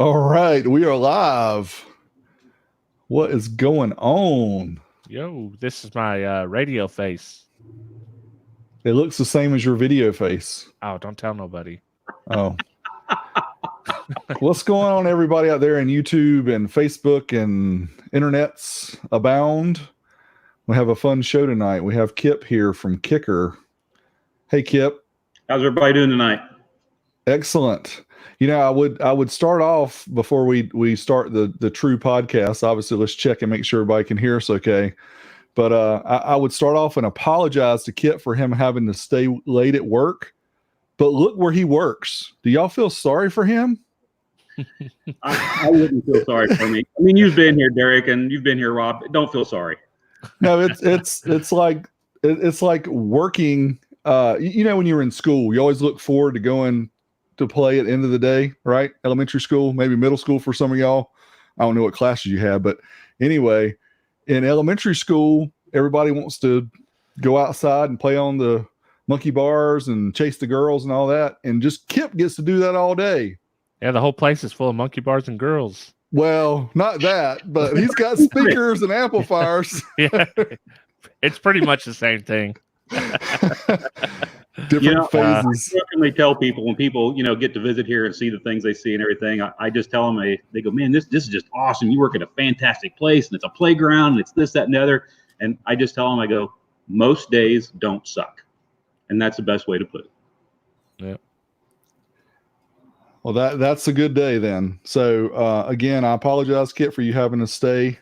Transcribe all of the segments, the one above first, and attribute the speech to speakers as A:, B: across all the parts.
A: All right, we are live. What is going on?
B: Yo, this is my radio face.
A: It looks the same as your video face.
B: Oh, don't tell nobody.
A: Oh. What's going on, everybody out there in YouTube and Facebook and internets abound? We have a fun show tonight. We have Kip here from Kicker. Hey, Kip.
C: How's everybody doing tonight?
A: Excellent. You know, I would start off before we start the true podcast. Obviously, let's check and make sure everybody can hear us okay. But I would start off and apologize to Kip for him having to stay late at work. But look where he works. Do y'all feel sorry for him?
C: I wouldn't feel sorry for me. I mean, you've been here, Derek, and you've been here, Rob. Don't feel sorry.
A: No, it's like working. You know, when you were in school, you always look forward to going to play at the end of the day, right? Elementary school, maybe middle school for some of y'all. I don't know what classes you have, but anyway, in elementary school, everybody wants to go outside and play on the monkey bars and chase the girls and all that. And just Kip gets to do that all day.
B: Yeah, the whole place is full of monkey bars and girls.
A: Well, not that, but he's got speakers and amplifiers.
B: Yeah, it's pretty much the same thing.
A: Different phases.
C: I frequently tell people when people, get to visit here and see the things they see and everything, I just tell them, they go, man, this is just awesome. You work at a fantastic place and it's a playground and it's this, that, and the other. And I just tell them, I go, most days don't suck. And that's the best way to put it.
B: Yeah.
A: Well, that's a good day then. So again, I apologize, Kit, for you having to stay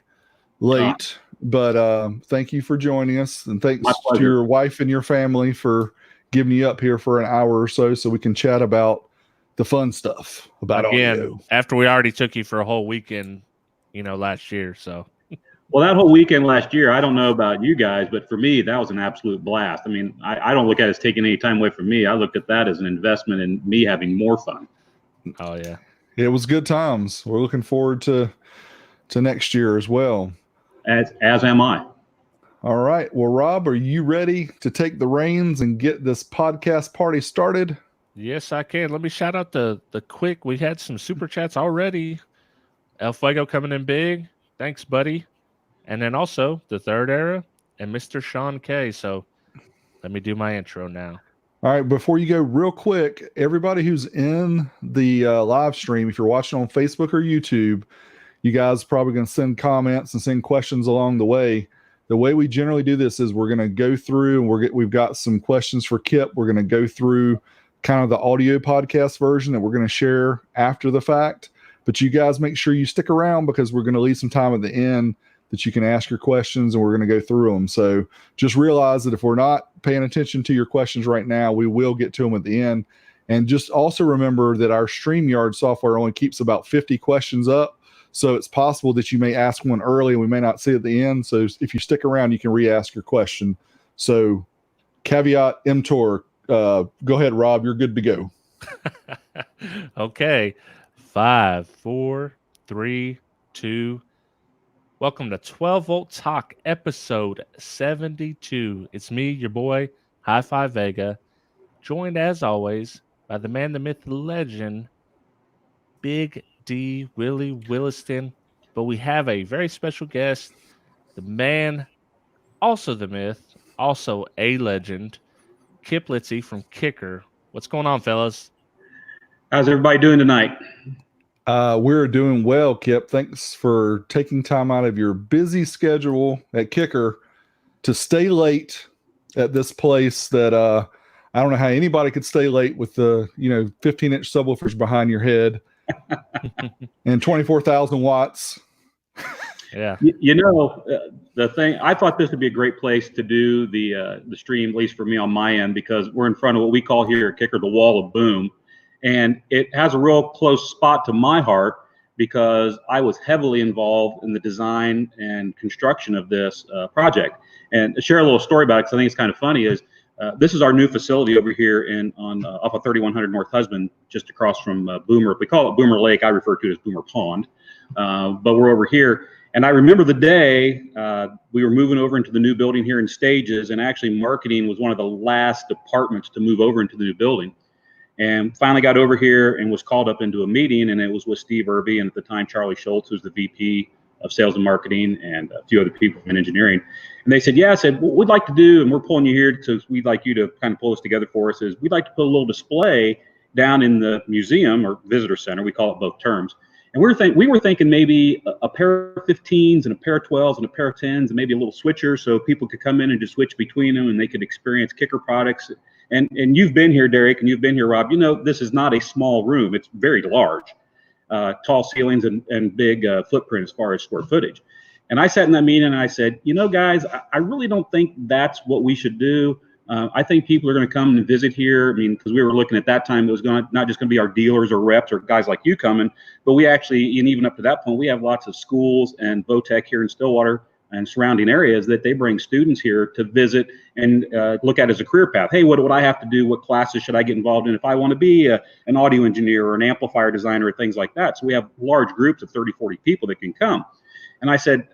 A: late, but thank you for joining us, and thanks to your wife and your family for giving you up here for an hour or so we can chat about the fun stuff about audio.
B: After we already took you for a whole weekend, last year. So.
C: Well, that whole weekend last year, I don't know about you guys, but for me, that was an absolute blast. I mean, I don't look at it as taking any time away from me. I look at that as an investment in me having more fun.
B: Oh, yeah.
A: It was good times. We're looking forward to next year as well.
C: As am I.
A: All right. Well, Rob, are you ready to take the reins and get this podcast party started?
B: Yes, I can. Let me shout out the quick. We had some super chats already. El Fuego coming in big. Thanks, buddy. And then also the Third Era and Mr. Sean K. So let me do my intro now.
A: All right. Before you go, real quick, everybody who's in the live stream, if you're watching on Facebook or YouTube, you guys are probably going to send comments and send questions along the way. The way we generally do this is we're going to go through and we've got some questions for Kip. We're going to go through kind of the audio podcast version that we're going to share after the fact. But you guys make sure you stick around because we're going to leave some time at the end that you can ask your questions and we're going to go through them. So just realize that if we're not paying attention to your questions right now, we will get to them at the end. And just also remember that our StreamYard software only keeps about 50 questions up. So it's possible that you may ask one early and we may not see it at the end. So if you stick around, you can re-ask your question. So caveat emptor, go ahead, Rob, you're good to go.
B: Okay. 5, 4, 3, 2. Welcome to 12 Volt Talk episode 72. It's me, your boy, High Five Vega, joined as always by the man, the myth, the legend, Big D Willie Williston. But we have a very special guest, the man, also the myth, also a legend, Kip Litzy from Kicker. What's going on, fellas?
C: How's everybody doing tonight?
A: We're doing well, Kip. Thanks for taking time out of your busy schedule at Kicker to stay late at this place that I don't know how anybody could stay late with the 15-inch subwoofers behind your head and 24,000 watts.
B: Yeah.
C: The thing, I thought this would be a great place to do the stream, at least for me on my end, because we're in front of what we call here at Kicker the Wall of Boom. And it has a real close spot to my heart because I was heavily involved in the design and construction of this project. And to share a little story about it, because I think it's kind of funny, is this is our new facility over here off of 3100 North Husband, just across from Boomer. We call it Boomer Lake. I refer to it as Boomer Pond. But we're over here. And I remember the day we were moving over into the new building here in stages, and actually marketing was one of the last departments to move over into the new building. and finally got over here and was called up into a meeting, and it was with Steve Irby and at the time Charlie Schultz, who's the VP of sales and marketing, and a few other people in engineering. And they said, yeah, I said, what we'd like to do, and we're pulling you here because we'd like you to kind of pull this together for us, is we'd like to put a little display down in the museum or visitor center. We call it both terms. And we were thinking maybe a pair of 15s and a pair of 12s and a pair of 10s and maybe a little switcher so people could come in and just switch between them and they could experience Kicker products. And you've been here, Derek, and you've been here, Rob. You know, this is not a small room. It's very large, tall ceilings and big footprint as far as square footage. And I sat in that meeting and I said, you know, guys, I really don't think that's what we should do. I think people are going to come and visit here. I mean, because we were looking at that time, it was not just going to be our dealers or reps or guys like you coming, but we actually, and even up to that point, we have lots of schools and Votech here in Stillwater and surrounding areas that they bring students here to visit and look at as a career path. Hey, what would I have to do? What classes should I get involved in if I want to be an audio engineer or an amplifier designer or things like that? So we have large groups of 30, 40 people that can come. And I said,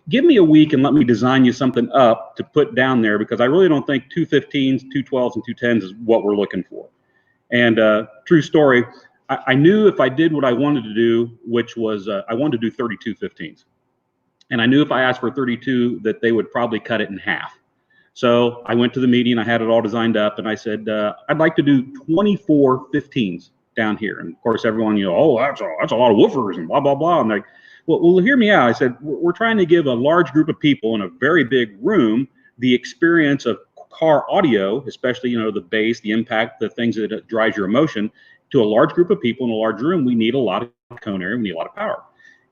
C: give me a week and let me design you something up to put down there, because I really don't think 2 15s, 2 12s, and 2 10s is what we're looking for. And true story, I knew if I did what I wanted to do, which was I wanted to do 32 15s. And I knew if I asked for 32 that they would probably cut it in half. So I went to the meeting, I had it all designed up, and I said, I'd like to do 24 15s down here. And of course, everyone, you know, oh, that's a lot of woofers and blah, blah, blah. And like, well, hear me out. I said, we're trying to give a large group of people in a very big room the experience of car audio, especially, you know, the bass, the impact, the things that drives your emotion, to a large group of people in a large room. We need a lot of cone area, we need a lot of power.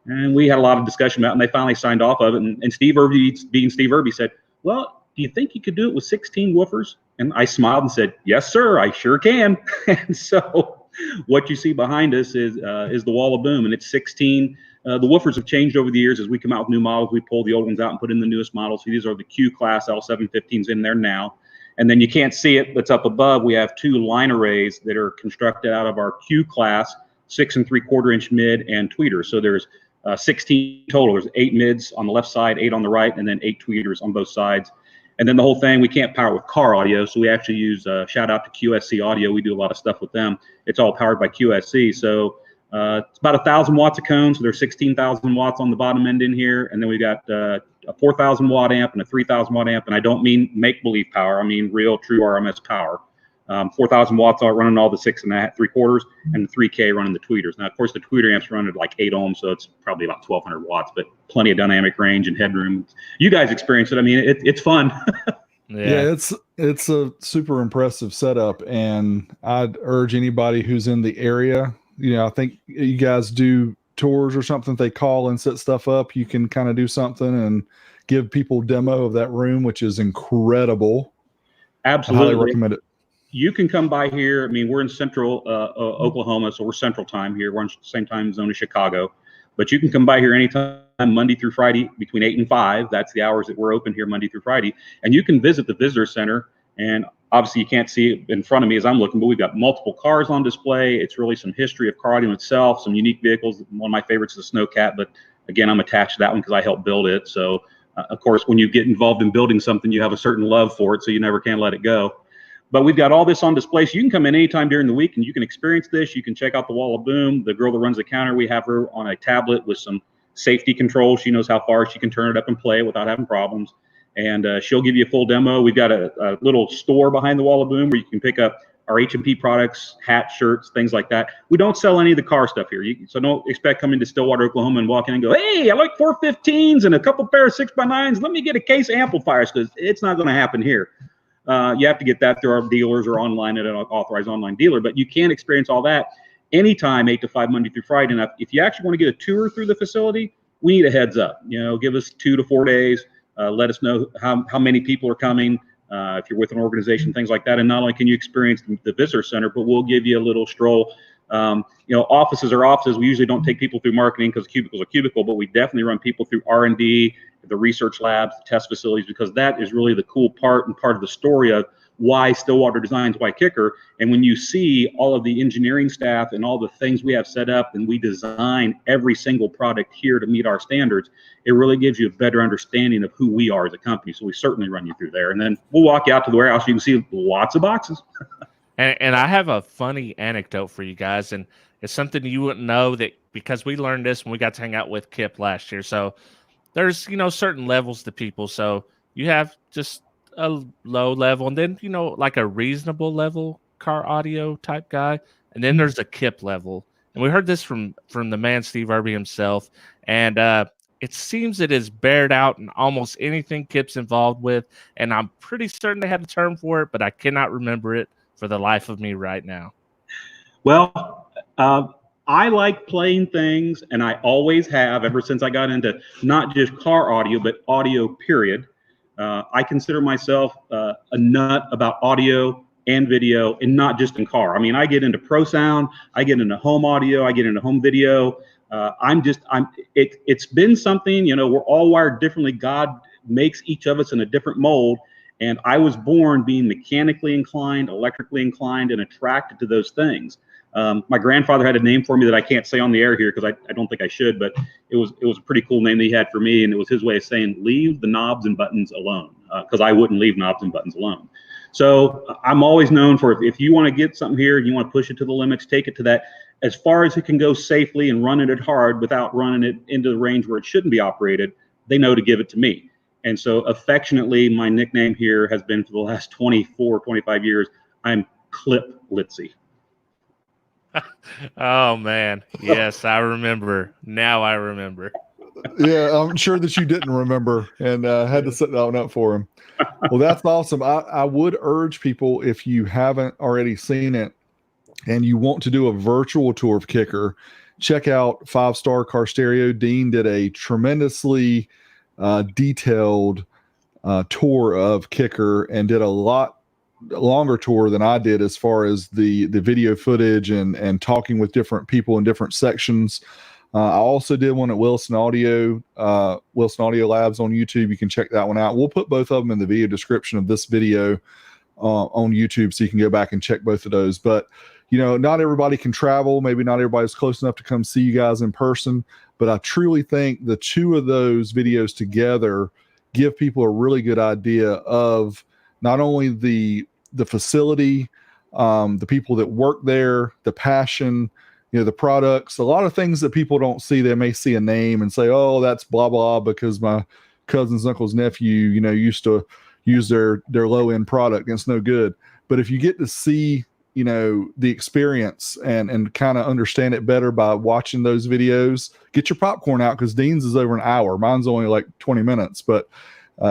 C: And we had a lot of discussion about it, and they finally signed off of it. And Steve Irby, being Steve Irby, said, well, do you think you could do it with 16 woofers? And I smiled and said, yes, sir, I sure can. And so what you see behind us is the wall of boom, and it's 16. The woofers have changed over the years. As we come out with new models, we pull the old ones out and put in the newest models. So these are the Q class L715s in there now. And then you can't see it, but it's up above. We have 2 line arrays that are constructed out of our Q class 6 3/4 inch mid and tweeters. So there's 16 total. There's 8 mids on the left side, 8 on the right, and then 8 tweeters on both sides. And then the whole thing, we can't power with car audio, so we actually use shout out to QSC Audio. We do a lot of stuff with them. It's all powered by QSC. So it's about 1,000 watts of cone, so there's 16,000 watts on the bottom end in here, and then we got a 4,000 watt amp and a 3,000 watt amp, and I don't mean make-believe power, I mean real, true RMS power. 4,000 watts are running all the 6 3/4, and the 3K running the tweeters. Now, of course, the tweeter amps run at like 8 ohms, so it's probably about 1,200 watts, but plenty of dynamic range and headroom. You guys experience it. I mean, it's fun.
A: Yeah, it's a super impressive setup, and I'd urge anybody who's in the area. You know, I think you guys do tours or something. They call and set stuff up. You can kind of do something and give people demo of that room, which is incredible.
C: Absolutely.
A: I highly recommend it.
C: You can come by here. I mean, we're in central Oklahoma, so we're central time here. We're on the same time zone as Chicago. But you can come by here anytime, Monday through Friday, between 8 and 5. That's the hours that we're open here, Monday through Friday. And you can visit the visitor center. And obviously, you can't see it in front of me as I'm looking, but we've got multiple cars on display. It's really some history of car audio itself, some unique vehicles. One of my favorites is the Snowcat, but again, I'm attached to that one because I helped build it. So, of course, when you get involved in building something, you have a certain love for it, so you never can let it go. But we've got all this on display, so you can come in anytime during the week and you can experience this. You can check out the wall of boom. The girl that runs the counter, we have her on a tablet with some safety controls. She knows how far she can turn it up and play without having problems. And she'll give you a full demo. We've got a little store behind the wall of boom where you can pick up our H&P products, hats, shirts, things like that. We don't sell any of the car stuff here. So don't expect coming to Stillwater, Oklahoma and walk in and go, hey, I like 415s and a couple pair of 6x9s. Let me get a case of amplifiers, because it's not going to happen here. You have to get that through our dealers or online at an authorized online dealer, but you can experience all that anytime, 8 to 5, Monday through Friday. And if you actually want to get a tour through the facility, we need a heads up. You know, give us 2 to 4 days. Let us know how many people are coming, if you're with an organization, things like that. And not only can you experience the visitor center, but we'll give you a little stroll. You know, offices are offices. We usually don't take people through marketing because cubicle's a cubicle, but we definitely run people through R&D, the research labs, the test facilities, because that is really the cool part and part of the story of why Stillwater designs Why Kicker. And when you see all of the engineering staff and all the things we have set up, and we design every single product here to meet our standards, it really gives you a better understanding of who we are as a company. So we certainly run you through there. And then we'll walk you out to the warehouse. You can see lots of boxes.
B: And I have a funny anecdote for you guys, and it's something you wouldn't know that because we learned this when we got to hang out with Kip last year. So there's certain levels to people. So you have just a low level, and then like a reasonable level car audio type guy, and then there's a Kip level. And we heard this from the man Steve Irby himself, and it seems it is bared out in almost anything Kip's involved with, and I'm pretty certain they had a term for it, but I cannot remember it for the life of me right now.
C: Well, I like playing things, and I always have ever since I got into not just car audio, but audio, period. I consider myself a nut about audio and video, and not just in car. I mean, I get into pro sound, I get into home audio, I get into home video. It's been something, we're all wired differently. God makes each of us in a different mold. And I was born being mechanically inclined, electrically inclined, and attracted to those things. My grandfather had a name for me that I can't say on the air here because I don't think I should, but it was a pretty cool name that he had for me, and it was his way of saying, leave the knobs and buttons alone, because I wouldn't leave knobs and buttons alone. So I'm always known for, if you want to get something here and you want to push it to the limits, take it to that as far as it can go safely and running it hard without running it into the range where it shouldn't be operated, they know to give it to me. And so affectionately, my nickname here has been for the last 24, 25 years, I'm Clip Litzy.
B: Oh, man. Yes, I remember. Now I remember.
A: Yeah, I'm sure that you didn't remember and had to set that one up for him. Well, that's awesome. I would urge people, if you haven't already seen it and you want to do a virtual tour of Kicker, check out 5 Star Car Stereo. Dean did a tremendously detailed tour of Kicker and did a lot longer tour than I did as far as the video footage and talking with different people in different sections. I also did one at Wilson Audio Labs on YouTube. You can check that one out. We'll put both of them in the video description of this video on YouTube, so you can go back and check both of those. But not everybody can travel. Maybe not everybody's close enough to come see you guys in person, but I truly think the two of those videos together give people a really good idea of not only the facility, the people that work there, the passion, the products, a lot of things that people don't see. They may see a name and say, oh, that's blah, blah, because my cousin's uncle's nephew, used to use their low-end product, and it's no good. But if you get to see, the experience and kind of understand it better by watching those videos, get your popcorn out, because Dean's is over an hour. Mine's only like 20 minutes. But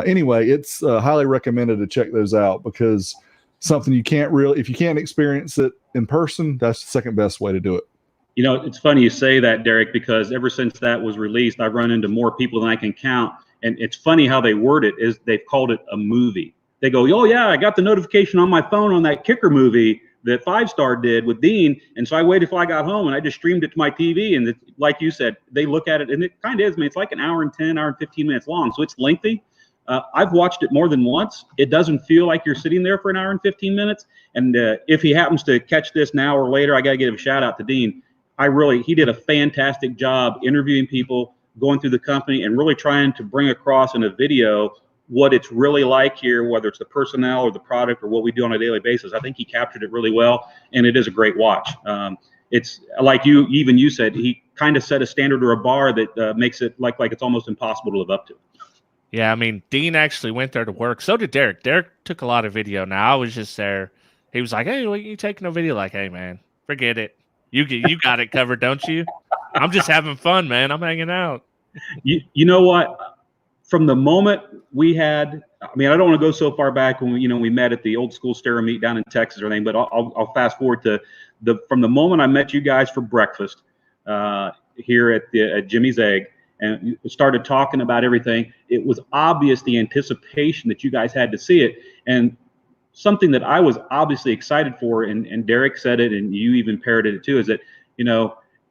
A: anyway, it's highly recommended to check those out, because something if you can't experience it in person, that's the second best way to do it.
C: It's funny you say that, Derek, because ever since that was released, I've run into more people than I can count. And it's funny how they word it, is they've called it a movie. They go, oh yeah, I got the notification on my phone on that Kicker movie that 5 Star did with Dean. And so I waited till I got home and I just streamed it to my TV. And like you said, they look at it, and it kind of is, it's like an hour and 10, hour and 15 minutes long. So it's lengthy. I've watched it more than once. It doesn't feel like you're sitting there for an hour and 15 minutes. And if he happens to catch this now or later, I got to give a shout out to Dean. He did a fantastic job interviewing people, going through the company, and really trying to bring across in a video what it's really like here, whether it's the personnel or the product or what we do on a daily basis. I think he captured it really well, and it is a great watch. It's like you said, he kind of set a standard or a bar that makes it like it's almost impossible to live up to.
B: Yeah, I mean, Dean actually went there to work. So did Derek. Derek took a lot of video. Now, I was just there. He was like, hey, well, you taking no video? Like, hey, man, forget it. You got it covered, don't you? I'm just having fun, man. I'm hanging out.
C: You know what? From the moment we had, I don't want to go so far back when we met at the old school stereo meet down in Texas or anything, but I'll fast forward to from the moment I met you guys for breakfast here at Jimmy's Egg, and started talking about everything. It was obvious the anticipation that you guys had to see it, and something that I was obviously excited for, and Derek said it, and you even parroted it too, is that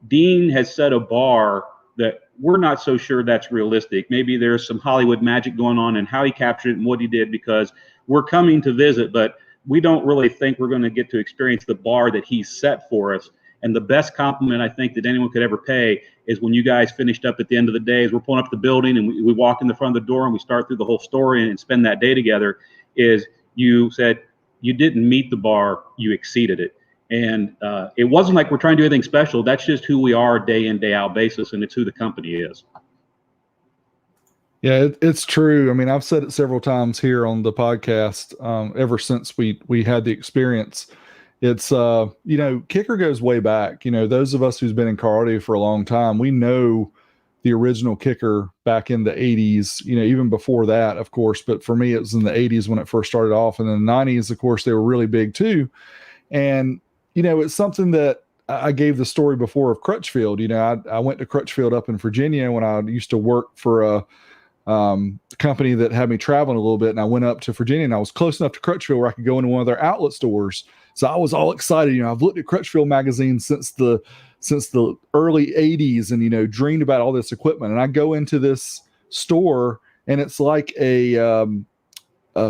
C: Dean has set a bar that we're not so sure that's realistic. Maybe there's some Hollywood magic going on in how he captured it and what he did, because we're coming to visit, but we don't really think we're going to get to experience the bar that he set for us. And the best compliment I think that anyone could ever pay is when you guys finished up at the end of the day, as we're pulling up the building and we walk in the front of the door and we start through the whole story and spend that day together, is you said, you didn't meet the bar, you exceeded it. And it wasn't like we're trying to do anything special. That's just who we are day in, day out basis, and it's who the company is.
A: Yeah, it's true. I mean, I've said it several times here on the podcast ever since we had the experience. It's, Kicker goes way back. Those of us who's been in car audio for a long time, we know the original Kicker back in the 80s, even before that, of course. But for me, it was in the 80s when it first started off. And in the 90s, of course, they were really big too. And, it's something that I gave the story before of Crutchfield. I went to Crutchfield up in Virginia when I used to work for a company that had me traveling a little bit, and I went up to Virginia, and I was close enough to Crutchfield where I could go into one of their outlet stores. So I was all excited. I've looked at Crutchfield magazine since the early 80s and dreamed about all this equipment. And I go into this store, and it's like a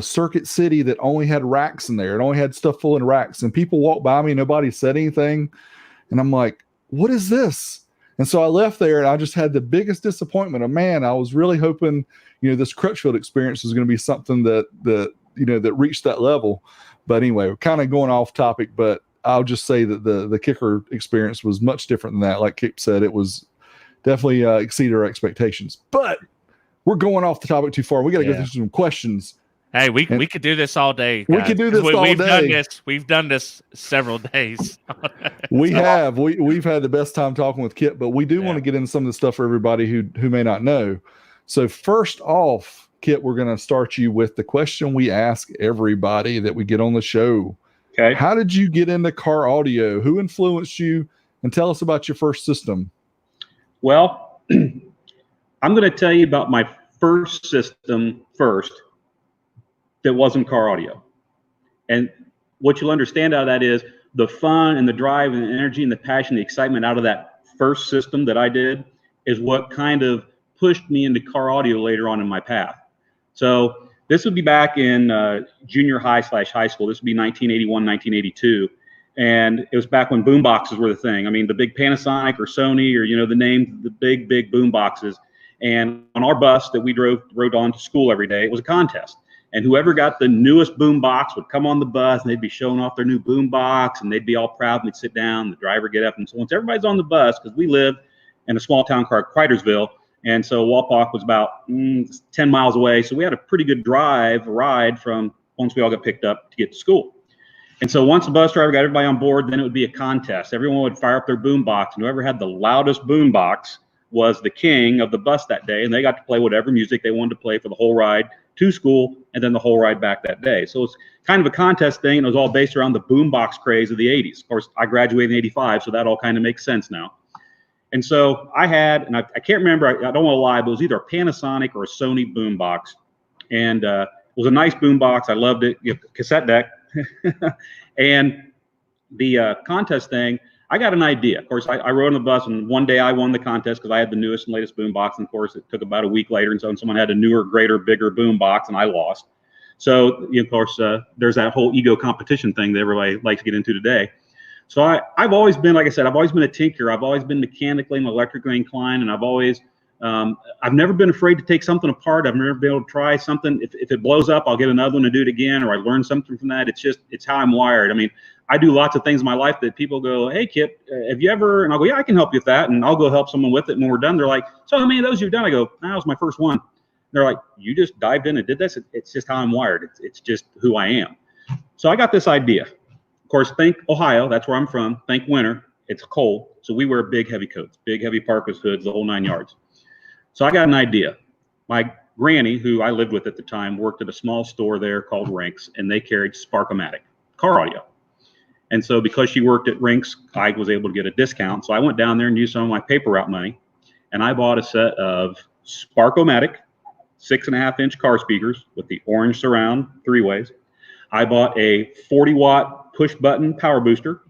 A: Circuit City that only had racks in there. It only had stuff full in racks, and people walked by me, nobody said anything, and I'm like, what is this? And so I left there, and I just had the biggest disappointment of, man, I was really hoping, this Crutchfield experience was going to be something that reached that level. But anyway, we're kind of going off topic, but I'll just say that the Kicker experience was much different than that. Like Kip said, it was definitely exceeded our expectations. But we're going off the topic too far. We got to go through some questions.
B: Hey, we could do this all day, guys.
A: We could do this all day.
B: We've done this several days.
A: We've had the best time talking with Kip, but we do want to get into some of the stuff for everybody who may not know. So first off, Kip, we're going to start you with the question we ask everybody that we get on the show.
C: Okay.
A: How did you get into car audio? Who influenced you? And tell us about your first system.
C: Well, I'm going to tell you about my first system first. That wasn't car audio. And what you'll understand out of that is the fun and the drive and the energy and the passion, the excitement out of that first system that I did is what kind of pushed me into car audio later on in my path. So this would be back in junior high / high school. This would be 1981, 1982. And it was back when boom boxes were the thing. I mean, the big Panasonic or Sony or, the name, the big boom boxes. And on our bus that we rode on to school every day, it was a contest. And whoever got the newest boom box would come on the bus, and they'd be showing off their new boom box, and they'd be all proud, and they'd sit down, the driver get up. And so once everybody's on the bus, because we lived in a small town called Cridersville, and so Walpock was about 10 miles away. So we had a pretty good ride from once we all got picked up to get to school. And so once the bus driver got everybody on board, then it would be a contest. Everyone would fire up their boom box, and whoever had the loudest boom box was the king of the bus that day, and they got to play whatever music they wanted to play for the whole ride to school and then the whole ride back that day. So it's kind of a contest thing, and it was all based around the boombox craze of the 80s. Of course, I graduated in 85, so that all kind of makes sense now. And so I had, and I can't remember, I don't want to lie, but it was either a Panasonic or a Sony boombox. And it was a nice boombox. I loved it. Cassette deck. And the contest thing, I got an idea. Of course, I rode on the bus, and one day I won the contest because I had the newest and latest boombox. And of course, it took about a week later, and so someone had a newer, greater, bigger boombox, and I lost. So, of course, there's that whole ego competition thing that everybody likes to get into today. So I've always been, like I said, I've always been a tinker. I've always been mechanically and electrically inclined, and I've never been afraid to take something apart. I've never been able to try something. If it blows up, I'll get another one and do it again, or I learn something from that. It's how I'm wired. I mean, I do lots of things in my life that people go, hey, Kip, have you ever, and I'll go, yeah, I can help you with that. And I'll go help someone with it. And when we're done, they're like, so how many of those you've done? I go, that was my first one. They're like, you just dived in and did this? It's just how I'm wired. It's just who I am. So I got this idea. Of course, think Ohio. That's where I'm from. Think winter. It's cold. So we wear big, heavy coats, big, heavy parkas, hoods, the whole 9 yards. So I got an idea. My granny, who I lived with at the time, worked at a small store there called Rinks, and they carried Sparkomatic car audio. And so because she worked at Rinks, I was able to get a discount. So I went down there and used some of my paper route money, and I bought a set of Sparkomatic 6.5-inch car speakers with the orange surround 3-ways. I bought a 40-watt push-button power booster.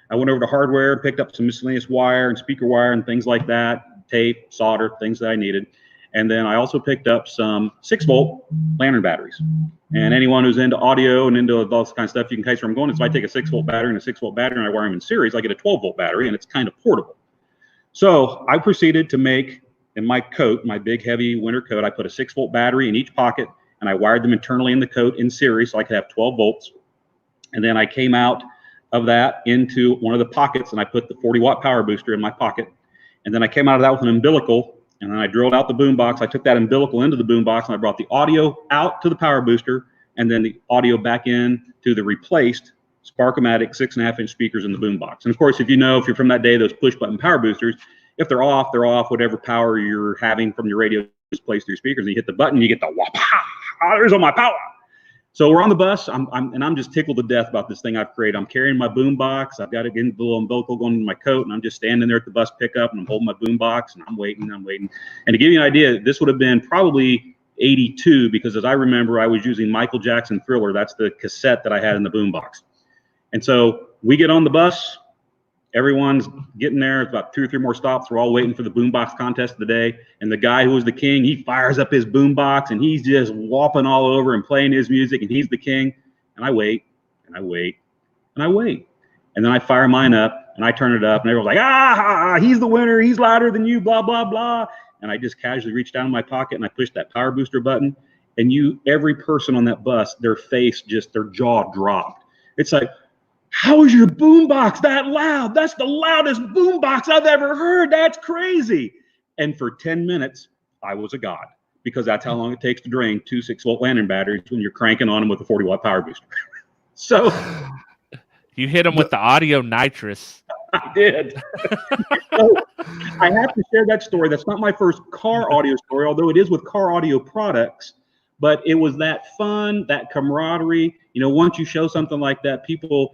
C: I went over to hardware and picked up some miscellaneous wire and speaker wire and things like that, tape, solder, things that I needed. And then I also picked up some 6-volt lantern batteries. And anyone who's into audio and into all this kind of stuff, you can catch where I'm going. If I take a 6-volt battery and a 6-volt battery and I wire them in series, I get a 12-volt battery, and it's kind of portable. So I proceeded to make, in my coat, my big heavy winter coat, I put a 6-volt battery in each pocket, and I wired them internally in the coat in series so I could have 12 volts. And then I came out of that into one of the pockets, and I put the 40-watt power booster in my pocket. And then I came out of that with an umbilical, and then I drilled out the boom box. I took that umbilical into the boom box, and I brought the audio out to the power booster, and then the audio back in to the replaced Sparkomatic 6.5-inch speakers in the boom box. And of course, if you're from that day, those push button power boosters, if they're off, they're off. Whatever power you're having from your radio is placed through your speakers, and you hit the button, you get the whop, there's all my power. So we're on the bus, I'm just tickled to death about this thing I've created. I'm carrying my boom box. I've got to get the little umbilical going in my coat, and I'm just standing there at the bus pickup, and I'm holding my boom box, and I'm waiting. And to give you an idea, this would have been probably 82, because as I remember, I was using Michael Jackson Thriller. That's the cassette that I had in the boom box. And so we get on the bus. Everyone's getting there. It's about 2 or 3 more stops. We're all waiting for the boombox contest of the day. And the guy who was the king, he fires up his boombox, and he's just whopping all over and playing his music, and he's the king. And I wait, and I wait, and I wait. And then I fire mine up, and I turn it up, and everyone's like, he's the winner. He's louder than you, blah, blah, blah. And I just casually reach down in my pocket, and I push that power booster button. And every person on that bus, their jaw dropped. It's like, how is your boombox that loud? That's the loudest boombox I've ever heard. That's crazy. And for 10 minutes, I was a god, because that's how long it takes to drain 2 6-volt lantern batteries when you're cranking on them with a 40-watt power booster. So
B: you hit them with the audio nitrous.
C: I did. So I have to share that story. That's not my first car audio story, although it is with car audio products. But it was that fun, that camaraderie. Once you show something like that, people.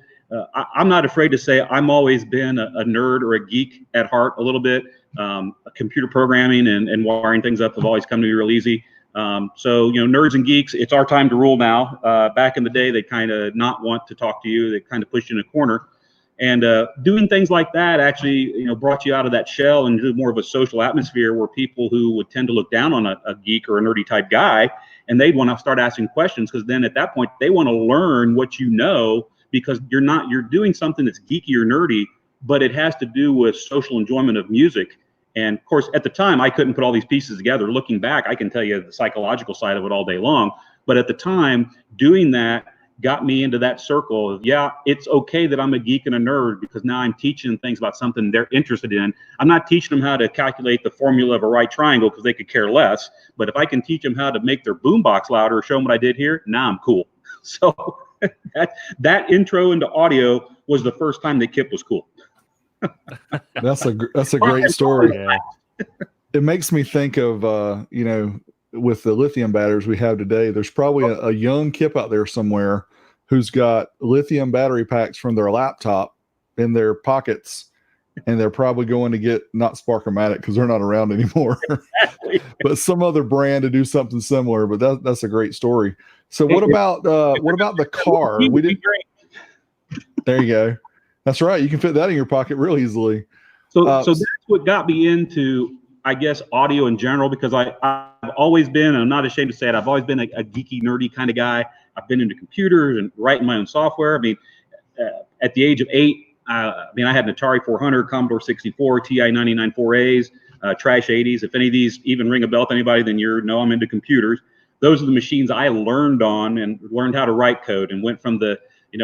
C: I'm not afraid to say I'm always been a nerd or a geek at heart a little bit. Computer programming and wiring things up have always come to me real easy. So, nerds and geeks, it's our time to rule now. Back in the day, they kind of not want to talk to you. They kind of push you in a corner. And doing things like that actually, brought you out of that shell and into more of a social atmosphere where people who would tend to look down on a geek or a nerdy type guy, and they'd want to start asking questions, because then at that point, they want to learn what you know, because you're doing something that's geeky or nerdy, but it has to do with social enjoyment of music. And of course, at the time, I couldn't put all these pieces together. Looking back, I can tell you the psychological side of it all day long. But at the time, doing that got me into that circle of, yeah, it's okay that I'm a geek and a nerd, because now I'm teaching things about something they're interested in. I'm not teaching them how to calculate the formula of a right triangle, because they could care less. But if I can teach them how to make their boombox louder or show them what I did here, now I'm cool. So that intro into audio was the first time that Kip was cool.
A: That's a great story. Yeah. It makes me think of with the lithium batteries we have today, there's probably a young Kip out there somewhere who's got lithium battery packs from their laptop in their pockets, and they're probably going to get not Sparkomatic because they're not around anymore, exactly. But some other brand to do something similar. But that's a great story. So what about the car? We didn't. There you go. That's right. You can fit that in your pocket real easily.
C: So that's what got me into, I guess, audio in general, because I've always been, and I'm not ashamed to say it, I've always been a geeky, nerdy kind of guy. I've been into computers and writing my own software. I mean, at the age of 8, I had an Atari 400, Commodore 64, TI 99 4As, Trash 80s. If any of these even ring a bell to anybody, then I'm into computers. Those are the machines I learned on and learned how to write code, and went from the,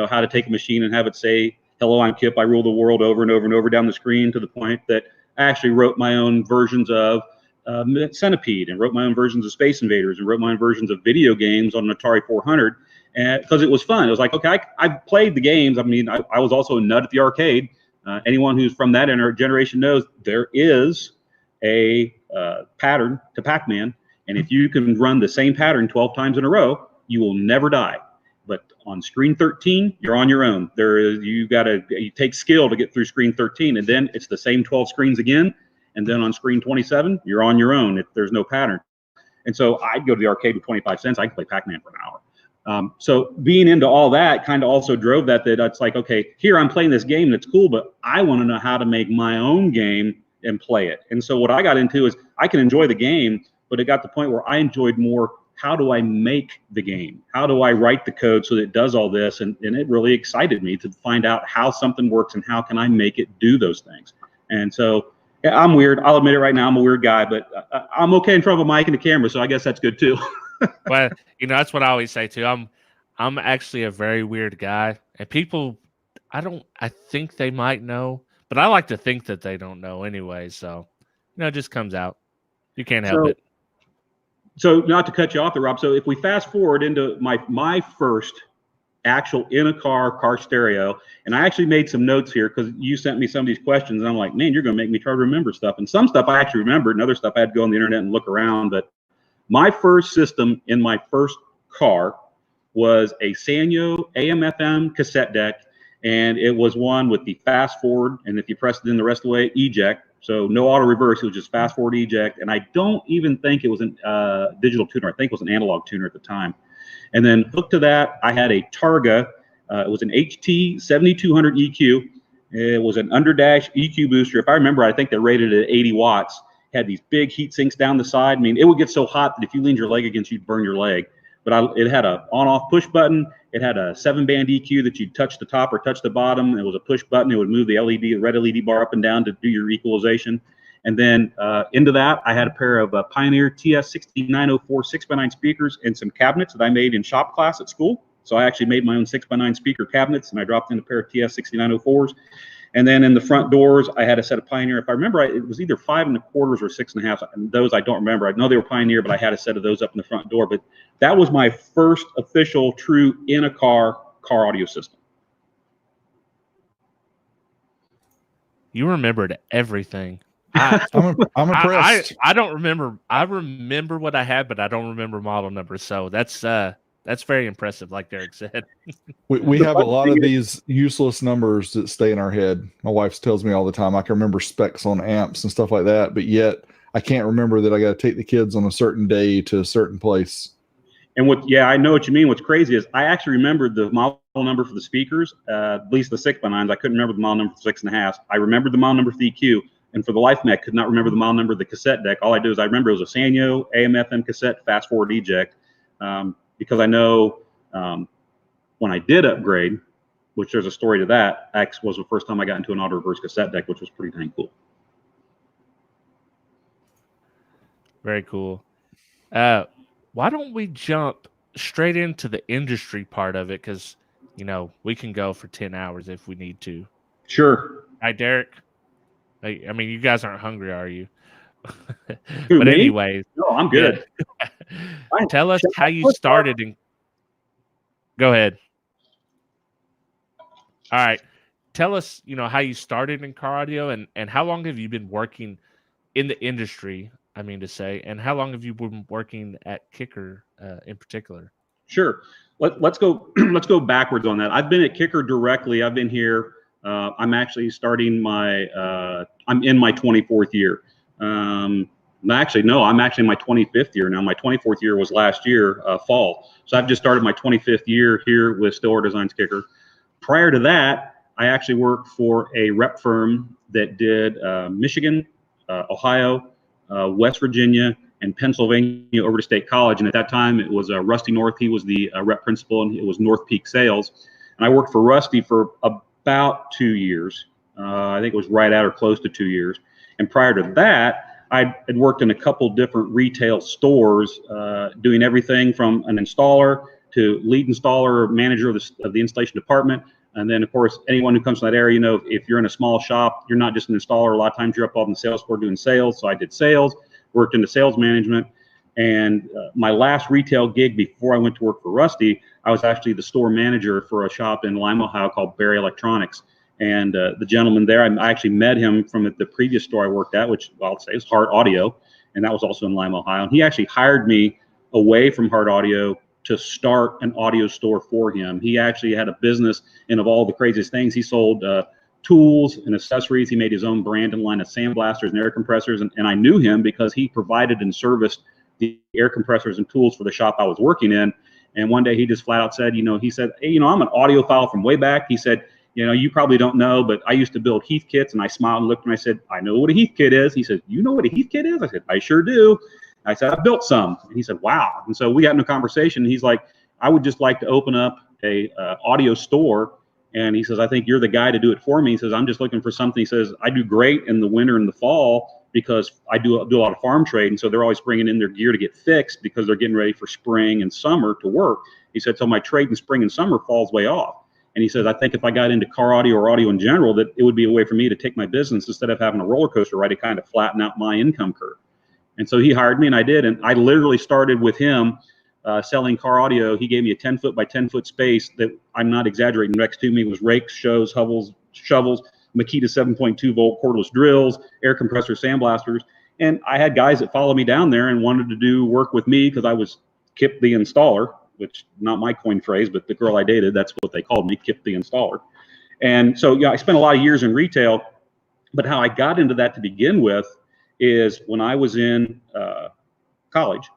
C: how to take a machine and have it say, hello, I'm Kip, I rule the world, over and over and over down the screen, to the point that I actually wrote my own versions of Centipede, and wrote my own versions of Space Invaders, and wrote my own versions of video games on an Atari 400, and because it was fun. It was like, okay, I played the games. I was also a nut at the arcade. Anyone who's from that generation knows there is a pattern to Pac-Man, and if you can run the same pattern 12 times in a row, you will never die. But on screen 13, you're on your own. You take skill to get through screen 13, and then it's the same 12 screens again. And then on screen 27, you're on your own if there's no pattern. And so I'd go to the arcade with 25 cents. I could play Pac-Man for an hour. So being into all that kind of also drove that it's like, okay, here I'm playing this game that's cool, but I want to know how to make my own game and play it. And so what I got into is I can enjoy the game, but it got to the point where I enjoyed more, how do I make the game? How do I write the code so that it does all this? And it really excited me to find out how something works and how can I make it do those things. And so yeah, I'm weird. I'll admit it right now. I'm a weird guy, but I'm okay in front of a mic and a camera, so I guess that's good too.
B: Well, that's what I always say too. I'm actually a very weird guy. And people, I think they might know, but I like to think that they don't know anyway. So, it just comes out. You can't help it.
C: So not to cut you off there, Rob. So if we fast forward into my first actual in a car stereo, and I actually made some notes here because you sent me some of these questions, and I'm like, man, you're going to make me try to remember stuff. And some stuff I actually remembered, and other stuff I had to go on the internet and look around. But my first system in my first car was a Sanyo AM/FM cassette deck, and it was one with the fast forward, and if you press it in the rest of the way, eject. So no auto reverse, it was just fast forward eject. And I don't even think it was a digital tuner. I think it was an analog tuner at the time. And then hooked to that, I had a Targa. It was an HT 7200 EQ. It was an underdash EQ booster. If I remember, I think they rated it at 80 watts. Had these big heat sinks down the side. I mean, it would get so hot that if you leaned your leg against, you'd burn your leg. But it had a on-off push button. It had a 7-band EQ that you'd touch the top or touch the bottom. It was a push button. It would move the red LED bar up and down to do your equalization. And then into that, I had a pair of Pioneer TS6904 6x9 speakers and some cabinets that I made in shop class at school. So I actually made my own 6x9 speaker cabinets, and I dropped in a pair of TS6904s. And then in the front doors, I had a set of Pioneer. If I remember, it was either 5 1/4 or 6 1/2. And those I don't remember. I know they were Pioneer, but I had a set of those up in the front door. But that was my first official, true in a car audio system.
B: You remembered everything.
A: I'm impressed.
B: I don't remember. I remember what I had, but I don't remember model number. So that's very impressive, like Derek said.
A: We have a lot of these useless numbers that stay in our head. My wife tells me all the time I can remember specs on amps and stuff like that, but yet I can't remember that I got to take the kids on a certain day to a certain place.
C: And I know what you mean. What's crazy is I actually remembered the model number for the speakers, at least the 6x9s. I couldn't remember the model number for 6 1/2. I remembered the model number for the EQ, and for the life of me, I could not remember the model number of the cassette deck. All I do is I remember it was a Sanyo AM/FM cassette fast forward eject, because I know when I did upgrade, which there's a story to that, was the first time I got into an auto reverse cassette deck, which was pretty dang cool.
B: Very cool. Why don't we jump straight into the industry part of it? Because, we can go for 10 hours if we need to.
C: Sure.
B: Hi, Derek. I mean, you guys aren't hungry, are you?
C: Who,
B: but
C: me?
B: anyways.
C: No, I'm good.
B: Yeah. Tell us how you started. Go ahead. All right. Tell us, how you started in car audio and how long have you been working in the industry, and how long have you been working at Kicker in particular?
C: Sure. Let's go backwards on that. I've been at Kicker directly. I've been here. I'm actually starting I'm in my 24th year. I'm actually in my 25th year now. My 24th year was last year, fall. So I've just started my 25th year here with Stillwater Designs Kicker. Prior to that, I actually worked for a rep firm that did Michigan, Ohio, West Virginia, and Pennsylvania over to State College. And at that time, it was Rusty North. He was the rep principal, and it was North Peak Sales. And I worked for Rusty for about 2 years. I think it was right at or close to 2 years. And prior to that, I had worked in a couple different retail stores, doing everything from an installer to lead installer, manager of the installation department. And then, of course, anyone who comes from that area, if you're in a small shop, you're not just an installer. A lot of times you're up on the sales floor doing sales. So I did sales, worked into sales management. And my last retail gig before I went to work for Rusty, I was actually the store manager for a shop in Lima, Ohio called Barry Electronics. And the gentleman there, I actually met him from the previous store I worked at, which I'll say is Hard Audio. And that was also in Lima, Ohio. And he actually hired me away from Hard Audio to start an audio store for him. He actually had a business, and of all the craziest things, he sold tools and accessories. He made his own brand and line of sandblasters and air compressors. And I knew him because he provided and serviced the air compressors and tools for the shop I was working in. And one day he just flat out said, he said, hey, I'm an audiophile from way back. He said, you probably don't know, but I used to build Heath kits. And I smiled and looked and I said, I know what a Heath kit is. He said, you know what a Heath kit is? I said, I sure do. I said, I built some. And he said, wow. And so we got into a conversation. And he's like, I would just like to open up a audio store. And he says, I think you're the guy to do it for me. He says, I'm just looking for something. He says, I do great in the winter and the fall because I do a lot of farm trade. And so they're always bringing in their gear to get fixed because they're getting ready for spring and summer to work. He said, so my trade in spring and summer falls way off. And he says, I think if I got into car audio or audio in general, that it would be a way for me to take my business instead of having a roller coaster ride to kind of flatten out my income curve. And so he hired me, and I did. And I literally started with him selling car audio. He gave me a 10-foot by 10-foot space that, I'm not exaggerating, next to me was rakes, shows, shovels, Makita 7.2 volt cordless drills, air compressor, sandblasters. And I had guys that followed me down there and wanted to do work with me because I was Kip the installer, which not my coin phrase, but the girl I dated, that's what they called me, Kip the installer. And so, I spent a lot of years in retail, but how I got into that to begin with is when I was in college,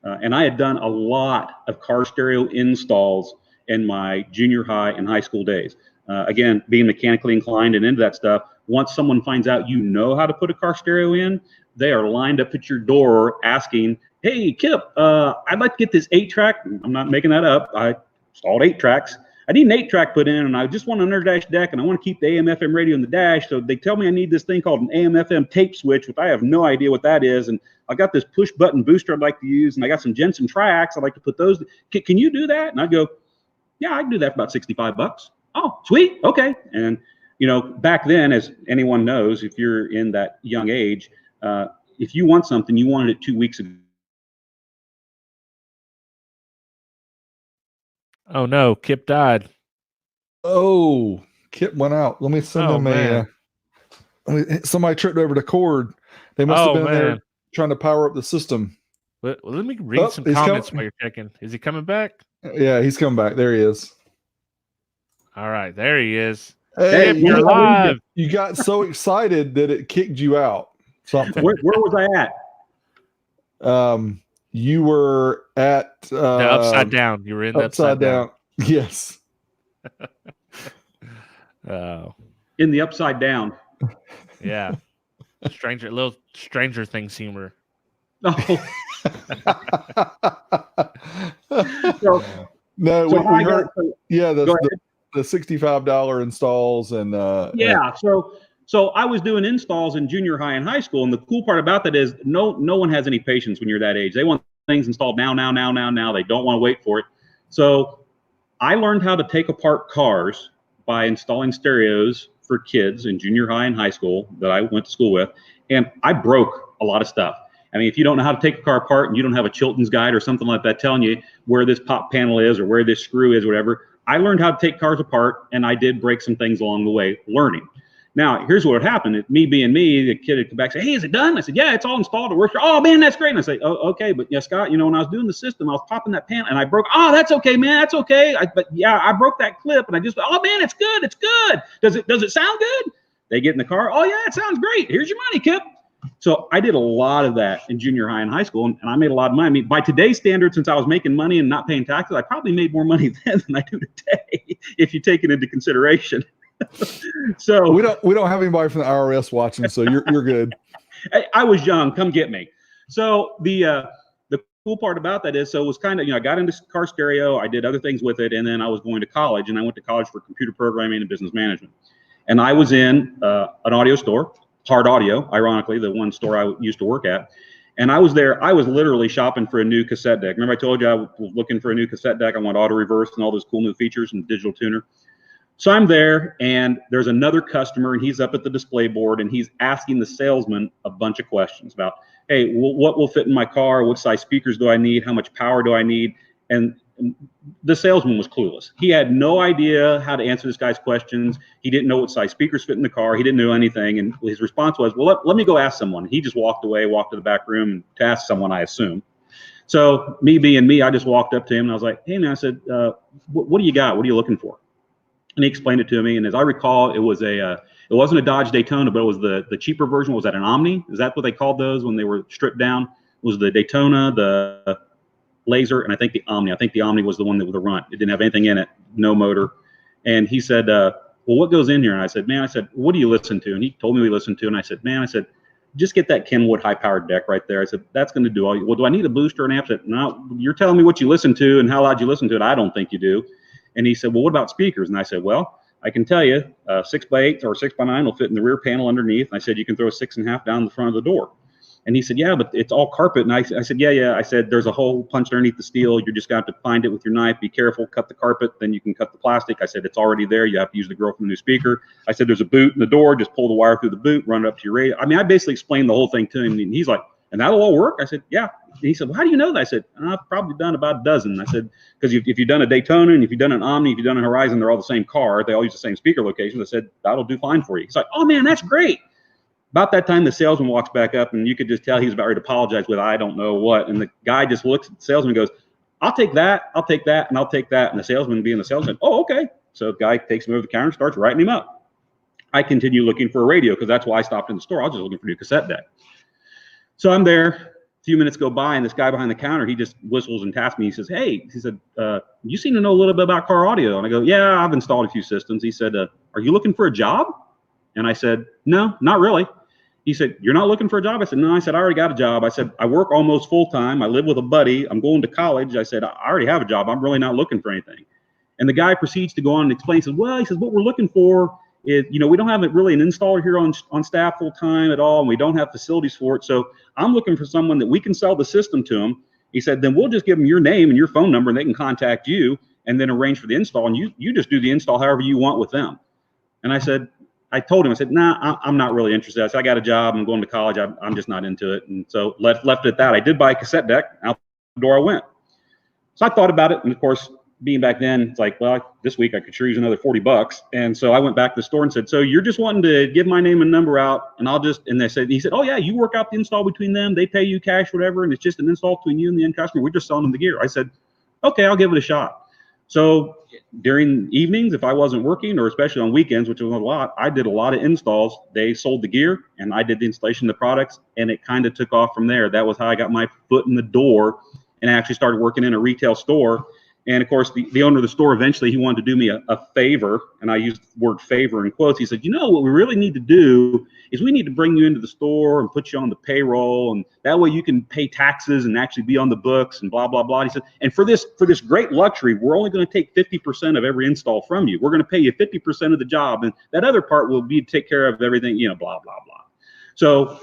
C: and I had done a lot of car stereo installs in my junior high and high school days. Again, being mechanically inclined and into that stuff, once someone finds out you know how to put a car stereo in, they are lined up at your door asking, hey, Kip, I'd like to get this 8-track. I'm not making that up. I installed 8 tracks. I need an 8-track put in, and I just want an under-dash deck, and I want to keep the AM/FM radio in the dash. So they tell me I need this thing called an AM/FM tape switch, which I have no idea what that is. And I got this push-button booster I'd like to use, and I got some Jensen triacs I'd like to put those. Can you do that? And I'd go, yeah, I can do that for about $65. Oh, sweet. Okay. And, back then, as anyone knows, if you're in that young age, if you want something, you wanted it 2 weeks ago.
B: Oh no, Kip died.
A: Oh, Kip went out. Let me send him
B: man.
A: somebody tripped over the cord. They must have been
B: man.
A: there trying to power up the system.
B: Let me read some comments while you're checking. Is he coming back?
A: Yeah, he's coming back. There he is.
B: All right, there he is.
A: Hey,
B: you're live.
A: You got so excited that it kicked you out. Something.
C: Where was I at?
A: You were at
B: the upside down. You were in the upside down.
A: Yes.
B: Oh.
C: In the upside down.
B: Yeah. Little Stranger Things humor.
C: Oh.
A: No, we heard. The $65 installs and So I was doing installs in junior high and high school, and the cool part about that is no one has any patience when you're that age. They want things installed now. They don't want to wait for it. So I learned how to take apart cars by installing stereos for kids in junior high and high school that I went to school with, and I broke a lot of stuff. I mean, if you don't know how to take a car apart and you don't have a Chilton's guide or something like that telling you where this pop panel is or where this screw is, whatever, I learned how to take cars apart, and I did break some things along the way learning. Now, here's what happened. Me being me, the kid would come back and say, hey, is it done? I said, yeah, it's all installed. It works. Oh, man, that's great. And I say, oh, okay. But yeah, Scott, when I was doing the system, I was popping that panel and I broke. Oh, that's okay, man. That's okay. But yeah, I broke that clip and I just, oh, man, it's good. It's good. Does it sound good? They get in the car. Oh, yeah, it sounds great. Here's your money, Kip. So I did a lot of that in junior high and high school, and I made a lot of money. I mean, by today's standards, since I was making money and not paying taxes, I probably made more money then than I do today, if you take it into consideration. So we don't have anybody from the IRS watching, so you're good.
C: I was young. Come get me. So the cool part about that is, so it was kind of, I got into car stereo. I did other things with it, and then I was going to college, and I went to college for computer programming and business management. And I was in an audio store, Hard Audio, ironically, the one store I used to work at. And I was there. I was literally shopping for a new cassette deck. Remember I told you I was looking for a new cassette deck. I want auto reverse and all those cool new features and digital tuner. So I'm there, and there's another customer, and he's up at the display board, and he's asking the salesman a bunch of questions about, hey, what will fit in my car? What size speakers do I need? How much power do I need? And the salesman was clueless. He had no idea how to answer this guy's questions. He didn't know what size speakers fit in the car. He didn't know anything. And his response was, well, let me go ask someone. He just walked away, walked to the back room to ask someone, I assume. So me being me, I just walked up to him, and I was like, hey, man, I said, what do you got? What are you looking for? And he explained it to me. And as I recall, it wasn't a Dodge Daytona, but it was the cheaper version. Was that an Omni? Is that what they called those when they were stripped down? It was the Daytona, the Laser, and I think the Omni. I think the Omni was the one that was the runt. It didn't have anything in it, no motor. And he said, well, what goes in here? And I said, what do you listen to? And he told me what he listened to. And I said, just get that Kenwood high-powered deck right there. I said, that's going to do all you. Well, do I need a booster and amp? I said, no, you're telling me what you listen to and how loud you listen to it. I don't think you do. And he said, well, what about speakers? And I said, well, I can tell you 6x8 or 6x9 will fit in the rear panel underneath. And I said, you can throw a 6.5 down the front of the door. And he said, yeah, but it's all carpet. And I said, yeah. I said, there's a hole punched underneath the steel. You're just going to have to find it with your knife. Be careful. Cut the carpet. Then you can cut the plastic. I said, it's already there. You have to use the grill from the new speaker. I said, there's a boot in the door. Just pull the wire through the boot, run it up to your radio. I mean, I basically explained the whole thing to him. And he's like, and that'll all work? I said, yeah. And he said, well, how do you know that? I said, I've probably done about a dozen. I said, because if you've done a Daytona and if you've done an Omni, if you've done a Horizon, they're all the same car. They all use the same speaker locations. I said, that'll do fine for you. He's like, oh, man, that's great. About that time, the salesman walks back up, and you could just tell he was about ready to apologize with I don't know what. And the guy just looks at the salesman and goes, I'll take that, and I'll take that. And the salesman, being the salesman, oh, okay. So the guy takes him over the counter and starts writing him up. I continue looking for a radio because that's why I stopped in the store. I was just looking for a new cassette deck. So I'm there. A few minutes go by, and this guy behind the counter, he just whistles and taps me. He says, hey, he said, you seem to know a little bit about car audio. And I go, yeah, I've installed a few systems. He said, are you looking for a job? And I said, no, not really. He said, you're not looking for a job? I said, no. I said, I already got a job. I said, I work almost full time. I live with a buddy. I'm going to college. I said, I already have a job. I'm really not looking for anything. And the guy proceeds to go on and explain. He says, well, he says, what we're looking for is, we don't have really an installer here on staff full time at all. And we don't have facilities for it. So I'm looking for someone that we can sell the system to them. He said, then we'll just give them your name and your phone number and they can contact you and then arrange for the install. And you just do the install however you want with them. And I told him, I said, nah, I'm not really interested. I said, I got a job. I'm going to college. I'm just not into it. And so left it at that. I did buy a cassette deck. Out the door I went. So I thought about it. And of course, being back then, it's like, well, this week I could sure use another $40. And so I went back to the store and said, so you're just wanting to give my name and number out and he said, oh yeah, you work out the install between them. They pay you cash, whatever. And it's just an install between you and the end customer. We're just selling them the gear. I said, okay, I'll give it a shot. So during evenings, if I wasn't working, or especially on weekends, which was a lot, I did a lot of installs. They sold the gear and I did the installation of the products, and it kind of took off from there. That was how I got my foot in the door and actually started working in a retail store. And of course, the owner of the store, eventually he wanted to do me a favor, and I used the word favor in quotes. He said, what we really need to do is we need to bring you into the store and put you on the payroll, and that way you can pay taxes and actually be on the books and blah, blah, blah. He said, and for this great luxury, we're only going to take 50% of every install from you. We're going to pay you 50% of the job, and that other part will be to take care of everything, blah, blah, blah. So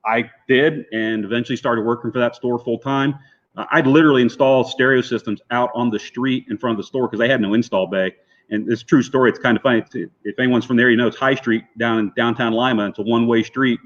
C: I did, and eventually started working for that store full time. I'd literally install stereo systems out on the street in front of the store because they had no install bay. And it's a true story. It's kind of funny. If anyone's from there, it's High Street down in downtown Lima. It's a one-way street.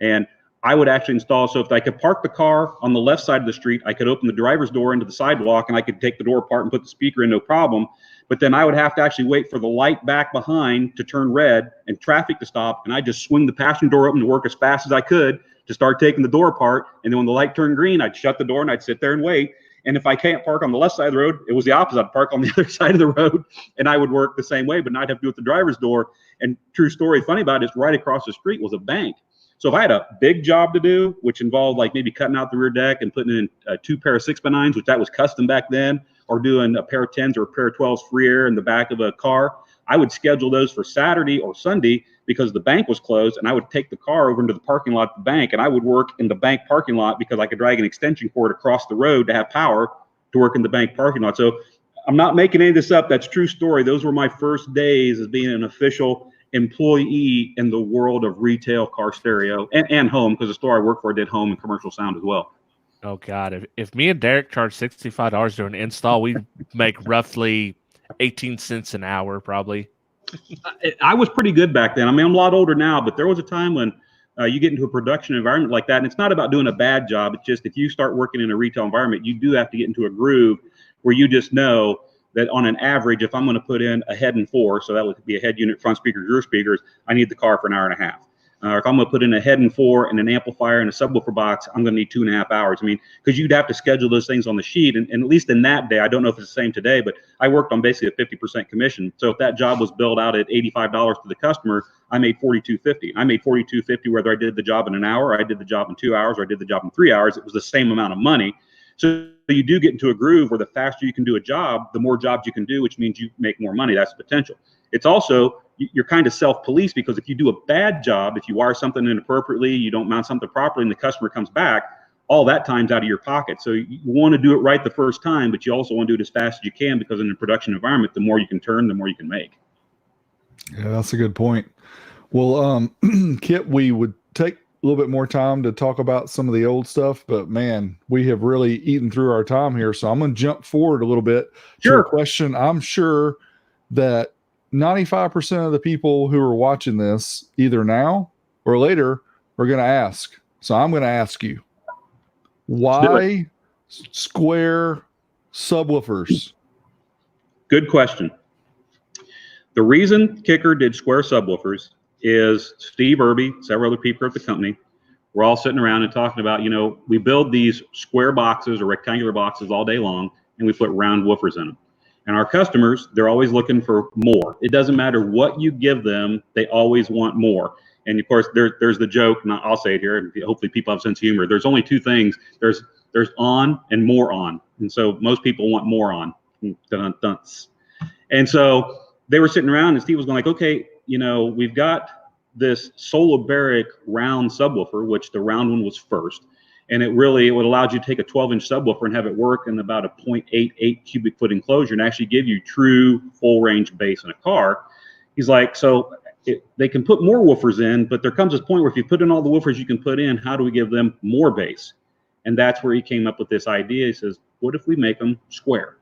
C: And I would actually install. So if I could park the car on the left side of the street, I could open the driver's door into the sidewalk and I could take the door apart and put the speaker in, no problem. But then I would have to actually wait for the light back behind to turn red and traffic to stop. And I just swing the passenger door open to work as fast as I could to start taking the door apart. And then when the light turned green, I'd shut the door and I'd sit there and wait. And if I can't park on the left side of the road, it was the opposite. I'd park on the other side of the road and I would work the same way, but not have to do it with the driver's door. And true story, funny about it is right across the street was a bank. So if I had a big job to do, which involved like maybe cutting out the rear deck and putting in 2 pair of 6x9s, which that was custom back then, or doing a pair of 10s or a pair of 12s free air in the back of a car, I would schedule those for Saturday or Sunday because the bank was closed, and I would take the car over into the parking lot of the bank, and I would work in the bank parking lot because I could drag an extension cord across the road to have power to work in the bank parking lot. So I'm not making any of this up. That's a true story. Those were my first days as being an official employee in the world of retail car stereo and home, because the store I worked for did home and commercial sound as well.
B: Oh God! If me and Derek charged $65 during an install, we'd make roughly 18 cents an hour, probably.
C: I was pretty good back then. I mean, I'm a lot older now, but there was a time when you get into a production environment like that, and it's not about doing a bad job. It's just if you start working in a retail environment, you do have to get into a groove where you just know that on an average, if I'm going to put in a head and 4, so that would be a head unit, front speakers, rear speakers, I need the car for an hour and a half. If I'm going to put in a head and 4 and an amplifier and a subwoofer box, I'm going to need 2.5 hours. I mean, because you'd have to schedule those things on the sheet. And at least in that day, I don't know if it's the same today, but I worked on basically a 50% commission. So if that job was billed out at $85 to the customer, I made $42.50. I made $42.50 whether I did the job in an hour, or I did the job in 2 hours, or I did the job in 3 hours. It was the same amount of money. So you do get into a groove where the faster you can do a job, the more jobs you can do, which means you make more money. That's the potential. It's also, you're kind of self-police, because if you do a bad job, if you wire something inappropriately, you don't mount something properly, and the customer comes back, all that time's out of your pocket. So you want to do it right the first time, but you also want to do it as fast as you can, because in a production environment, the more you can turn, the more you can make.
A: Yeah, that's a good point. Well, Kit, we would take little bit more time to talk about some of the old stuff, but man, we have really eaten through our time here. So I'm going to jump forward a little bit to a question I'm sure that 95% of the people who are watching this either now or later are going to ask. So I'm going to ask you, why Square Subwoofers?
C: Good question. The reason Kicker did Square Subwoofers is Steve Irby, several other people at the company, we're all sitting around and talking about, we build these square boxes or rectangular boxes all day long, and we put round woofers in them. And our customers, they're always looking for more. It doesn't matter what you give them, they always want more. And of course, there's the joke, and I'll say it here, and hopefully people have a sense of humor. There's only two things. There's on and more on. And so most people want more on. And so they were sitting around, and Steve was going like, okay, we've got this Solobaric round subwoofer, which the round one was first. And it would allow you to take a 12-inch subwoofer and have it work in about a 0.88 cubic foot enclosure and actually give you true full range bass in a car. He's like, so they can put more woofers in, but there comes this point where if you put in all the woofers you can put in, how do we give them more bass? And that's where he came up with this idea. He says, what if we make them square?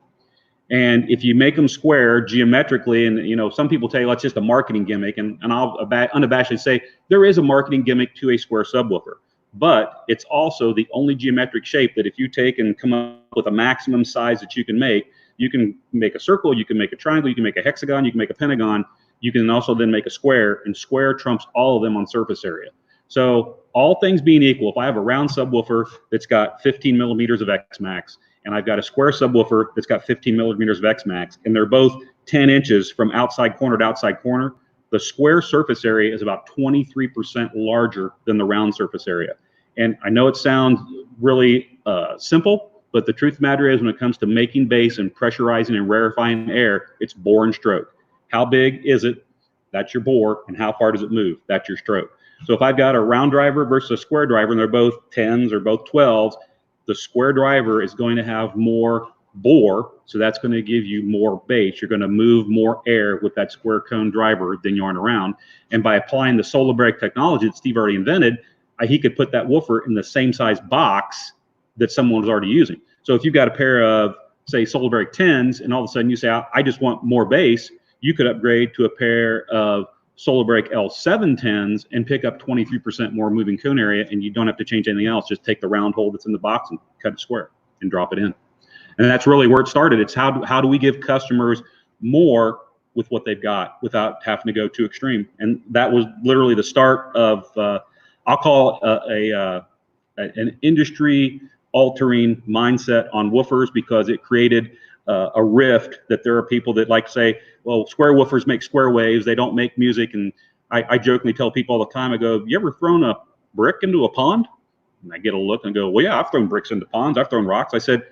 C: And if you make them square geometrically, and some people tell you, well, it's just a marketing gimmick, and I'll unabashedly say there is a marketing gimmick to a square subwoofer, but it's also the only geometric shape that if you take and come up with a maximum size that you can make a circle, you can make a triangle, you can make a hexagon, you can make a pentagon, you can also then make a square, and square trumps all of them on surface area. So all things being equal, if I have a round subwoofer that's got 15 millimeters of X-Max, and I've got a square subwoofer that's got 15 millimeters of X-Max, and they're both 10 inches from outside corner to outside corner, the square surface area is about 23% larger than the round surface area. And I know it sounds really simple, but the truth of the matter is when it comes to making bass and pressurizing and rarefying air, it's bore and stroke. How big is it? That's your bore. And how far does it move? That's your stroke. So if I've got a round driver versus a square driver, and they're both 10s or both 12s, the square driver is going to have more bore, so that's going to give you more bass. You're going to move more air with that square cone driver than you are in a round. And by applying the Solobaric technology that Steve already invented, he could put that woofer in the same size box that someone was already using. So if you've got a pair of, say, Solobaric 10s, and all of a sudden you say, I just want more bass, you could upgrade to a pair of Solobaric L7 10s and pick up 23% more moving cone area, and you don't have to change anything else. Just take the round hole that's in the box and cut it square and drop it in. And that's really where it started. It's how do we give customers more with what they've got without having to go too extreme. And that was literally the start of, I'll call an industry altering mindset on woofers, because it created a rift that there are people that like to say, well, square woofers make square waves, they don't make music. And I jokingly tell people all the time, I go, have you ever thrown a brick into a pond? And I get a look and go, well, yeah, I've thrown bricks into ponds, I've thrown rocks. I said,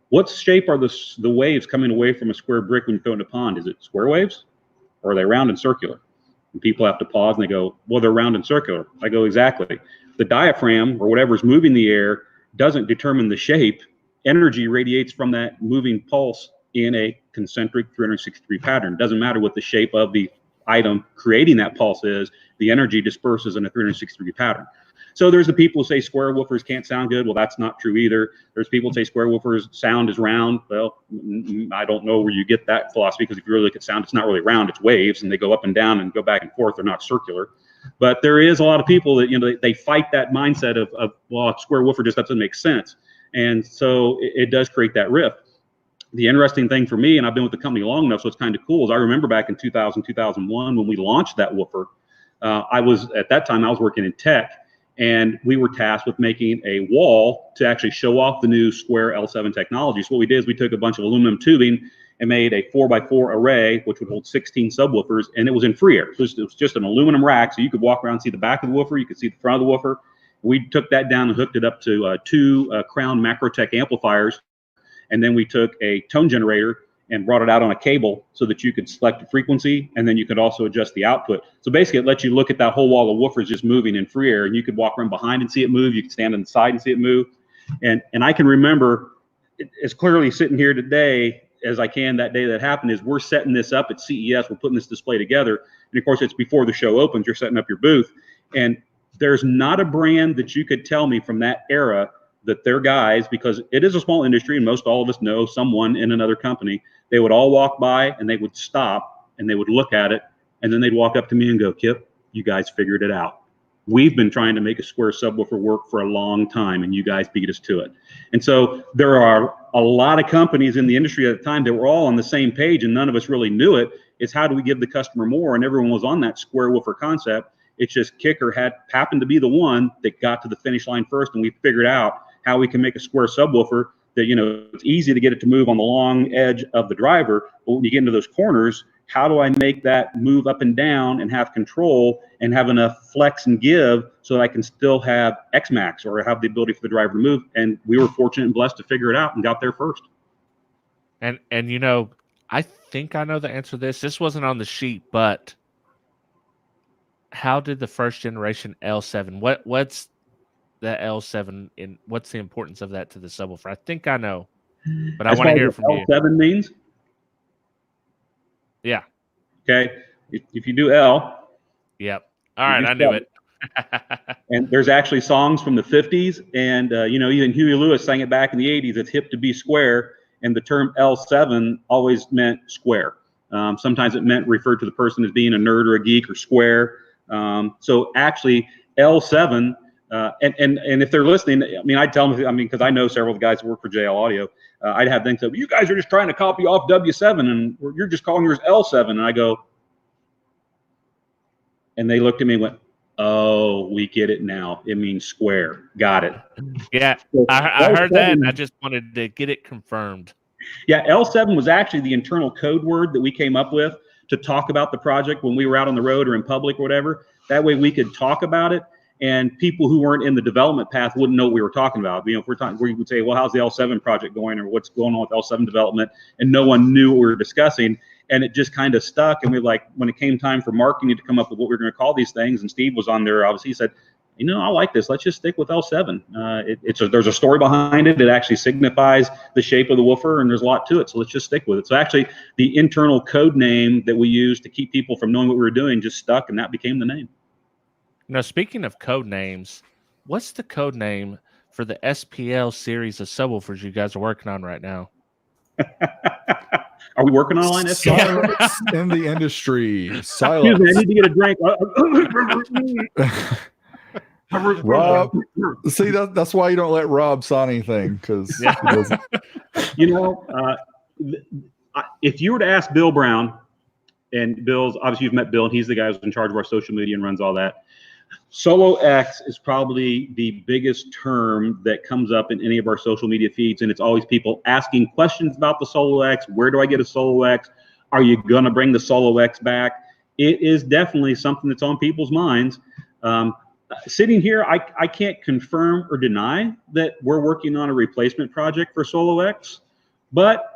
C: what shape are the waves coming away from a square brick when you throw it in a pond? Is it square waves, or are they round and circular? And people have to pause and they go, well, they're round and circular. I go, exactly. The diaphragm or whatever's moving the air doesn't determine the shape. Energy radiates from that moving pulse in a concentric 360-degree pattern. It doesn't matter what the shape of the item creating that pulse is, the energy disperses in a 360-degree pattern. So there's the people who say square woofers can't sound good. Well, that's not true either. There's people who say square woofers sound is round. Well, I don't know where you get that philosophy, because if you really look at sound, it's not really round, it's waves, and they go up and down and go back and forth. They're not circular. But there is a lot of people that, they fight that mindset of well, a square woofer just doesn't make sense. And so it does create that rift. The interesting thing for me, and I've been with the company long enough, so it's kind of cool, is I remember back in 2000, 2001, when we launched that woofer, at that time I was working in tech, and we were tasked with making a wall to actually show off the new Square L7 technology. So what we did is we took a bunch of aluminum tubing and made a 4x4 array, which would hold 16 subwoofers, and it was in free air. So it was just an aluminum rack, so you could walk around and see the back of the woofer, you could see the front of the woofer. We took that down and hooked it up to two Crown Macrotech amplifiers, and then we took a tone generator and brought it out on a cable so that you could select the frequency, and then you could also adjust the output. So basically it lets you look at that whole wall of woofers just moving in free air, and you could walk around behind and see it move, you could stand on the side and see it move. And I can remember as clearly sitting here today as I can that day that happened, is we're setting this up at CES, we're putting this display together, and of course it's before the show opens, you're setting up your booth, and there's not a brand that you could tell me from that era that their guys, because it is a small industry and most all of us know someone in another company, they would all walk by and they would stop and they would look at it, and then they'd walk up to me and go, Kip, you guys figured it out. We've been trying to make a Square subwoofer work for a long time, and you guys beat us to it. And so there are a lot of companies in the industry at the time that were all on the same page, and none of us really knew it. It's how do we give the customer more? And everyone was on that Square woofer concept. It's just Kicker happened to be the one that got to the finish line first, and we figured out how we can make a Square subwoofer that, you know, it's easy to get it to move on the long edge of the driver, but when you get into those corners, how do I make that move up and down and have control and have enough flex and give so that I can still have X-Max or have the ability for the driver to move? And we were fortunate and blessed to figure it out and got there first.
B: And you know, I think I know the answer to this. This wasn't on the sheet, but how did the first generation L7? What's the L7 in? What's the importance of that to the subwoofer? I think I know, but I want to hear from you.
C: L7 means?
B: Yeah.
C: Okay. If you do L.
B: Yep. All right. I knew it.
C: And there's actually songs from the 50s, and you know, even Huey Lewis sang it back in the 80s. It's hip to be square, and the term L7 always meant square. Sometimes it referred to the person as being a nerd or a geek or square. So actually L7, and if they're listening, I mean, I tell them, I mean, because I know several of the guys who work for JL Audio, I'd have them say, well, you guys are just trying to copy off W7, and you're just calling yours L7. And I go, and they looked at me and went, oh, we get it now. It means square. Got it.
B: Yeah,
C: So
B: I heard that, and I just wanted to get it confirmed.
C: Yeah, L7 was actually the internal code word that we came up with to talk about the project when we were out on the road or in public or whatever. That way we could talk about it, and people who weren't in the development path wouldn't know what we were talking about. You know, if we're talking, we would say, well, how's the L7 project going, or what's going on with L7 development? And no one knew what we were discussing. And it just kind of stuck. And we when it came time for marketing to come up with what we were going to call these things, and Steve was on there, obviously, he said, you know, I like this. Let's just stick with L7. There's a story behind it. It actually signifies the shape of the woofer, and there's a lot to it. So let's just stick with it. So actually, the internal code name that we used to keep people from knowing what we were doing just stuck, and that became the name.
B: Now, speaking of code names, what's the code name for the SPL series of subwoofers you guys are working on right now?
C: Are we working on a line SPL?
A: Silence in the industry. Silence.
C: Excuse me, I need to get a drink.
A: Rob, see, that's why you don't let Rob sign anything, because
C: you know, if you were to ask Bill Brown, and Bill's obviously, you've met Bill, and he's the guy who's in charge of our social media and runs all that. Solo X is probably the biggest term that comes up in any of our social media feeds, and it's always people asking questions about the Solo X. Where do I get a Solo X? Are you gonna bring the Solo X back? It is definitely something that's on people's minds. Sitting here, I can't confirm or deny that we're working on a replacement project for Solo X, but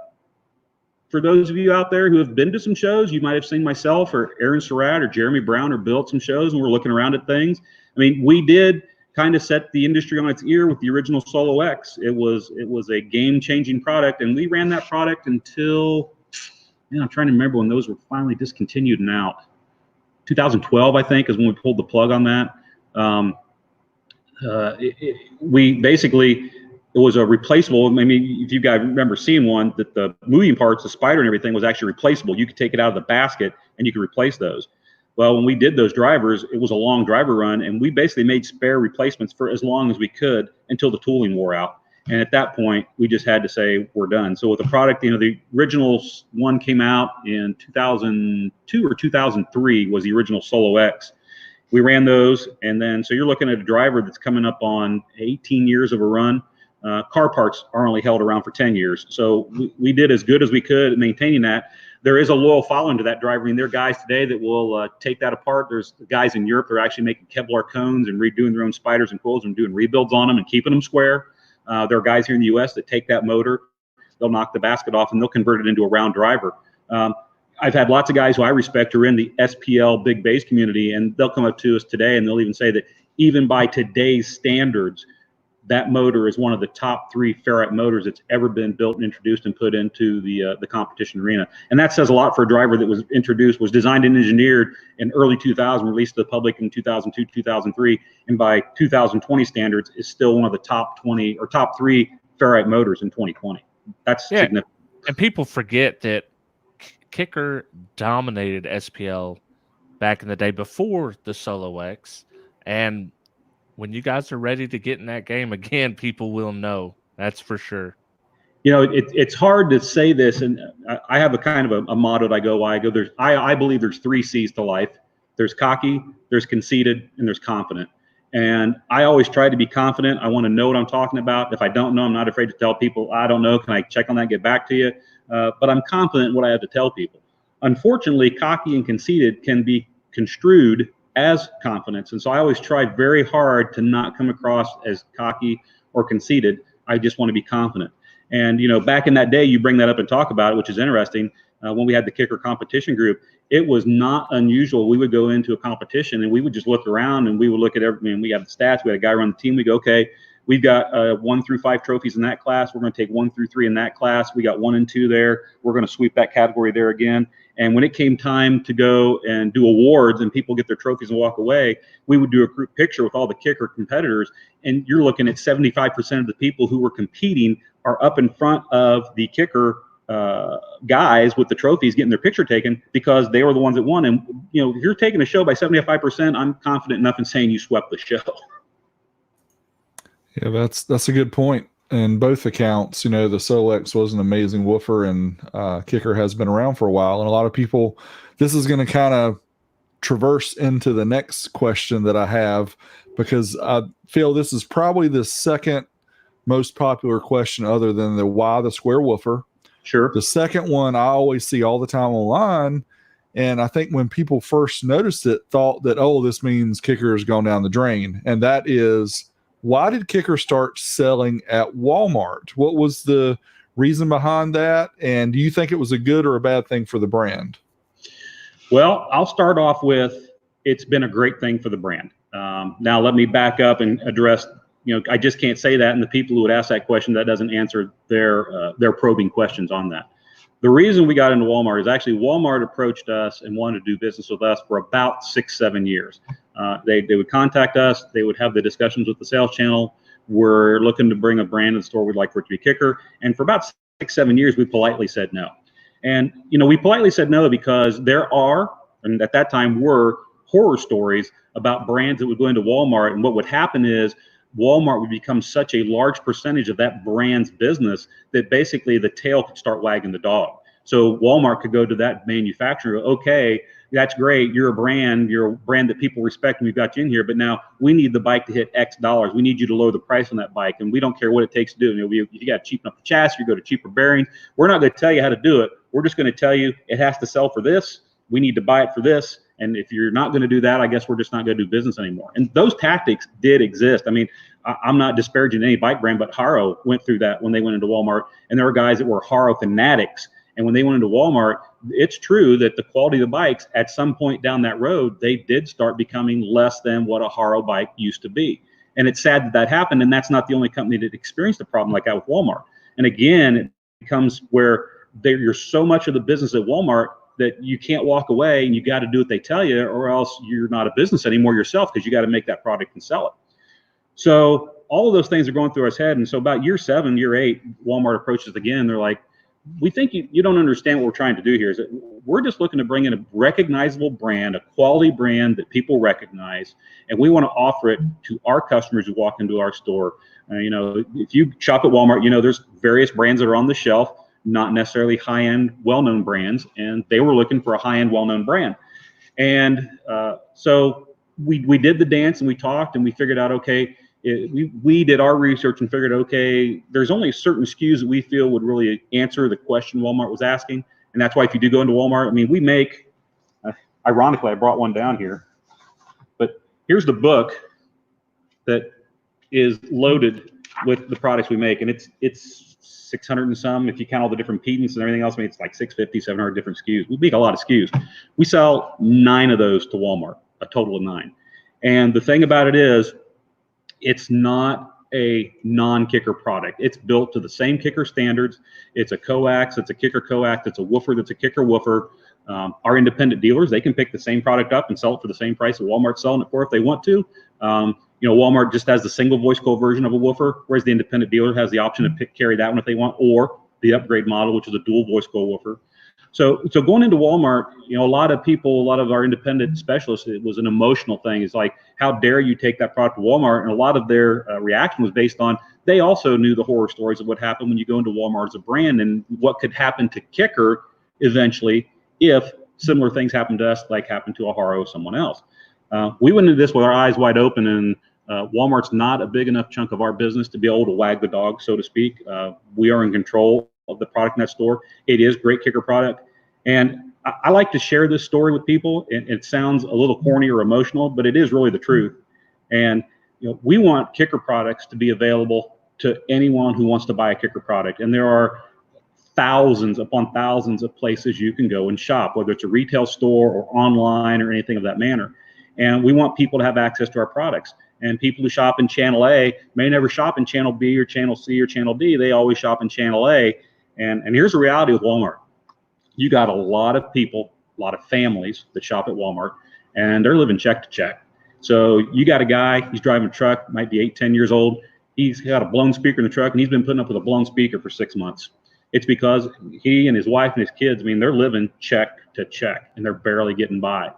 C: for those of you out there who have been to some shows, you might have seen myself or Aaron Surratt or Jeremy Brown or Bill at some shows, and we're looking around at things. I mean, we did kind of set the industry on its ear with the original Solo X. It was a game-changing product, and we ran that product until, I'm trying to remember when those were finally discontinued and out. 2012, I think, is when we pulled the plug on that. We basically, it was a replaceable. I mean, if you guys remember seeing one, that the moving parts, the spider and everything was actually replaceable. You could take it out of the basket and you could replace those. Well, when we did those drivers, it was a long driver run, and we basically made spare replacements for as long as we could until the tooling wore out. And at that point, we just had to say, we're done. So with the product, you know, the original one came out in 2002 or 2003 was the original Solo X. We ran those, and then, so you're looking at a driver that's coming up on 18 years of a run. Car parts are only held around for 10 years. So we did as good as we could at maintaining that. There is a loyal following to that driver. I mean, there are guys today that will take that apart. There's guys in Europe that are actually making Kevlar cones and redoing their own spiders and coils and doing rebuilds on them and keeping them square. There are guys here in the US that take that motor, they'll knock the basket off, and they'll convert it into a round driver. I've had lots of guys who I respect who are in the SPL big bass community, and they'll come up to us today and they'll even say that even by today's standards, that motor is one of the top 3 ferrite motors that's ever been built and introduced and put into the competition arena. And that says a lot for a driver that was designed and engineered in early 2000, released to the public in 2002, 2003, and by 2020 standards is still one of the top 20 or top 3 ferrite motors in 2020. That's significant.
B: And people forget that Kicker dominated SPL back in the day before the Solo X, and when you guys are ready to get in that game again, people will know. That's for sure.
C: You know, it's hard to say this, and I have a kind of a motto that I go by. I believe there's 3 C's to life. There's cocky, there's conceited, and there's confident. And I always try to be confident. I want to know what I'm talking about. If I don't know, I'm not afraid to tell people, I don't know. Can I check on that, get back to you? But I'm confident in what I have to tell people. Unfortunately, cocky and conceited can be construed as confidence. And so I always try very hard to not come across as cocky or conceited. I just want to be confident. And, you know, back in that day, you bring that up and talk about it, which is interesting. When we had the Kicker competition group, it was not unusual. We would go into a competition and we would just look around and we would look at everything. We have the stats. We had a guy run the team. We go, okay, we've got 1 through 5 trophies in that class. We're going to take 1 through 3 in that class. We got 1 and 2 there. We're going to sweep that category there again. And when it came time to go and do awards and people get their trophies and walk away, we would do a group picture with all the Kicker competitors. And you're looking at 75% of the people who were competing are up in front of the Kicker guys with the trophies getting their picture taken because they were the ones that won. And, you know, if you're taking a show by 75%, I'm confident enough in saying you swept the show.
A: Yeah, that's a good point. In both accounts, you know, the Solo X was an amazing woofer, and Kicker has been around for a while. And a lot of people, this is going to kind of traverse into the next question that I have, because I feel this is probably the second most popular question other than the why the Square Woofer.
C: Sure.
A: The second one I always see all the time online, and I think when people first noticed it, thought that, oh, this means Kicker has gone down the drain. And that is, why did Kicker start selling at Walmart? What was the reason behind that? And do you think it was a good or a bad thing for the brand?
C: Well, I'll start off with, it's been a great thing for the brand. Now let me back up and address, you know, I just can't say that. And the people who would ask that question, that doesn't answer their probing questions on that. The reason we got into Walmart is actually Walmart approached us and wanted to do business with us for about 6-7 years. They would contact us. They would have the discussions with the sales channel. We're looking to bring a brand to the store. We'd like for it to be Kicker. And for about 6-7 years, we politely said no. And, you know, we politely said no because there are, and at that time were, horror stories about brands that would go into Walmart. And what would happen is Walmart would become such a large percentage of that brand's business that basically the tail could start wagging the dog. So Walmart could go to that manufacturer, okay, that's great, you're a brand that people respect and we've got you in here, but now we need the bike to hit X dollars. We need you to lower the price on that bike, and we don't care what it takes to do it. You know, you got to cheapen up the chassis, you go to cheaper bearings. We're not going to tell you how to do it. We're just going to tell you it has to sell for this. We need to buy it for this. And if you're not going to do that, I guess we're just not going to do business anymore. And those tactics did exist. I mean, I'm not disparaging any bike brand, but Haro went through that when they went into Walmart. And there were guys that were Haro fanatics. And when they went into Walmart, it's true that the quality of the bikes at some point down that road, they did start becoming less than what a Haro bike used to be. And it's sad that that happened. And that's not the only company that experienced a problem like that with Walmart. And again, it becomes where you're so much of the business at Walmart that you can't walk away and you got to do what they tell you, or else you're not a business anymore yourself, because you got to make that product and sell it. So all of those things are going through our head. And so about year 7, year 8, Walmart approaches us again. They're like, we think you don't understand what we're trying to do here. Is that we're just looking to bring in a recognizable brand, a quality brand that people recognize, and we want to offer it to our customers who walk into our store. You know, if you shop at Walmart, you know there's various brands that are on the shelf, not necessarily high-end, well-known brands, and they were looking for a high-end, well-known brand. And so we did the dance and we talked and we figured out, okay, we did our research and figured, okay, there's only certain SKUs that we feel would really answer the question Walmart was asking. And that's why if you do go into Walmart, I mean, we make, ironically, I brought one down here, but here's the book that is loaded with the products we make. And it's 600 and some, if you count all the different pedants and everything else. I mean, it's like 650, 700 different SKUs. We make a lot of SKUs. We sell 9 of those to Walmart, a total of 9. And the thing about it is, it's not a non-kicker product. It's built to the same kicker standards. It's a coax, it's a kicker coax, it's a woofer that's a kicker woofer. Our independent dealers, they can pick the same product up and sell it for the same price that Walmart's selling it for if they want to. Walmart just has the single voice coil version of a woofer, whereas the independent dealer has the option to carry that one if they want, or the upgrade model, which is a dual voice coil woofer. So going into Walmart, a lot of our independent specialists, it was an emotional thing. It's like, how dare you take that product to Walmart? And a lot of their reaction was based on, they also knew the horror stories of what happened when you go into Walmart as a brand and what could happen to Kicker eventually if similar things happened to us, like happened to a Haro or someone else. We went into this with our eyes wide open, and Walmart's not a big enough chunk of our business to be able to wag the dog, so to speak. We are in control of the product in that store. It is great kicker product. And I like to share this story with people. It sounds a little corny or emotional, but it is really the truth. And we want kicker products to be available to anyone who wants to buy a kicker product. And there are thousands upon thousands of places you can go and shop, whether it's a retail store or online or anything of that manner. And we want people to have access to our products. And people who shop in channel A may never shop in channel B or channel C or channel D. They always shop in channel A. And here's the reality with Walmart. You got a lot of people, a lot of families that shop at Walmart, and they're living check to check. So you got a guy, he's driving a truck, might be 8, 10 years old. He's got a blown speaker in the truck, and he's been putting up with a blown speaker for 6 months. It's because he and his wife and his kids, they're living check to check, and they're barely getting by.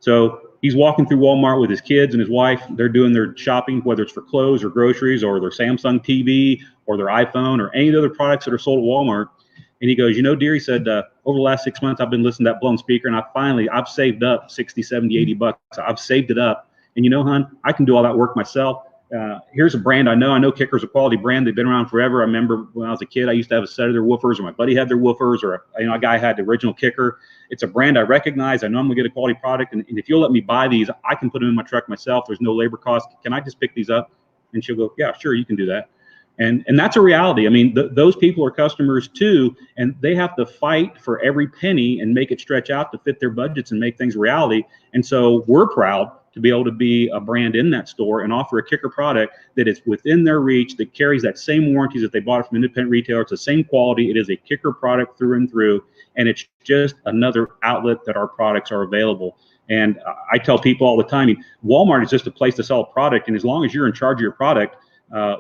C: So he's walking through Walmart with his kids and his wife. They're doing their shopping, whether it's for clothes or groceries or their Samsung TV or their iPhone or any of the other products that are sold at Walmart. And he goes, dear, he said, over the last 6 months, I've been listening to that blown speaker, and I've saved up 60, 70, $80. I've saved it up. And hon, I can do all that work myself. Here's a brand I know. I know Kicker's a quality brand. They've been around forever. I remember when I was a kid, I used to have a set of their woofers, or my buddy had their woofers, or a guy had the original Kicker. It's a brand I recognize. I know I'm gonna get a quality product. And if you'll let me buy these, I can put them in my truck myself. There's no labor cost. Can I just pick these up? And she'll go, yeah, sure, you can do that. And that's a reality. Those people are customers too, and they have to fight for every penny and make it stretch out to fit their budgets and make things reality. And so we're proud to be able to be a brand in that store and offer a Kicker product that is within their reach, that carries that same warranties that they bought from independent retailer. It's the same quality. It is a Kicker product through and through, and it's just another outlet that our products are available. And I tell people all the time, Walmart is just a place to sell a product, and as long as you're in charge of your product,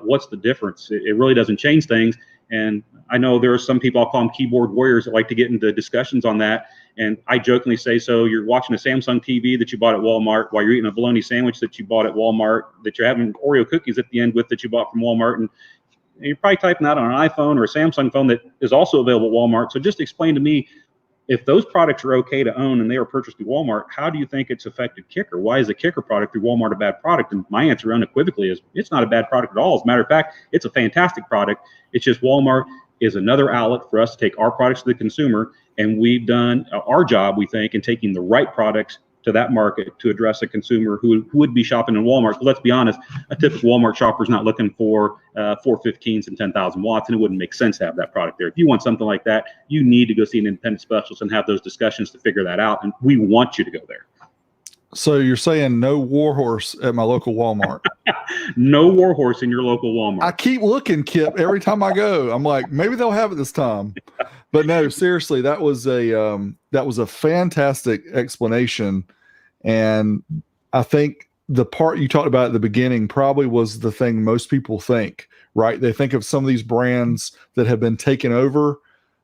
C: what's the difference? It really doesn't change things. And I know there are some people, I'll call them keyboard warriors, that like to get into discussions on that. And I jokingly say, so you're watching a Samsung TV that you bought at Walmart while you're eating a bologna sandwich that you bought at Walmart, that you're having Oreo cookies at the end with that you bought from Walmart. And you're probably typing that on an iPhone or a Samsung phone that is also available at Walmart. So just explain to me, if those products are okay to own and they are purchased through Walmart, how do you think it's affected Kicker? Why is a Kicker product through Walmart a bad product? And my answer unequivocally is it's not a bad product at all. As a matter of fact, it's a fantastic product. It's just Walmart is another outlet for us to take our products to the consumer. And we've done our job, we think, in taking the right products to that market to address a consumer who would be shopping in Walmart. But let's be honest, a typical Walmart shopper is not looking for 415s and 10,000 watts, and it wouldn't make sense to have that product there. If you want something like that, you need to go see an independent specialist and have those discussions to figure that out. And we want you to go there.
A: So you're saying no Warhorse at my local Walmart?
C: No Warhorse in your local Walmart.
A: I keep looking, Kip, every time I go. I'm like, maybe they'll have it this time. But no, seriously, that was a fantastic explanation. And I think the part you talked about at the beginning probably was the thing most people think, right? They think of some of these brands that have been taken over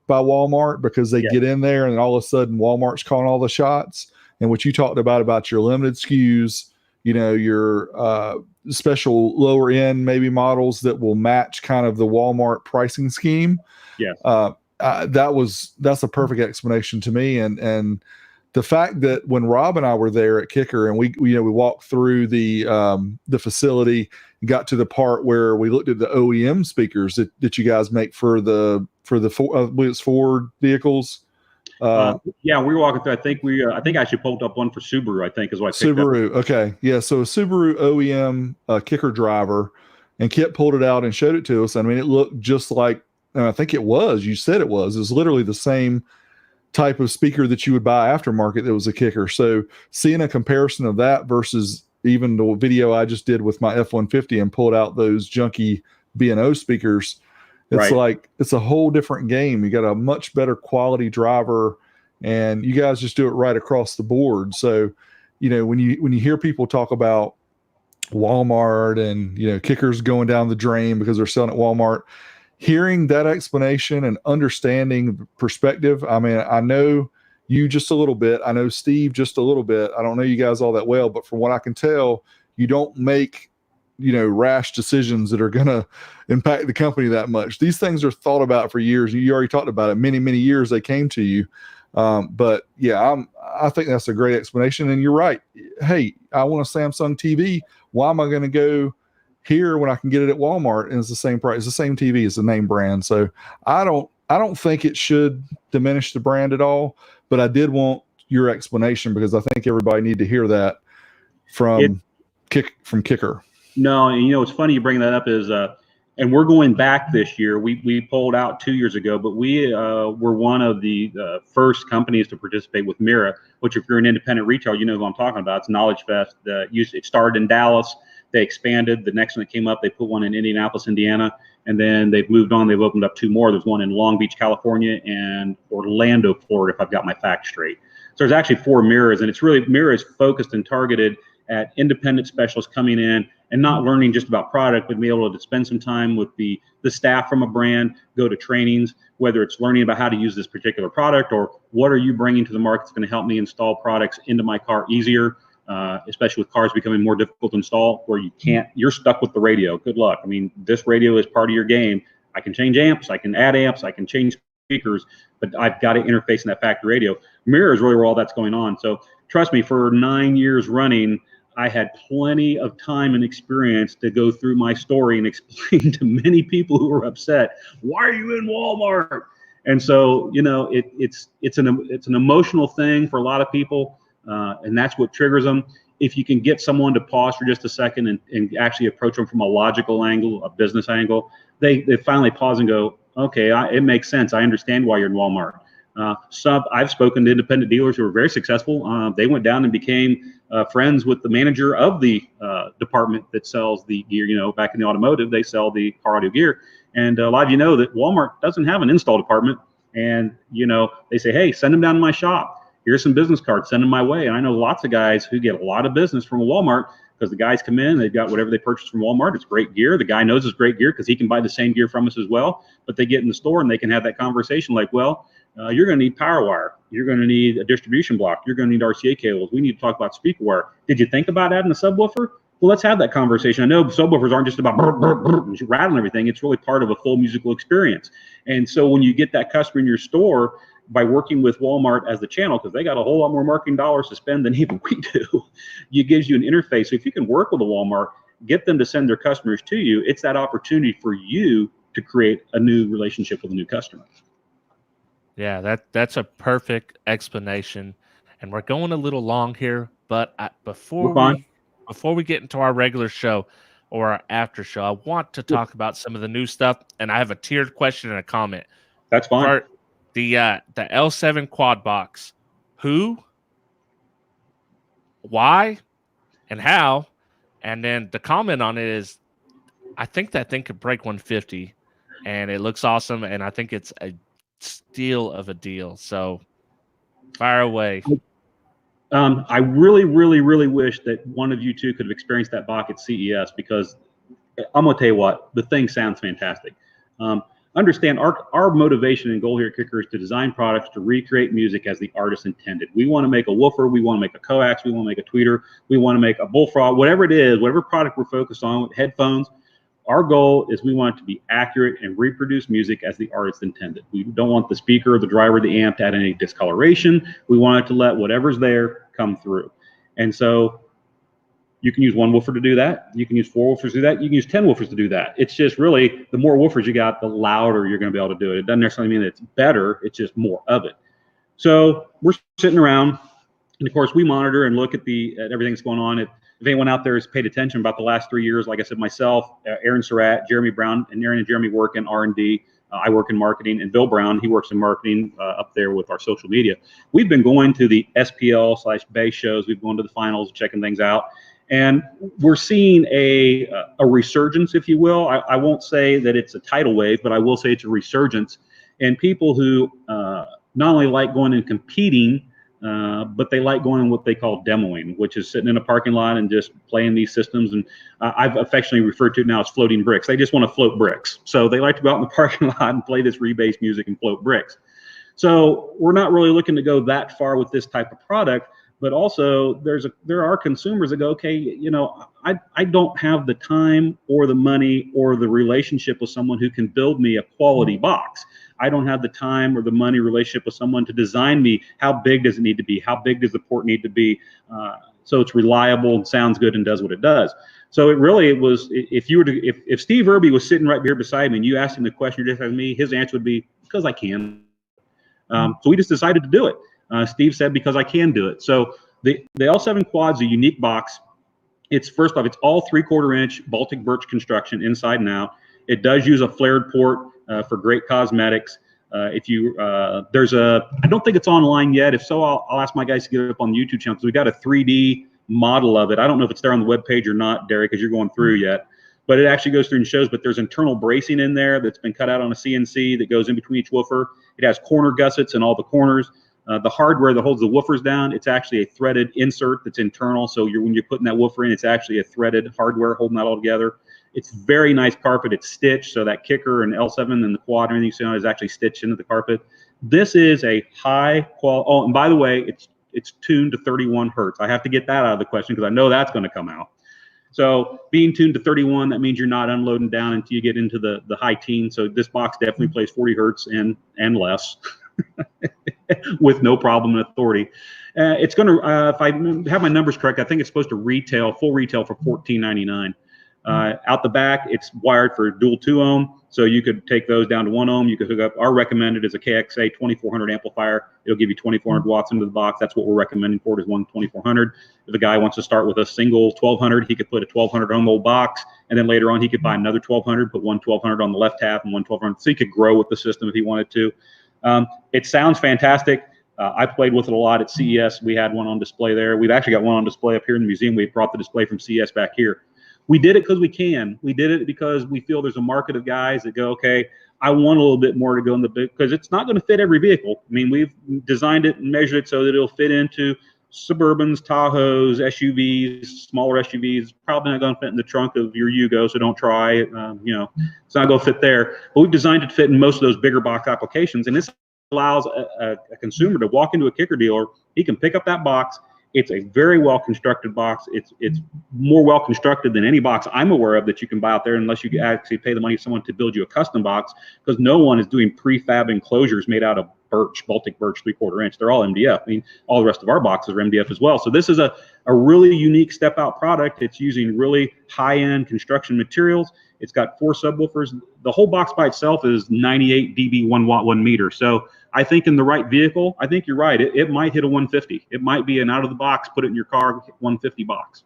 A: by Walmart because they get in there and all of a sudden Walmart's calling all the shots. And what you talked about your limited SKUs, your special lower end maybe models that will match kind of the Walmart pricing scheme. Yeah. That's a perfect explanation to me. And the fact that when Rob and I were there at Kicker and we walked through the facility and got to the part where we looked at the OEM speakers that you guys make for the Ford vehicles.
C: Yeah, we were walking through. I think I actually pulled up one for Subaru. I think is what I picked
A: Subaru.
C: Up.
A: Okay, yeah. So a Subaru OEM Kicker driver, and Kip pulled it out and showed it to us. I mean, it looked just like I think it was. You said it was. It was literally the same type of speaker that you would buy aftermarket that was a Kicker. So seeing a comparison of that versus even the video I just did with my F-150 and pulled out those junky B&O speakers. It's like, it's a whole different game. You got a much better quality driver, and you guys just do it right across the board. So, you know, when you hear people talk about Walmart and, you know, kickers going down the drain because they're selling at Walmart, hearing that explanation and understanding the perspective. I mean, I know you just a little bit. I know Steve just a little bit. I don't know you guys all that well, but from what I can tell, you don't make, you know, rash decisions that are going to impact the company that much. These things are thought about for years. You already talked about it. Many, many years they came to you. But yeah, I think that's a great explanation. And you're right. Hey, I want a Samsung TV. Why am I going to go here when I can get it at Walmart and it's the same price? It's the same TV, it's the name brand. So I don't think it should diminish the brand at all, but I did want your explanation because I think everybody need to hear that from Kicker.
C: No, and you know, it's funny you bring that up is, and we're going back this year. We pulled out 2 years ago, but we were one of the first companies to participate with Mira, which if you're an independent retailer, you know who I'm talking about. It's Knowledge Fest. It started in Dallas. They expanded. The next one that came up, they put one in Indianapolis, Indiana, and then they've moved on. They've opened up 2 more. There's one in Long Beach, California, and Orlando, Florida, if I've got my facts straight. So there's actually 4 Miras, and it's really, Mira is focused and targeted at independent specialists coming in and not learning just about product, but be able to spend some time with the staff from a brand, go to trainings, whether it's learning about how to use this particular product or what are you bringing to the market that's going to help me install products into my car easier. Especially with cars becoming more difficult to install, where you're stuck with the radio. Good luck. I mean, this radio is part of your game. I can change amps, I can add amps, I can change speakers, but I've got to interface in that factory radio. Mirror is really where all that's going on. So trust me, for 9 years running, I had plenty of time and experience to go through my story and explain to many people who were upset, why are you in Walmart? And so, you know, it's an emotional thing for a lot of people. And that's what triggers them. If you can get someone to pause for just a second and actually approach them from a logical angle, a business angle, they finally pause and go, okay, it makes sense. I understand why you're in Walmart. I've spoken to independent dealers who are very successful. They went down and became friends with the manager of the department that sells the gear. You know, back in the automotive, they sell the car audio gear. And a lot of you know that Walmart doesn't have an install department. And, you know, they say, hey, send them down to my shop. Here's some business cards, send them my way. And I know lots of guys who get a lot of business from Walmart because the guys come in, they've got whatever they purchased from Walmart. It's great gear. The guy knows it's great gear because he can buy the same gear from us as well. But they get in the store and they can have that conversation like, well, you're going to need power wire. You're going to need a distribution block. You're going to need RCA cables. We need to talk about speaker wire. Did you think about adding a subwoofer? Well, let's have that conversation. I know subwoofers aren't just about rattling everything. It's really part of a full musical experience. And so when you get that customer in your store, by working with Walmart as the channel, because they got a whole lot more marketing dollars to spend than even we do, it gives you an interface. So if you can work with a Walmart, get them to send their customers to you, it's that opportunity for you to create a new relationship with a new customer.
B: Yeah, that's a perfect explanation. And we're going a little long here, but before we get into our regular show or our after show, I want to talk about some of the new stuff. And I have a tiered question and a comment.
C: That's fine.
B: The L7 quad box, who, why, and how, and then the comment on it is, I think that thing could break 150, and it looks awesome, and I think it's a steal of a deal. So, fire away.
C: I really, really, really wish that one of you two could have experienced that box at CES because I'm gonna tell you what, the thing sounds fantastic. Understand our motivation and goal here at Kicker is to design products to recreate music as the artist intended. We want to make a woofer, we want to make a coax, we want to make a tweeter, we want to make a bullfrog, whatever it is, whatever product we're focused on, headphones. Our goal is we want it to be accurate and reproduce music as the artist intended. We don't want the speaker, the driver, the amp to add any discoloration. We want it to let whatever's there come through. And so you can use one woofer to do that. You can use 4 woofers to do that. You can use 10 woofers to do that. It's just really, the more woofers you got, the louder you're going to be able to do it. It doesn't necessarily mean that it's better. It's just more of it. So we're sitting around, and of course we monitor and look at everything that's going on. If anyone out there has paid attention about the last 3 years, like I said, myself, Aaron Surratt, Jeremy Brown, and Aaron and Jeremy work in R&D. I work in marketing, and Bill Brown, he works in marketing up there with our social media. We've been going to the SPL/Bay shows. We've gone to the finals, checking things out. And we're seeing a resurgence, if you will. I won't say that it's a tidal wave, but I will say it's a resurgence. And people who not only like going and competing, but they like going on what they call demoing, which is sitting in a parking lot and just playing these systems. And I've affectionately referred to it now as floating bricks. They just want to float bricks. So they like to go out in the parking lot and play this rebased music and float bricks. So we're not really looking to go that far with this type of product. But also, there are consumers that go, okay, I don't have the time or the money or the relationship with someone who can build me a quality box. I don't have the time or the money relationship with someone to design me. How big does it need to be? How big does the port need to be? So it's reliable and sounds good and does what it does. So it was, if Steve Irby was sitting right here beside me and you asked him the question you just asked me, his answer would be, because I can. So we just decided to do it. Steve said, because I can do it. So the L7 Quad's a unique box. First off, it's all 3/4 inch Baltic birch construction inside and out. It does use a flared port for great cosmetics. I don't think it's online yet. If so, I'll ask my guys to get it up on the YouTube channel, because we got a 3D model of it. I don't know if it's there on the webpage or not, Derek, because you're going through yet. But it actually goes through and shows, but there's internal bracing in there that's been cut out on a CNC that goes in between each woofer. It has corner gussets in all the corners. The hardware that holds the woofers down, it's actually a threaded insert that's internal. So when you're putting that woofer in, it's actually a threaded hardware holding that all together. It's very nice carpet. It's stitched, so that kicker and L7 and the quad and everything you see on it is actually stitched into the carpet. This is a high quality. Oh, and by the way, it's tuned to 31 hertz. I have to get that out of the question because I know that's going to come out. So being tuned to 31, that means you're not unloading down until you get into the high teens. So this box definitely plays 40 hertz and less. With no problem and authority. It's going to, if I have my numbers correct, I think it's supposed to full retail for $14.99. Out the back, it's wired for dual 2 ohm, so you could take those down to 1 ohm. You could hook up, our recommended is a KXA 2400 amplifier. It'll give you 2400 watts into the box. That's what we're recommending for it, is one 2400. If a guy wants to start with a single 1200, he could put a 1200 ohm old box, and then later on he could buy another 1200, put one 1200 on the left half and one 1200, so he could grow with the system if he wanted to. It sounds fantastic. I played with it a lot at CES. We had one on display there. We've actually got one on display up here in the museum. We brought the display from CES back here. We did it because we can. We did it because we feel there's a market of guys that go, okay, I want a little bit more to go in the big, because it's not going to fit every vehicle. I mean, we've designed it and measured it so that it'll fit into Suburbans, Tahoes, SUVs, smaller SUVs. Probably not going to fit in the trunk of your Yugo, so don't try it. It's not going to fit there. But we've designed it to fit in most of those bigger box applications, and this allows a consumer to walk into a kicker dealer. He can pick up that box. It's a very well constructed box. It's more well constructed than any box I'm aware of that you can buy out there, unless you actually pay the money to someone to build you a custom box, because no one is doing prefab enclosures made out of birch, Baltic birch 3/4 inch. They're all MDF. I mean, all the rest of our boxes are MDF as well. So this is a really unique step out product. It's using really high end construction materials. It's got 4 subwoofers. The whole box by itself is 98 dB, 1 watt, 1 meter. So I think in the right vehicle, I think you're right. It might hit a 150. It might be an out of the box, put it in your car, 150 box.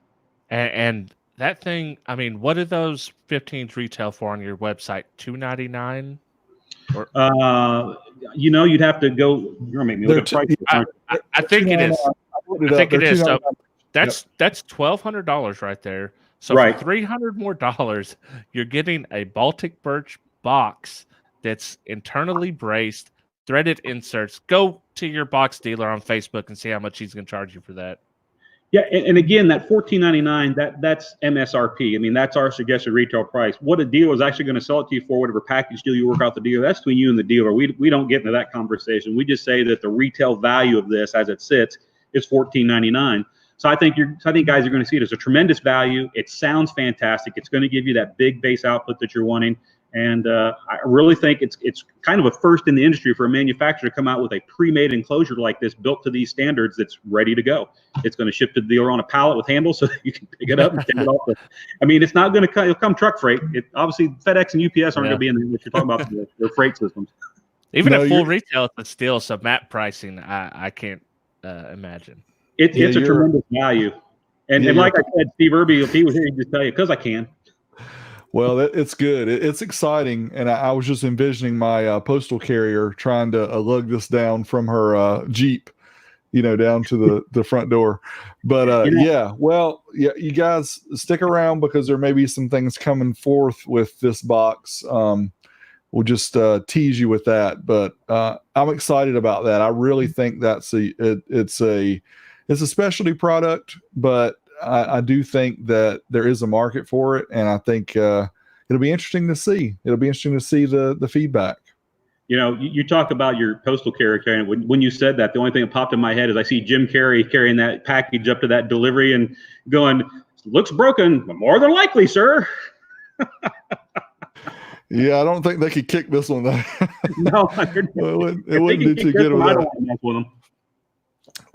B: And that thing, I mean, what do those 15s retail for on your website? $299? Or
C: you'd have to go. You're gonna make me look at prices.
B: I think it is. I think it is. So that's $1,200 right there. So
C: right.
B: For $300 more, you're getting a Baltic birch box that's internally braced, threaded inserts. Go to your box dealer on Facebook and see how much he's going to charge you for that.
C: Yeah, and again, that $14.99, that's MSRP. I mean, that's our suggested retail price. What a dealer is actually going to sell it to you for, whatever package deal you work out the dealer, that's between you and the dealer. We don't get into that conversation. We just say that the retail value of this, as it sits, is $14.99. So I think guys are going to see it as a tremendous value. It sounds fantastic. It's going to give you that big bass output that you're wanting. And I really think it's kind of a first in the industry for a manufacturer to come out with a pre-made enclosure like this, built to these standards, that's ready to go. It's going to ship to the dealer on a pallet with handles so that you can pick it up and take it off. I mean, it's not going to it'll come truck freight. Obviously, FedEx and UPS aren't going to be in there, what you're talking about, their freight systems.
B: Even at full retail, it's still some map pricing. I can't imagine.
C: It's a tremendous value. And like I said, Steve Irby, if he was here, he'd just tell you, because I can.
A: Well, it's good. It's exciting. And I was just envisioning my postal carrier trying to lug this down from her Jeep. down to the front door. But
C: You know,
A: yeah, well, yeah, you guys stick around because there may be some things coming forth with this box. We'll just tease you with that, but I'm excited about that. I really think it's a specialty product, but I do think that there is a market for it, and I think it'll be interesting to see. It'll be interesting to see the feedback.
C: you talk about your postal carrier carrying. When you said that, the only thing that popped in my head is I see Jim Carrey carrying that package up to that delivery and going, "Looks broken, but more than likely, sir."
A: Yeah, I don't think they could kick this one.
C: No,
A: it wouldn't do too good with that.
C: I don't want to mess with them.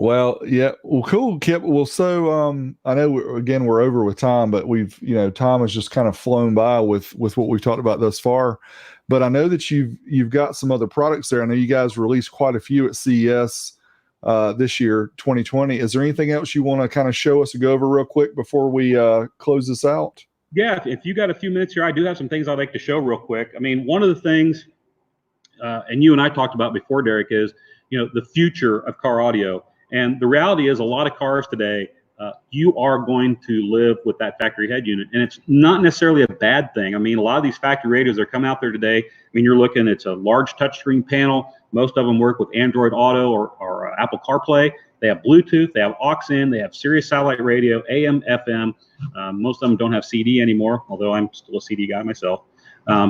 A: Well, yeah. Well, cool, Kip. Well, so I know we're over with time, but we've time has just kind of flown by with what we've talked about thus far. But I know that you've got some other products there. I know you guys released quite a few at CES this year, 2020. Is there anything else you want to kind of show us or go over real quick before we close this out?
C: Yeah, if you got a few minutes here, I do have some things I'd like to show real quick. I mean, one of the things, and you and I talked about before, Derek, is the future of car audio. And the reality is, a lot of cars today, you are going to live with that factory head unit, and it's not necessarily a bad thing. I mean, a lot of these factory radios that are coming out there today. I mean, you're looking, it's a large touchscreen panel. Most of them work with Android Auto or Apple CarPlay. They have Bluetooth, they have aux-in, they have Sirius satellite radio, AM, FM. Most of them don't have CD anymore, although I'm still a CD guy myself.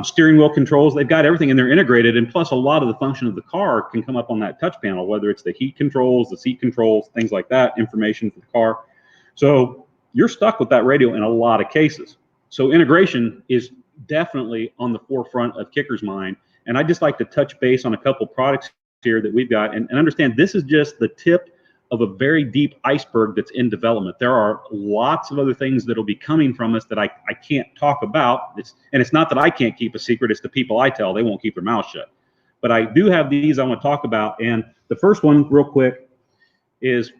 C: Steering wheel controls, they've got everything, and they're integrated. And plus, a lot of the function of the car can come up on that touch panel, whether it's the heat controls, the seat controls, things like that, information for the car. So you're stuck with that radio in a lot of cases. So integration is definitely on the forefront of Kicker's mind. And I'd just like to touch base on a couple products here that we've got, and understand this is just the tip of a very deep iceberg that's in development. There are lots of other things that'll be coming from us that I can't talk about. It's not that I can't keep a secret, it's the people I tell, they won't keep their mouth shut. But I do have these I want to talk about. And the first one, real quick, is,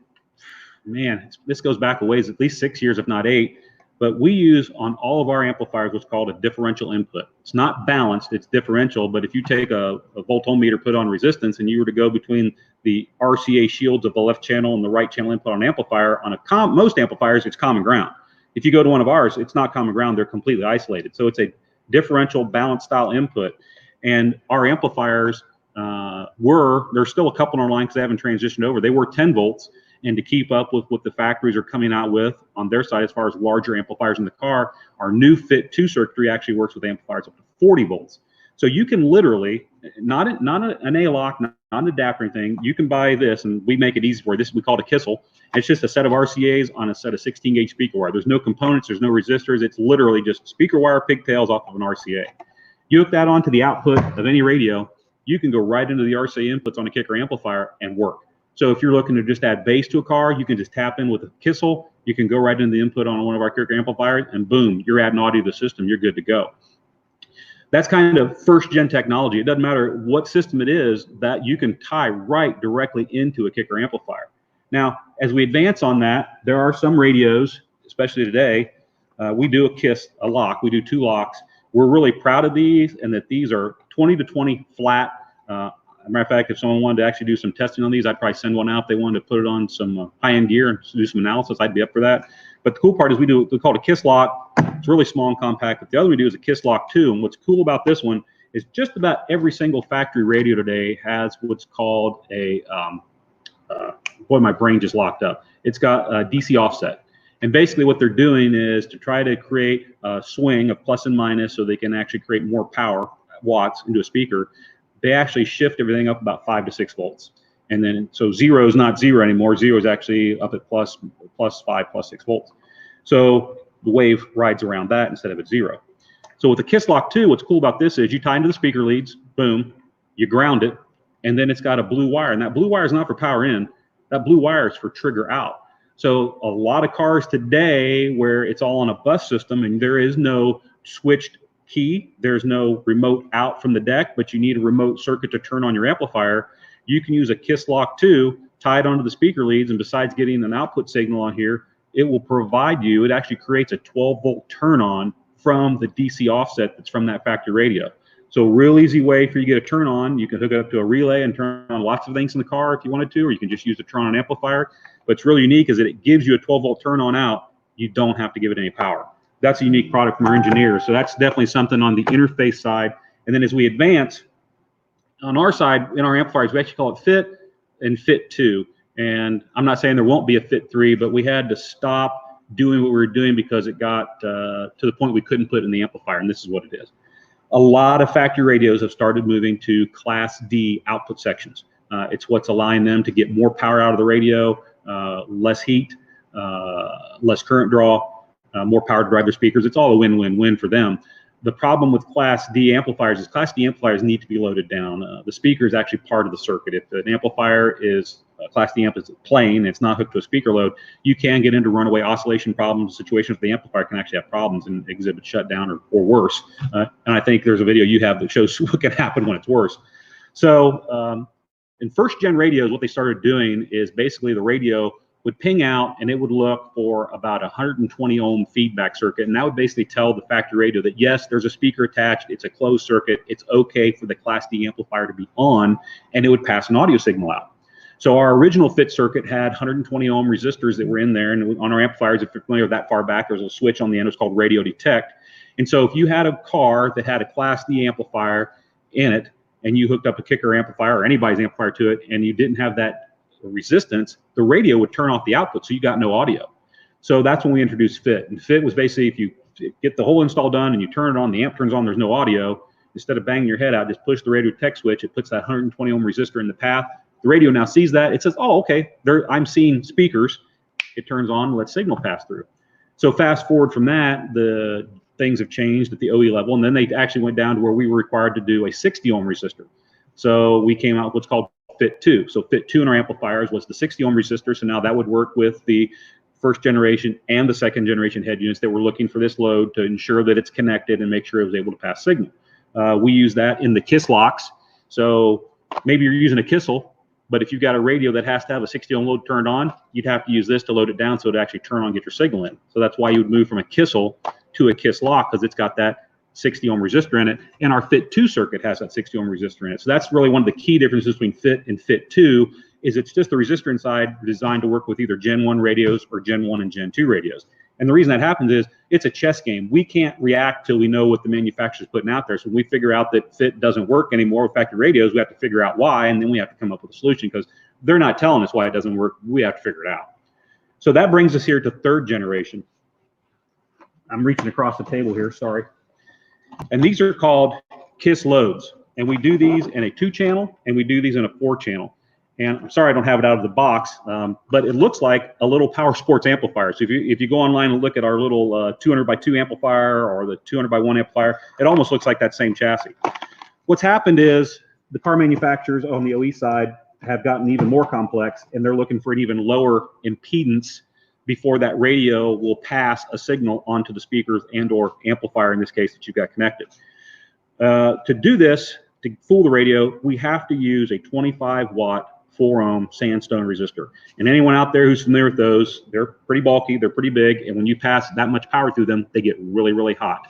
C: man, this goes back a ways, at least 6 years, if not 8. But we use on all of our amplifiers what's called a differential input. It's not balanced, it's differential. But if you take a voltometer, put on resistance, and you were to go between the RCA shields of the left channel and the right channel input on an amplifier, on most amplifiers, it's common ground. If you go to one of ours, it's not common ground, they're completely isolated. So it's a differential balanced style input. And our amplifiers there's still a couple in our line because they haven't transitioned over. They were 10 volts. And to keep up with what the factories are coming out with on their side as far as larger amplifiers in the car, our new Fit 2 circuitry actually works with amplifiers up to 40 volts. So you can literally, not an A-lock, not an adapter or anything, you can buy this, and we make it easy for you. We call it a Kissel. It's just a set of RCAs on a set of 16-gauge speaker wire. There's no components, there's no resistors. It's literally just speaker wire pigtails off of an RCA. You hook that onto the output of any radio, you can go right into the RCA inputs on a Kicker amplifier and work. So if you're looking to just add bass to a car, you can just tap in with a Kissel. You can go right into the input on one of our Kicker amplifiers, and boom, you're adding audio to the system. You're good to go. That's kind of first-gen technology. It doesn't matter what system it is, that you can tie right directly into a Kicker amplifier. Now, as we advance on that, there are some radios, especially today, we do a lock. We do 2 locks. We're really proud of these, and that these are 20 to 20 flat. As a matter of fact, if someone wanted to actually do some testing on these, I'd probably send one out. If they wanted to put it on some high-end gear and do some analysis, I'd be up for that. But the cool part is we call it a Kiss Lock. It's really small and compact. But the other we do is a Kiss Lock 2. And what's cool about this one is just about every single factory radio today has what's called a, boy, my brain just locked up. It's got a DC offset. And basically what they're doing is to try to create a swing of plus and minus so they can actually create more power, watts, into a speaker. They actually shift everything up about 5 to 6 volts. And then, so 0 is not 0 anymore. 0 is actually up at plus 5, plus 6 volts. So the wave rides around that instead of at 0. So with the Kiss Lock 2, what's cool about this is you tie into the speaker leads, boom, you ground it, and then it's got a blue wire. And that blue wire is not for power in. That blue wire is for trigger out. So a lot of cars today where it's all on a bus system and there is no switched key, there's no remote out from the deck, but you need a remote circuit to turn on your amplifier, you can use a Kiss Lock 2, tie it onto the speaker leads, and besides getting an output signal on here, it will provide you, it actually creates a 12-volt turn on from the DC offset that's from that factory radio. So real easy way for you to get a turn on. You can hook it up to a relay and turn on lots of things in the car if you wanted to, or you can just use a turn on amplifier. What's really unique is that it gives you a 12-volt turn on out. You don't have to give it any power. That's a unique product from our engineers. So that's definitely something on the interface side. And then as we advance, on our side, in our amplifiers, we actually call it Fit and Fit 2. And I'm not saying there won't be a Fit 3, but we had to stop doing what we were doing because it got to the point we couldn't put it in the amplifier, and this is what it is. A lot of factory radios have started moving to Class D output sections. It's what's allowing them to get more power out of the radio, less heat, less current draw, more power to drive their speakers. It's all a win-win-win for them. The problem with Class D amplifiers is Class D amplifiers need to be loaded down. The speaker is actually part of the circuit. If an amplifier is Class D amp is plain, it's not hooked to a speaker load, you can get into runaway oscillation problems, situations where the amplifier can actually have problems and exhibit shutdown or worse. And I think there's a video you have that shows what can happen when it's worse. So in first gen radios, what they started doing is basically the radio would ping out and it would look for about 120 ohm feedback circuit. And that would basically tell the factory radio that yes, there's a speaker attached, it's a closed circuit, it's okay for the Class D amplifier to be on, and it would pass an audio signal out. So our original Fit circuit had 120 ohm resistors that were in there, and on our amplifiers, if you're familiar with that far back, there's a switch on the end, it's called radio detect. And so if you had a car that had a Class D amplifier in it, and you hooked up a kicker amplifier or anybody's amplifier to it, and you didn't have that resistance, the radio would turn off the output, so you got no audio. So that's when we introduced Fit. And Fit was basically if you get the whole install done and you turn it on, the amp turns on, there's no audio. Instead of banging your head out, just push the radio detect switch. It puts that 120 ohm resistor in the path. The radio now sees that. It says, oh, okay, I'm seeing speakers. It turns on and lets signal pass through. So fast forward from that, the things have changed at the OE level, and then they actually went down to where we were required to do a 60 ohm resistor. So we came out with what's called Fit 2. So Fit 2 in our amplifiers was the 60 ohm resistor. So now that would work with the first generation and the second generation head units that were looking for this load to ensure that it's connected and make sure it was able to pass signal. We use that in the KISS locks. So maybe you're using a Kissel, but if you've got a radio that has to have a 60 ohm load turned on, you'd have to use this to load it down so it actually turn on and get your signal in. So that's why you would move from a Kissel to a KISS lock, because it's got that 60 ohm resistor in it, and our Fit 2 circuit has that 60 ohm resistor in it. So that's really one of the key differences between Fit and Fit 2 is it's just the resistor inside designed to work with either Gen 1 radios or Gen 1 and Gen 2 radios. And the reason that happens is it's a chess game. We can't react till we know what the manufacturer's putting out there. So when we figure out that Fit doesn't work anymore with factory radios, we have to figure out why, and then we have to come up with a solution because they're not telling us why it doesn't work. We have to figure it out. So that brings us here to third generation. I'm reaching across the table here, sorry. And these are called KISS loads. And we do these in a 2-channel and we do these in a 4-channel. And I'm sorry I don't have it out of the box, but it looks like a little power sports amplifier. So if you go online and look at our little 200 by 2 amplifier or the 200 by 1 amplifier, it almost looks like that same chassis. What's happened is the car manufacturers on the OE side have gotten even more complex, and they're looking for an even lower impedance before that radio will pass a signal onto the speakers and or amplifier in this case that you've got connected. To do this, to fool the radio, we have to use a 25 watt 4 ohm sandstone resistor. And anyone out there who's familiar with those, they're pretty bulky, they're pretty big, and when you pass that much power through them, they get really, really hot.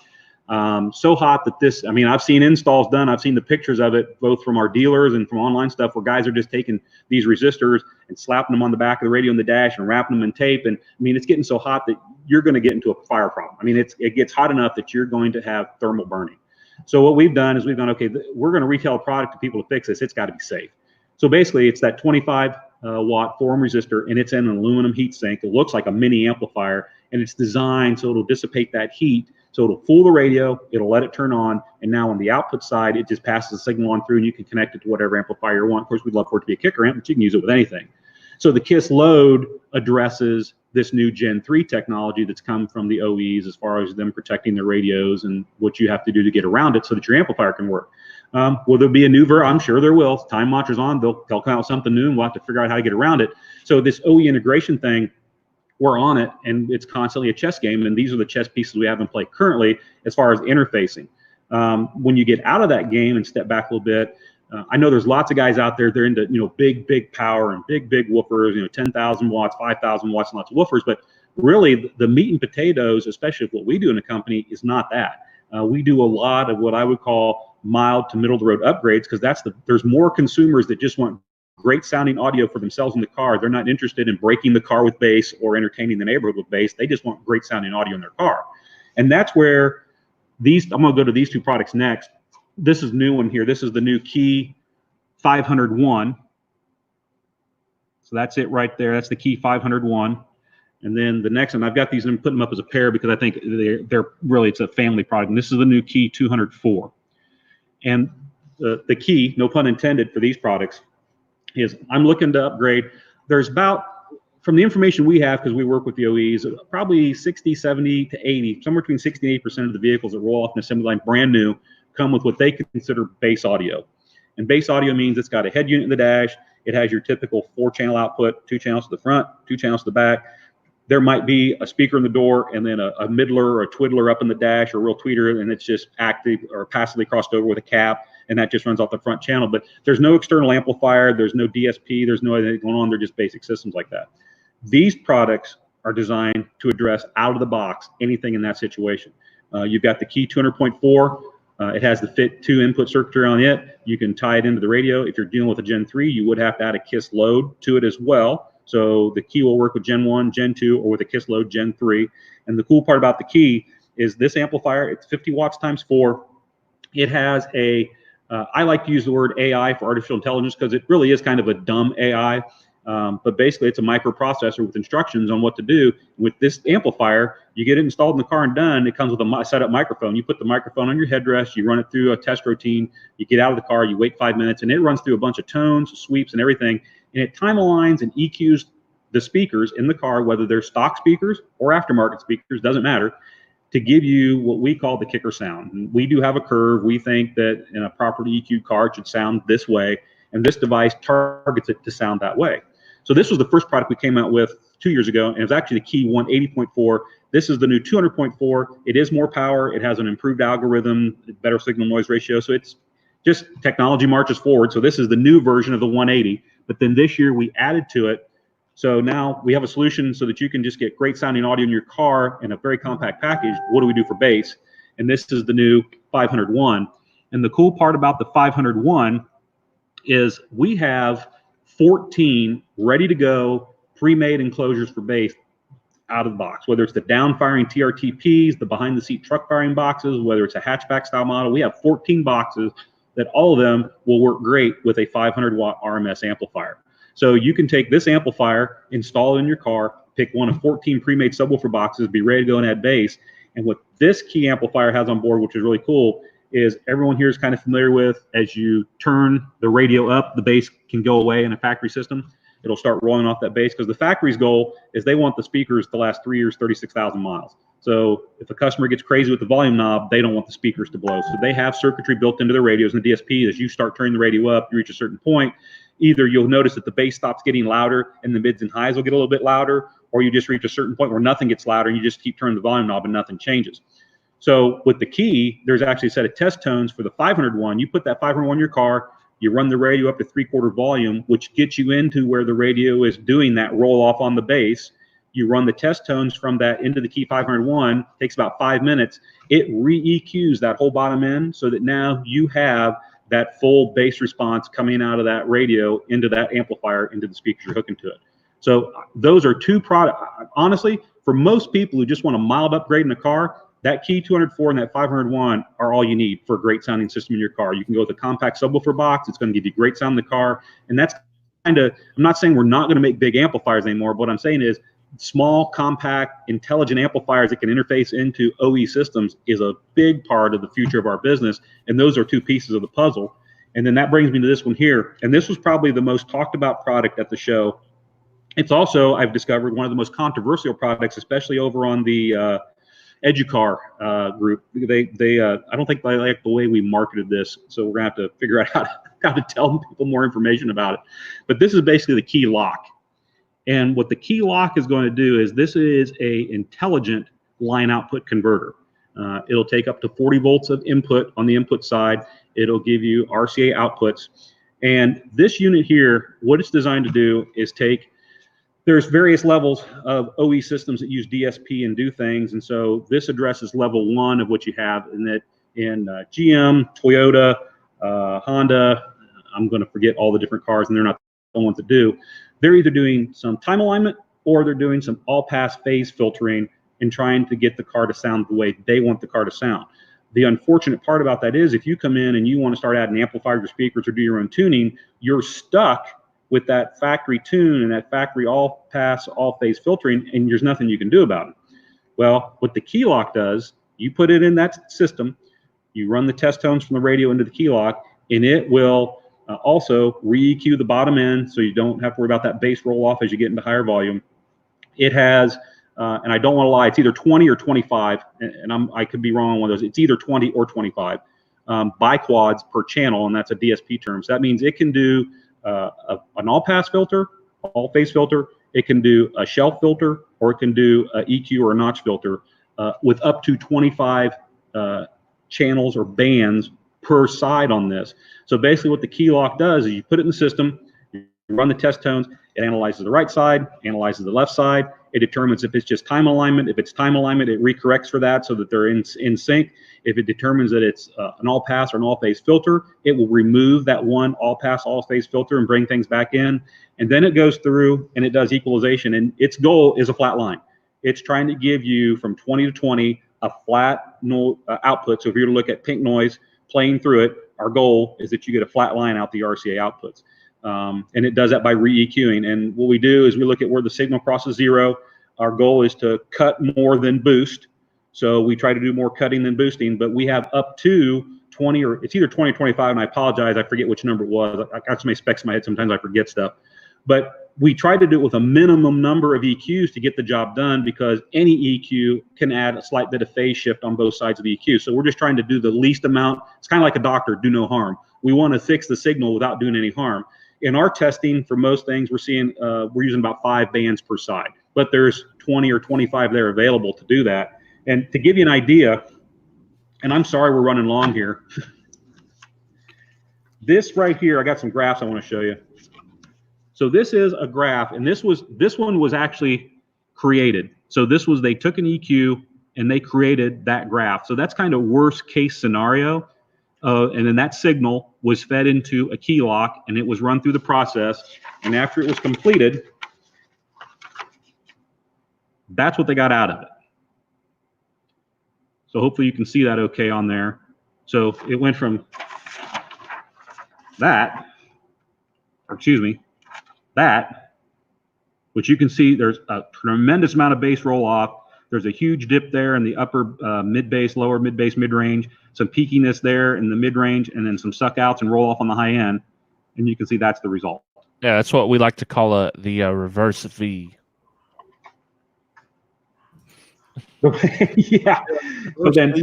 C: So hot that this, I mean, I've seen installs done, I've seen the pictures of it, both from our dealers and from online stuff, where guys are just taking these resistors and slapping them on the back of the radio in the dash and wrapping them in tape. And I mean, it's getting so hot that you're going to get into a fire problem. I mean, it gets hot enough that you're going to have thermal burning. So what we've done is we've gone, okay, we're going to retail a product to people to fix this. It's got to be safe. So basically, it's that 25 watt 4 ohm resistor, and it's in an aluminum heat sink. It looks like a mini amplifier, and it's designed so it'll dissipate that heat. So it'll fool the radio, it'll let it turn on, and now on the output side, it just passes the signal on through, and you can connect it to whatever amplifier you want. Of course, we'd love for it to be a kicker amp, but you can use it with anything. So the KISS load addresses this new Gen 3 technology that's come from the OEs as far as them protecting their radios and what you have to do to get around it so that your amplifier can work. Will there be a new version? I'm sure there will. Time marches on, they'll come out with something new, and we'll have to figure out how to get around it. So this OE integration thing, we're on it, and it's constantly a chess game, and these are the chess pieces we have in play currently as far as interfacing. When you get out of that game and step back a little bit, I know there's lots of guys out there, they're into, big power and big woofers, 10,000 watts, 5,000 watts, and lots of woofers, but really the meat and potatoes, especially what we do in the company, is not that. We do a lot of what I would call mild to middle of the road upgrades, because there's more consumers that just want great sounding audio for themselves in the car. They're not interested in breaking the car with bass or entertaining the neighborhood with bass. They just want great sounding audio in their car. And that's where I'm going to go to these two products next. This is new one here. This is the new Key 501. So that's it right there. That's the Key 501. And then the next one, I've got these and putting them up as a pair because I think they're really, it's a family product. And this is the new Key 204. And the key, no pun intended, for these products is I'm looking to upgrade. There's about, from the information we have, because we work with the OEs, probably 60, 70 to 80, somewhere between 60 and 80% of the vehicles that roll off an assembly line brand new come with what they consider bass audio. And bass audio means it's got a head unit in the dash. It has your typical 4-channel output, 2 channels to the front, 2 channels to the back. There might be a speaker in the door and then a middler or a twiddler up in the dash or a real tweeter, and it's just active or passively crossed over with a cap, and that just runs off the front channel. But there's no external amplifier, there's no DSP, there's no anything going on. They're just basic systems like that. These products are designed to address out of the box anything in that situation. You've got the Key 200.4. It has the Fit 2 input circuitry on it. You can tie it into the radio. If you're dealing with a Gen 3, you would have to add a KISS load to it as well. So the Key will work with Gen 1, Gen 2, or with a KISS load Gen 3. And the cool part about the Key is this amplifier, it's 50 watts times 4. It has I like to use the word AI for artificial intelligence because it really is kind of a dumb AI. But basically, it's a microprocessor with instructions on what to do. With this amplifier, you get it installed in the car and done. It comes with a setup microphone. You put the microphone on your headrest, you run it through a test routine, you get out of the car, you wait 5 minutes, and it runs through a bunch of tones, sweeps, and everything. And it time aligns and EQs the speakers in the car, whether they're stock speakers or aftermarket speakers, doesn't matter, to give you what we call the kicker sound. And we do have a curve. We think that in a properly EQ'd car, it should sound this way. And this device targets it to sound that way. So this was the first product we came out with 2 years ago, and it was actually the Key 180.4. This is the new 200.4. It is more power. It has an improved algorithm, better signal noise ratio. So it's just technology marches forward. So this is the new version of the 180. But then this year we added to it. So now we have a solution so that you can just get great sounding audio in your car in a very compact package. What do we do for bass? And this is the new 501. And the cool part about the 501 is we have 14 ready to go pre-made enclosures for bass out of the box, whether it's the down firing TRTPs, the behind the seat truck firing boxes, whether it's a hatchback style model. We have 14 boxes that all of them will work great with a 500 watt RMS amplifier. So you can take this amplifier, install it in your car, pick one of 14 pre-made subwoofer boxes, be ready to go and add bass. And what this Key amplifier has on board, which is really cool, is everyone here is kind of familiar with, as you turn the radio up, the bass can go away in a factory system. It'll start rolling off that bass because the factory's goal is they want the speakers to last 3 years, 36,000 miles. So if a customer gets crazy with the volume knob, they don't want the speakers to blow. So they have circuitry built into the radios and the DSP. As you start turning the radio up, you reach a certain point, either you'll notice that the bass stops getting louder and the mids and highs will get a little bit louder, or you just reach a certain point where nothing gets louder and you just keep turning the volume knob and nothing changes. So with the Key, there's actually a set of test tones for the 501. You put that 501 in your car, you run the radio up to 3/4 volume, which gets you into where the radio is doing that roll off on the bass. You run the test tones from that into the Key 501, takes about 5 minutes. It re-EQs that whole bottom end so that now you have that full bass response coming out of that radio into that amplifier, into the speakers you're hooking to it. So those are two products. Honestly, for most people who just want a mild upgrade in a car, that Key 204 and that 501 are all you need for a great sounding system in your car. You can go with a compact subwoofer box. It's going to give you great sound in the car. And that's kind of, I'm not saying we're not going to make big amplifiers anymore, but what I'm saying is small, compact, intelligent amplifiers that can interface into OE systems is a big part of the future of our business. And those are two pieces of the puzzle. And then that brings me to this one here. And this was probably the most talked about product at the show. It's also, I've discovered, one of the most controversial products, especially over on the Educar group. I don't think they like the way we marketed this, so we're gonna have to figure out how to tell people more information about it. But this is basically the Key Lock, and what the Key Lock is going to do is this is a intelligent line output converter. It'll take up to 40 volts of input on the input side. It'll give you RCA outputs, and this unit here, what it's designed to do is take. There's various levels of OE systems that use DSP and do things. And so this addresses level 1 of what you have, and that in GM, Toyota, Honda. I'm going to forget all the different cars, and they're not the ones that do. They're either doing some time alignment or they're doing some all-pass phase filtering and trying to get the car to sound the way they want the car to sound. The unfortunate part about that is if you come in and you want to start adding amplifiers or speakers or do your own tuning, you're stuck with that factory tune and that factory all-pass, all-phase filtering, and there's nothing you can do about it. Well, what the key lock does, you put it in that system, you run the test tones from the radio into the key lock, and it will also re-EQ the bottom end so you don't have to worry about that bass roll off as you get into higher volume. It has, and I don't want to lie, it's either 20 or 25, and I could be wrong on one of those. It's either 20 or 25 biquads per channel, and that's a DSP term. So that means it can do an all-pass filter, all-phase filter. It can do a shelf filter, or it can do a EQ or a notch filter with up to 25 channels or bands per side on this. So basically what the key lock does is you put it in the system, you run the test tones, it analyzes the right side, analyzes the left side, it determines if it's just time alignment. If it's time alignment, it recorrects for that so that they're in sync. If it determines that it's an all-pass or an all-phase filter, it will remove that one all-pass, all-phase filter and bring things back in. And then it goes through and it does equalization. And its goal is a flat line. It's trying to give you from 20 to 20 a flat output. So if you're to look at pink noise playing through it, our goal is that you get a flat line out the RCA outputs. And it does that by re-EQing. And what we do is we look at where the signal crosses zero. Our goal is to cut more than boost. So we try to do more cutting than boosting, but we have up to 20, or it's either 20 or 25, and I apologize, I forget which number it was. I got so many specs in my head, sometimes I forget stuff. But we try to do it with a minimum number of EQs to get the job done, because any EQ can add a slight bit of phase shift on both sides of the EQ. So we're just trying to do the least amount. It's kind of like a doctor, do no harm. We want to fix the signal without doing any harm. In our testing, for most things, we're seeing we're using about 5 bands per side, but there's 20 or 25 there available to do that. And to give you an idea, and I'm sorry we're running long here. This right here, I got some graphs I want to show you. So this is a graph, and this one was actually created. So this was, they took an EQ and they created that graph. So that's kind of worst case scenario. And then that signal was fed into a key lock and it was run through the process. And after it was completed, that's what they got out of it. So hopefully you can see that okay on there. So it went from that, or excuse me, that, which you can see there's a tremendous amount of bass roll off. There's a huge dip there in the upper mid bass, lower mid bass, mid range, some peakiness there in the mid range, and then some suck outs and roll off on the high end. And you can see that's the result.
B: Yeah, that's what we like to call the reverse V.
C: Yeah. But then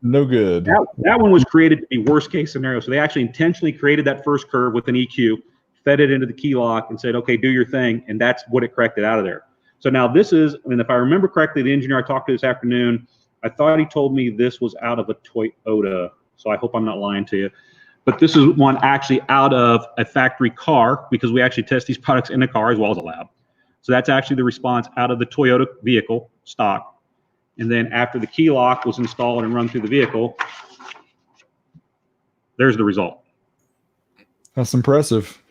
A: no good.
C: That one was created to be worst case scenario. So they actually intentionally created that first curve with an EQ, fed it into the key lock, and said, okay, do your thing. And that's what it corrected out of there. So now this is, I mean, if I remember correctly, the engineer I talked to this afternoon, I thought he told me this was out of a Toyota. So I hope I'm not lying to you. But this is one actually out of a factory car, because we actually test these products in a car as well as a lab. So that's actually the response out of the Toyota vehicle stock. And then after the key lock was installed and run through the vehicle, there's the result.
A: That's impressive.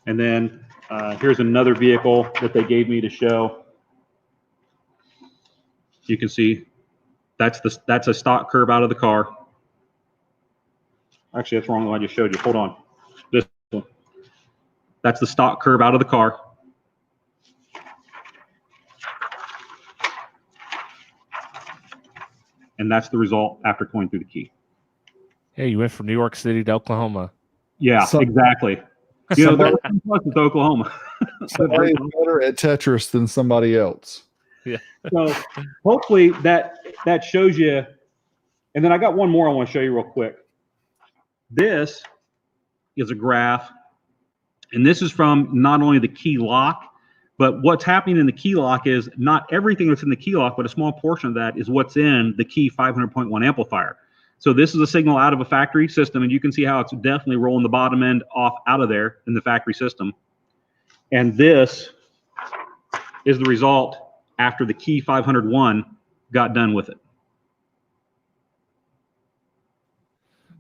C: And then here's another vehicle that they gave me to show. You can see that's a stock curve out of the car. Actually, that's wrong what I just showed you. Hold on. This one. That's the stock curve out of the car. And that's the result after going through the key.
B: Hey, you went from New York City to Oklahoma.
C: Yeah, exactly. You know, they're close to Oklahoma.
A: Somebody's better at Tetris than somebody else.
B: Yeah.
C: So hopefully that shows you. And then I got one more I want to show you real quick. This is a graph, and this is from not only the key lock, but what's happening in the key lock is not everything that's in the key lock, but a small portion of that is what's in the key 500.1 amplifier. So this is a signal out of a factory system, and you can see how it's definitely rolling the bottom end off out of there in the factory system. And this is the result after the key 501 got done with it.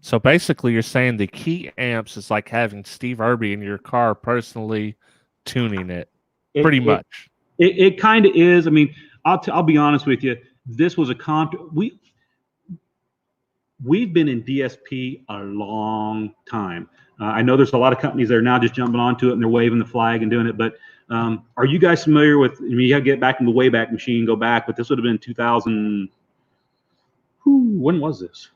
B: So basically, you're saying the key amps is like having Steve Irby in your car personally tuning it, pretty much.
C: It kind of is. I mean, I'll be honest with you. This was we've been in DSP a long time. I know there's a lot of companies that are now just jumping onto it and they're waving the flag and doing it. But are you guys familiar with? I mean, you got to get back in the Wayback Machine, go back. But this would have been 2000. When was this?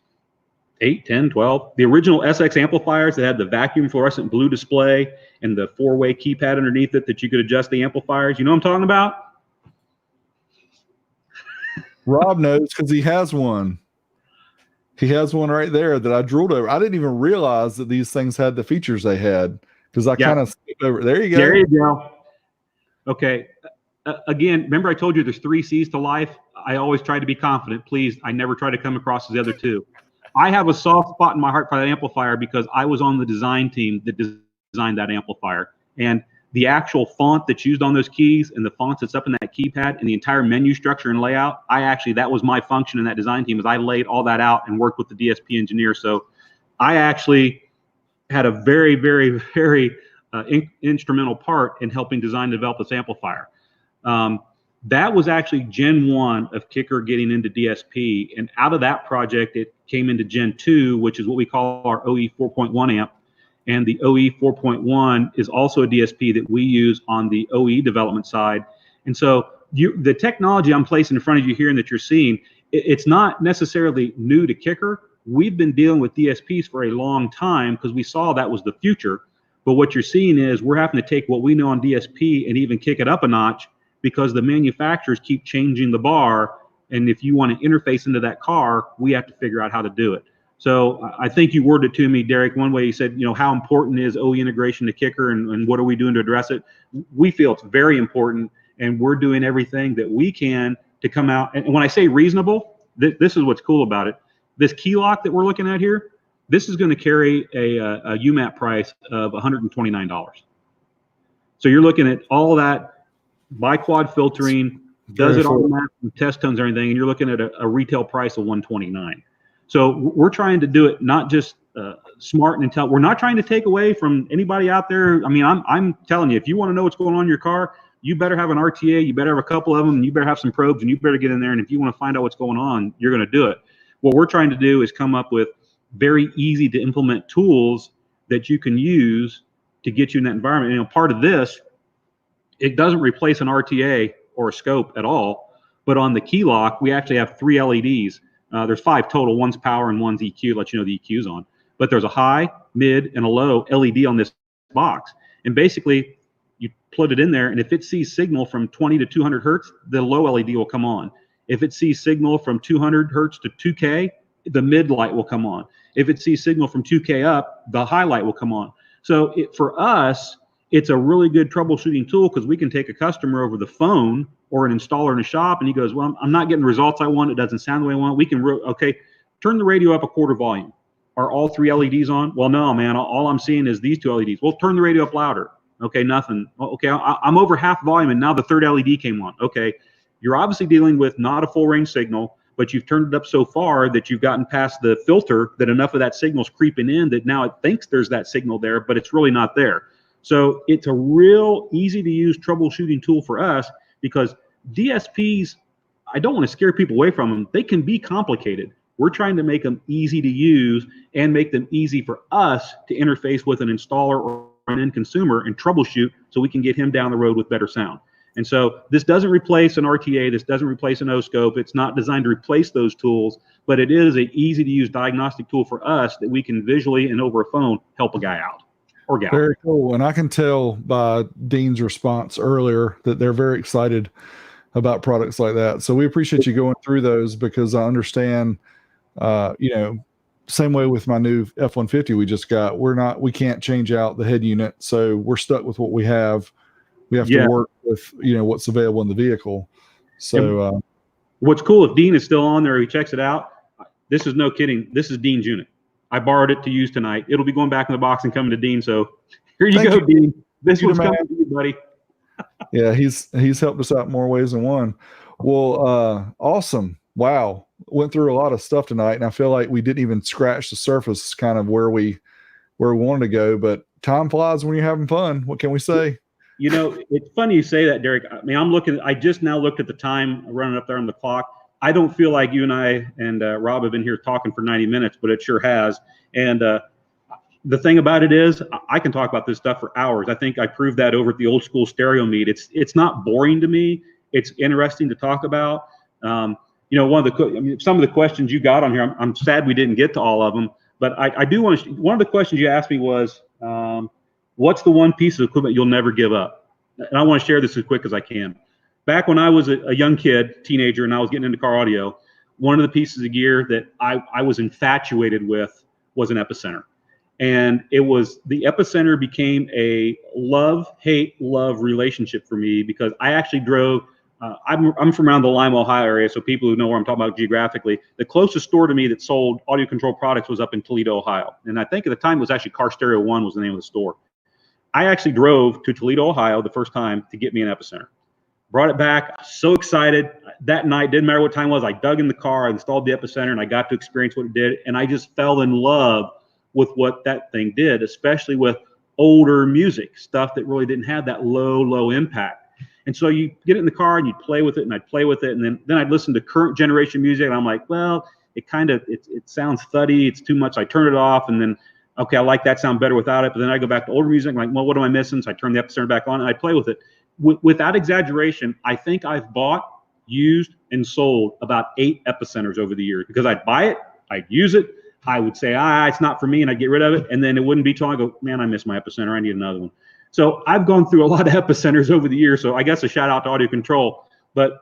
C: 8, 10, 12. The original SX amplifiers that had the vacuum fluorescent blue display and the 4-way keypad underneath it that you could adjust the amplifiers. You know what I'm talking about?
A: Rob knows because he has one. He has one right there that I drooled over. I didn't even realize that these things had the features they had because I kind of skipped over. There you go.
C: There you go. Okay. Again, remember I told you there's 3 C's to life. I always try to be confident. Please, I never try to come across as the other 2. I have a soft spot in my heart for that amplifier because I was on the design team that designed that amplifier. And the actual font that's used on those keys and the fonts that's up in that keypad and the entire menu structure and layout, that was my function in that design team, is I laid all that out and worked with the DSP engineer. So I actually had a very, very, very instrumental part in helping design and develop this amplifier. That was actually Gen 1 of Kicker getting into DSP. And out of that project, it came into Gen 2, which is what we call our OE 4.1 amp. And the OE 4.1 is also a DSP that we use on the OE development side. And so the technology I'm placing in front of you here and that you're seeing, it's not necessarily new to Kicker. We've been dealing with DSPs for a long time because we saw that was the future. But what you're seeing is we're having to take what we know on DSP and even kick it up a notch because the manufacturers keep changing the bar. And if you want to interface into that car, we have to figure out how to do it. So I think you worded it to me, Derek. One way you said, how important is OE integration to Kicker and what are we doing to address it? We feel it's very important, and we're doing everything that we can to come out. And when I say reasonable, this is what's cool about it. This key lock that we're looking at here, this is going to carry a UMAP price of $129. So you're looking at all that bi-quad filtering, does it automatically, test tones, and everything, and you're looking at a retail price of $129. So we're trying to do it not just smart and intelligent. We're not trying to take away from anybody out there. I mean, I'm telling you, if you want to know what's going on in your car, you better have an RTA, you better have a couple of them, and you better have some probes, and you better get in there. And if you want to find out what's going on, you're going to do it. What we're trying to do is come up with very easy to implement tools that you can use to get you in that environment. Part of this, it doesn't replace an RTA or a scope at all, but on the key lock, we actually have 3 LEDs. There's 5 total. One's power and one's EQ, let you know the EQ's on. But there's a high, mid, and a low LED on this box. And basically, you plug it in there, and if it sees signal from 20 to 200 hertz, the low LED will come on. If it sees signal from 200 hertz to 2K, the mid light will come on. If it sees signal from 2K up, the high light will come on. So for us, it's a really good troubleshooting tool because we can take a customer over the phone or an installer in a shop, and he goes, well, I'm not getting the results I want. It doesn't sound the way I want. We can, turn the radio up a quarter volume. Are all 3 LEDs on? Well, no, man. All I'm seeing is these 2 LEDs. Well, turn the radio up louder. Okay, nothing. Okay, I'm over half volume, and now the 3rd LED came on. Okay, you're obviously dealing with not a full range signal, but you've turned it up so far that you've gotten past the filter that enough of that signal's creeping in that now it thinks there's that signal there, but it's really not there. So it's a real easy to use troubleshooting tool for us because DSPs, I don't want to scare people away from them. They can be complicated. We're trying to make them easy to use and make them easy for us to interface with an installer or an end consumer and troubleshoot so we can get him down the road with better sound. And so this doesn't replace an RTA. This doesn't replace an O-scope. It's not designed to replace those tools, but it is an easy to use diagnostic tool for us that we can visually and over a phone help a guy out.
A: Very cool. And I can tell by Dean's response earlier that they're very excited about products like that. So we appreciate you going through those because I understand, same way with my new F-150 we just got, we can't change out the head unit. So we're stuck with what we have. We have to work with, what's available in the vehicle. So
C: what's cool, if Dean is still on there, he checks it out. This is no kidding. This is Dean's unit. I borrowed it to use tonight. It'll be going back in the box and coming to Dean. So here you go, Dean. This one's coming to you, buddy.
A: Yeah, he's helped us out more ways than one. Well, awesome. wow, went through a lot of stuff tonight, and I feel like we didn't even scratch the surface, kind of where we wanted to go. But time flies when you're having fun. What can we say?
C: You know, it's funny you say that, Derek. I mean, I just now looked at the time running up there on the clock. I don't feel like you and I and Rob have been here talking for 90 minutes, but it sure has. And the thing about it is, I can talk about this stuff for hours. I think I proved that over at the old school stereo meet. It's not boring to me. It's interesting to talk about. You know, some of the questions you got on here, I'm sad we didn't get to all of them. But I do want to. One of the questions you asked me was, what's the one piece of equipment you'll never give up? And I want to share this as quick as I can. Back when I was a young kid, teenager, and I was getting into car audio, one of the pieces of gear that I was infatuated with was an epicenter. And it was, the epicenter became a love-hate love relationship for me, because I actually drove, I'm from around the Lima, Ohio area, so people who know where I'm talking about geographically, the closest store to me that sold audio control products was up in Toledo, Ohio. And I think at the time it was actually Car Stereo One was the name of the store. I actually drove to Toledo, Ohio the first time to get me an epicenter. Brought it back, so excited. That night, didn't matter what time it was, I dug in the car, I installed the epicenter, and I got to experience what it did. And I just fell in love with what that thing did, especially with older music, stuff that really didn't have that low impact. And so you get it in the car and you play with it, and I'd play with it, and then I'd listen to current generation music, and I'm like, well, it sounds thuddy, it's too much. I turn it off, and then, okay, I like that sound better without it. But then I go back to older music, I'm like, well, what am I missing? So I turn the epicenter back on and I play with it. Without exaggeration, I think I've bought, used, and sold about 8 epicenters over the years, because I'd buy it, I'd use it, I would say, it's not for me, and I'd get rid of it. And then it wouldn't be till I go, man, I miss my epicenter, I need another one. So I've gone through a lot of epicenters over the years. So I guess a shout out to Audio Control. But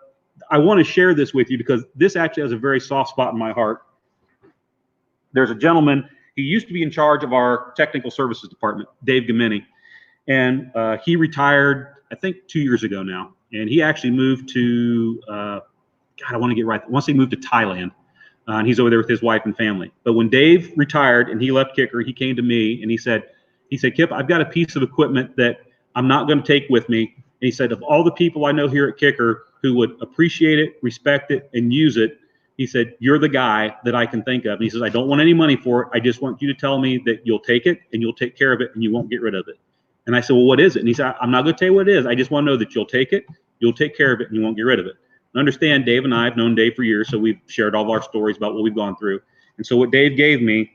C: I want to share this with you because this actually has a very soft spot in my heart. There's a gentleman, he used to be in charge of our technical services department, Dave Gamini. And he retired, I think, 2 years ago now. And he actually moved to, I want to get right. Once he moved to Thailand, and he's over there with his wife and family. But when Dave retired and he left Kicker, he came to me and he said, Kip, I've got a piece of equipment that I'm not going to take with me. And he said, of all the people I know here at Kicker who would appreciate it, respect it, and use it, he said, you're the guy that I can think of. And he says, I don't want any money for it. I just want you to tell me that you'll take it and you'll take care of it and you won't get rid of it. And I said, well, what is it? And he said, I'm not going to tell you what it is. I just want to know that you'll take it, you'll take care of it, and you won't get rid of it. And understand, Dave and I have known Dave for years, so we've shared all of our stories about what we've gone through. And so what Dave gave me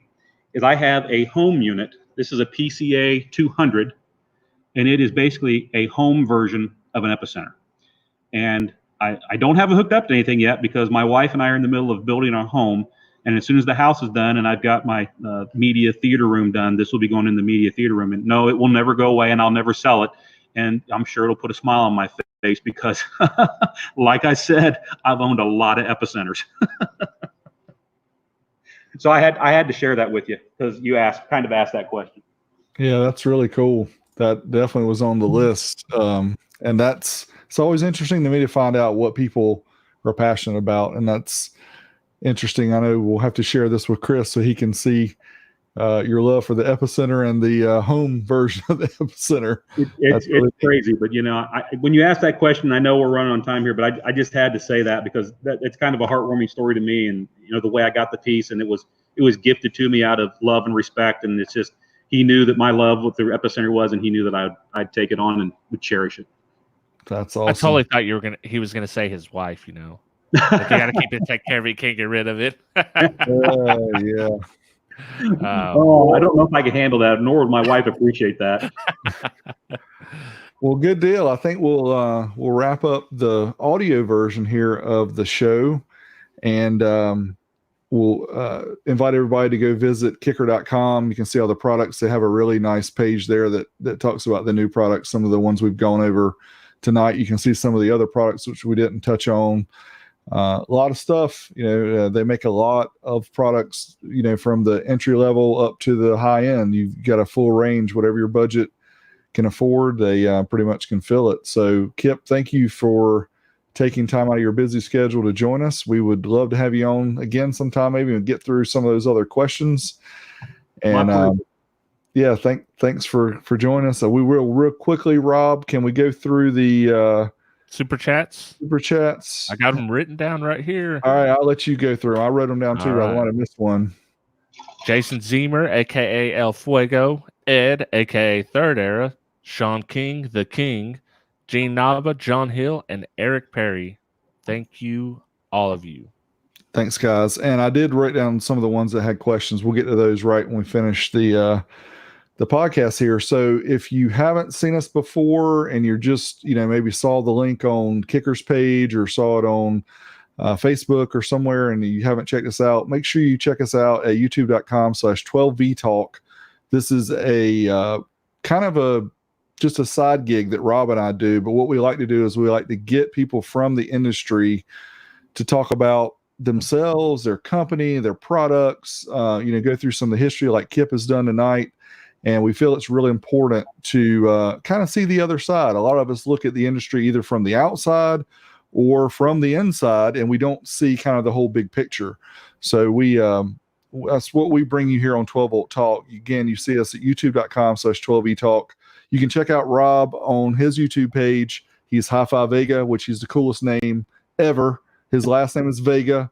C: is I have a home unit. This is a PCA 200, and it is basically a home version of an epicenter. And I don't have it hooked up to anything yet because my wife and I are in the middle of building our home. And as soon as the house is done and I've got my media theater room done, this will be going in the media theater room. And no, it will never go away and I'll never sell it. And I'm sure it'll put a smile on my face because, like I said, I've owned a lot of epicenters. So I had to share that with you because you kind of asked that question.
A: Yeah, that's really cool. That definitely was on the list. And it's always interesting to me to find out what people are passionate about. And that's interesting. I know we'll have to share this with Chris so he can see your love for the epicenter and the home version of the epicenter.
C: It's crazy. But, you know, when you ask that question, I know we're running on time here, but I just had to say that because it's kind of a heartwarming story to me. And, you know, the way I got the piece, and it was gifted to me out of love and respect. And it's just, he knew that my love with the epicenter was, and he knew that I'd take it on and would cherish it.
A: That's awesome.
B: I totally thought he was gonna say his wife, you know. Like, you gotta keep it, take care of it, you can't get rid of it.
A: Yeah.
C: I don't know if I can handle that, nor would my wife appreciate that.
A: Well, good deal. I think we'll wrap up the audio version here of the show, and we'll invite everybody to go visit kicker.com. You can see all the products. They have a really nice page there that talks about the new products, some of the ones we've gone over tonight. You can see some of the other products which we didn't touch on. A lot of stuff, you know, they make a lot of products, you know, from the entry level up to the high end. You've got a full range, whatever your budget can afford, they pretty much can fill it. So Kip, thank you for taking time out of your busy schedule to join us. We would love to have you on again sometime, maybe, and get through some of those other questions. And yeah, thanks for joining us. We will real quickly, Rob, can we go through the
B: Super chats.
A: Super chats.
B: I got them written down right here.
A: All right, I'll let you go through. I wrote them down too.
B: All
A: I
B: right.
A: might have missed one.
B: Jason Zemer, aka El Fuego, Ed, aka Third Era, Sean King, the King, Gene Nava, John Hill, and Eric Perry. Thank you, all of you.
A: Thanks, guys. And I did write down some of the ones that had questions. We'll get to those right when we finish the podcast here. So if you haven't seen us before and you're just, maybe saw the link on Kicker's page or saw it on Facebook or somewhere and you haven't checked us out, make sure you check us out at youtube.com/12vtalk. This is a kind of just a side gig that Rob and I do. But what we like to do is we like to get people from the industry to talk about themselves, their company, their products, go through some of the history like Kip has done tonight. And we feel it's really important to kind of see the other side. A lot of us look at the industry either from the outside or from the inside, and we don't see kind of the whole big picture. So that's what we bring you here on 12 Volt Talk. Again, you see us at youtube.com/12vtalk. You can check out Rob on his YouTube page. He's Hi-Fi Vega, which is the coolest name ever. His last name is Vega.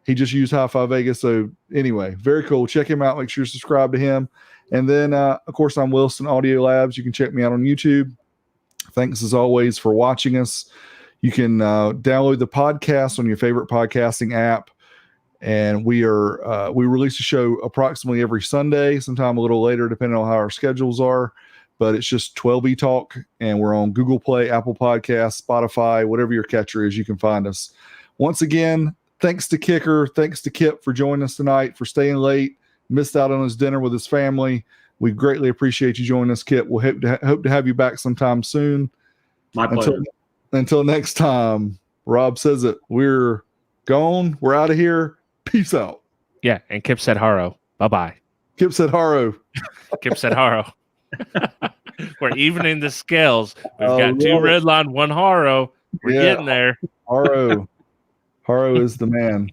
A: He just used Hi-Fi Vega. So anyway, very cool. Check him out. Make sure you subscribe to him. And then, of course, I'm Wilson Audio Labs. You can check me out on YouTube. Thanks, as always, for watching us. You can download the podcast on your favorite podcasting app. And we release a show approximately every Sunday, sometime a little later, depending on how our schedules are. But it's just 12V Talk, and we're on Google Play, Apple Podcasts, Spotify, whatever your catcher is, you can find us. Once again, thanks to Kicker. Thanks to Kip for joining us tonight, for staying late. Missed out on his dinner with his family. We greatly appreciate you joining us, Kip. We'll hope to have you back sometime soon.
C: My pleasure.
A: Until next time, Rob says it. We're gone. We're out of here. Peace out.
B: Yeah, and Kip said Haro. Bye-bye.
A: Kip said Haro.
B: Kip said Haro. We're evening the scales. We've got two red line, one Haro. We're getting there.
A: Haro is the man.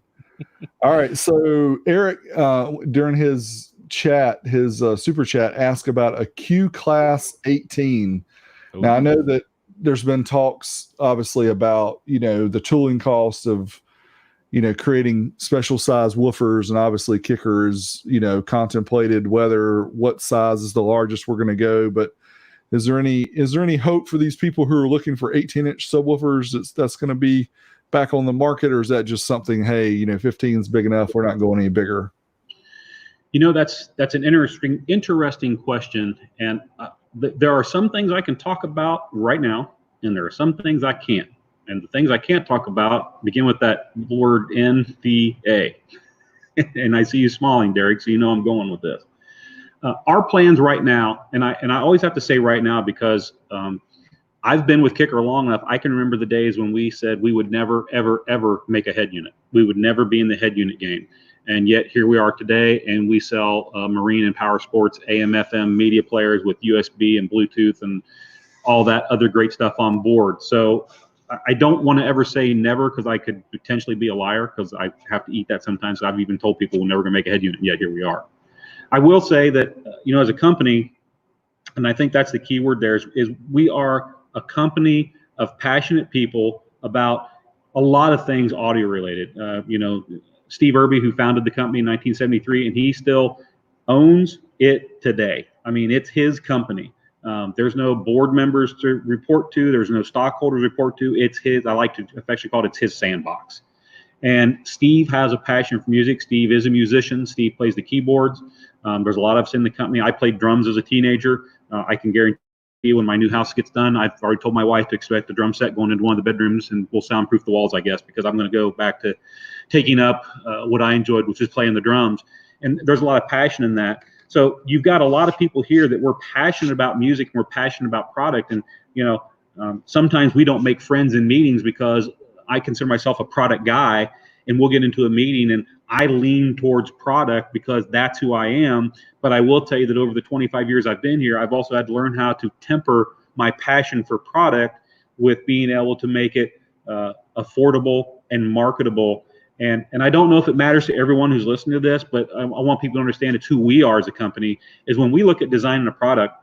A: All right. So Eric, during his chat, his super chat, asked about a Q Class 18. Ooh. Now I know that there's been talks, obviously, about the tooling cost of creating special size woofers, and obviously Kicker is contemplated what size is the largest we're going to go. But is there any hope for these people who are looking for 18-inch subwoofers that's going to be back on the market, or is that just something, hey, 15 is big enough, we're not going any bigger?
C: That's an interesting question, and there are some things I can talk about right now, and there are some things I can't. And the things I can't talk about begin with that word NVA. And I see you smiling, Derek, so you know I'm going with this. Our plans right now, and I always have to say right now because I've been with Kicker long enough. I can remember the days when we said we would never, ever, ever make a head unit. We would never be in the head unit game. And yet here we are today, and we sell marine and power sports, AM, FM media players with USB and Bluetooth and all that other great stuff on board. So I don't want to ever say never, because I could potentially be a liar, because I have to eat that sometimes. So I've even told people we're never going to make a head unit, yet here we are. I will say that, as a company, and I think that's the key word there, is we are a company of passionate people about a lot of things audio related. Steve Irby, who founded the company in 1973, and he still owns it today. I mean, it's his company. There's no board members to report to. There's no stockholders to report to. It's his. I like to affectionately call it, it's his sandbox. And Steve has a passion for music. Steve is a musician. Steve plays the keyboards. There's a lot of us in the company. I played drums as a teenager. I can guarantee you when my new house gets done, I've already told my wife to expect a drum set going into one of the bedrooms, and we'll soundproof the walls, I guess, because I'm going to go back to taking up what I enjoyed, which is playing the drums. And there's a lot of passion in that. So you've got a lot of people here that we're passionate about music and we're passionate about product. And, sometimes we don't make friends in meetings because I consider myself a product guy, and we'll get into a meeting and I lean towards product because that's who I am. But I will tell you that over the 25 years I've been here, I've also had to learn how to temper my passion for product with being able to make it affordable and marketable. And I don't know if it matters to everyone who's listening to this, but I want people to understand it's who we are as a company. Is when we look at designing a product,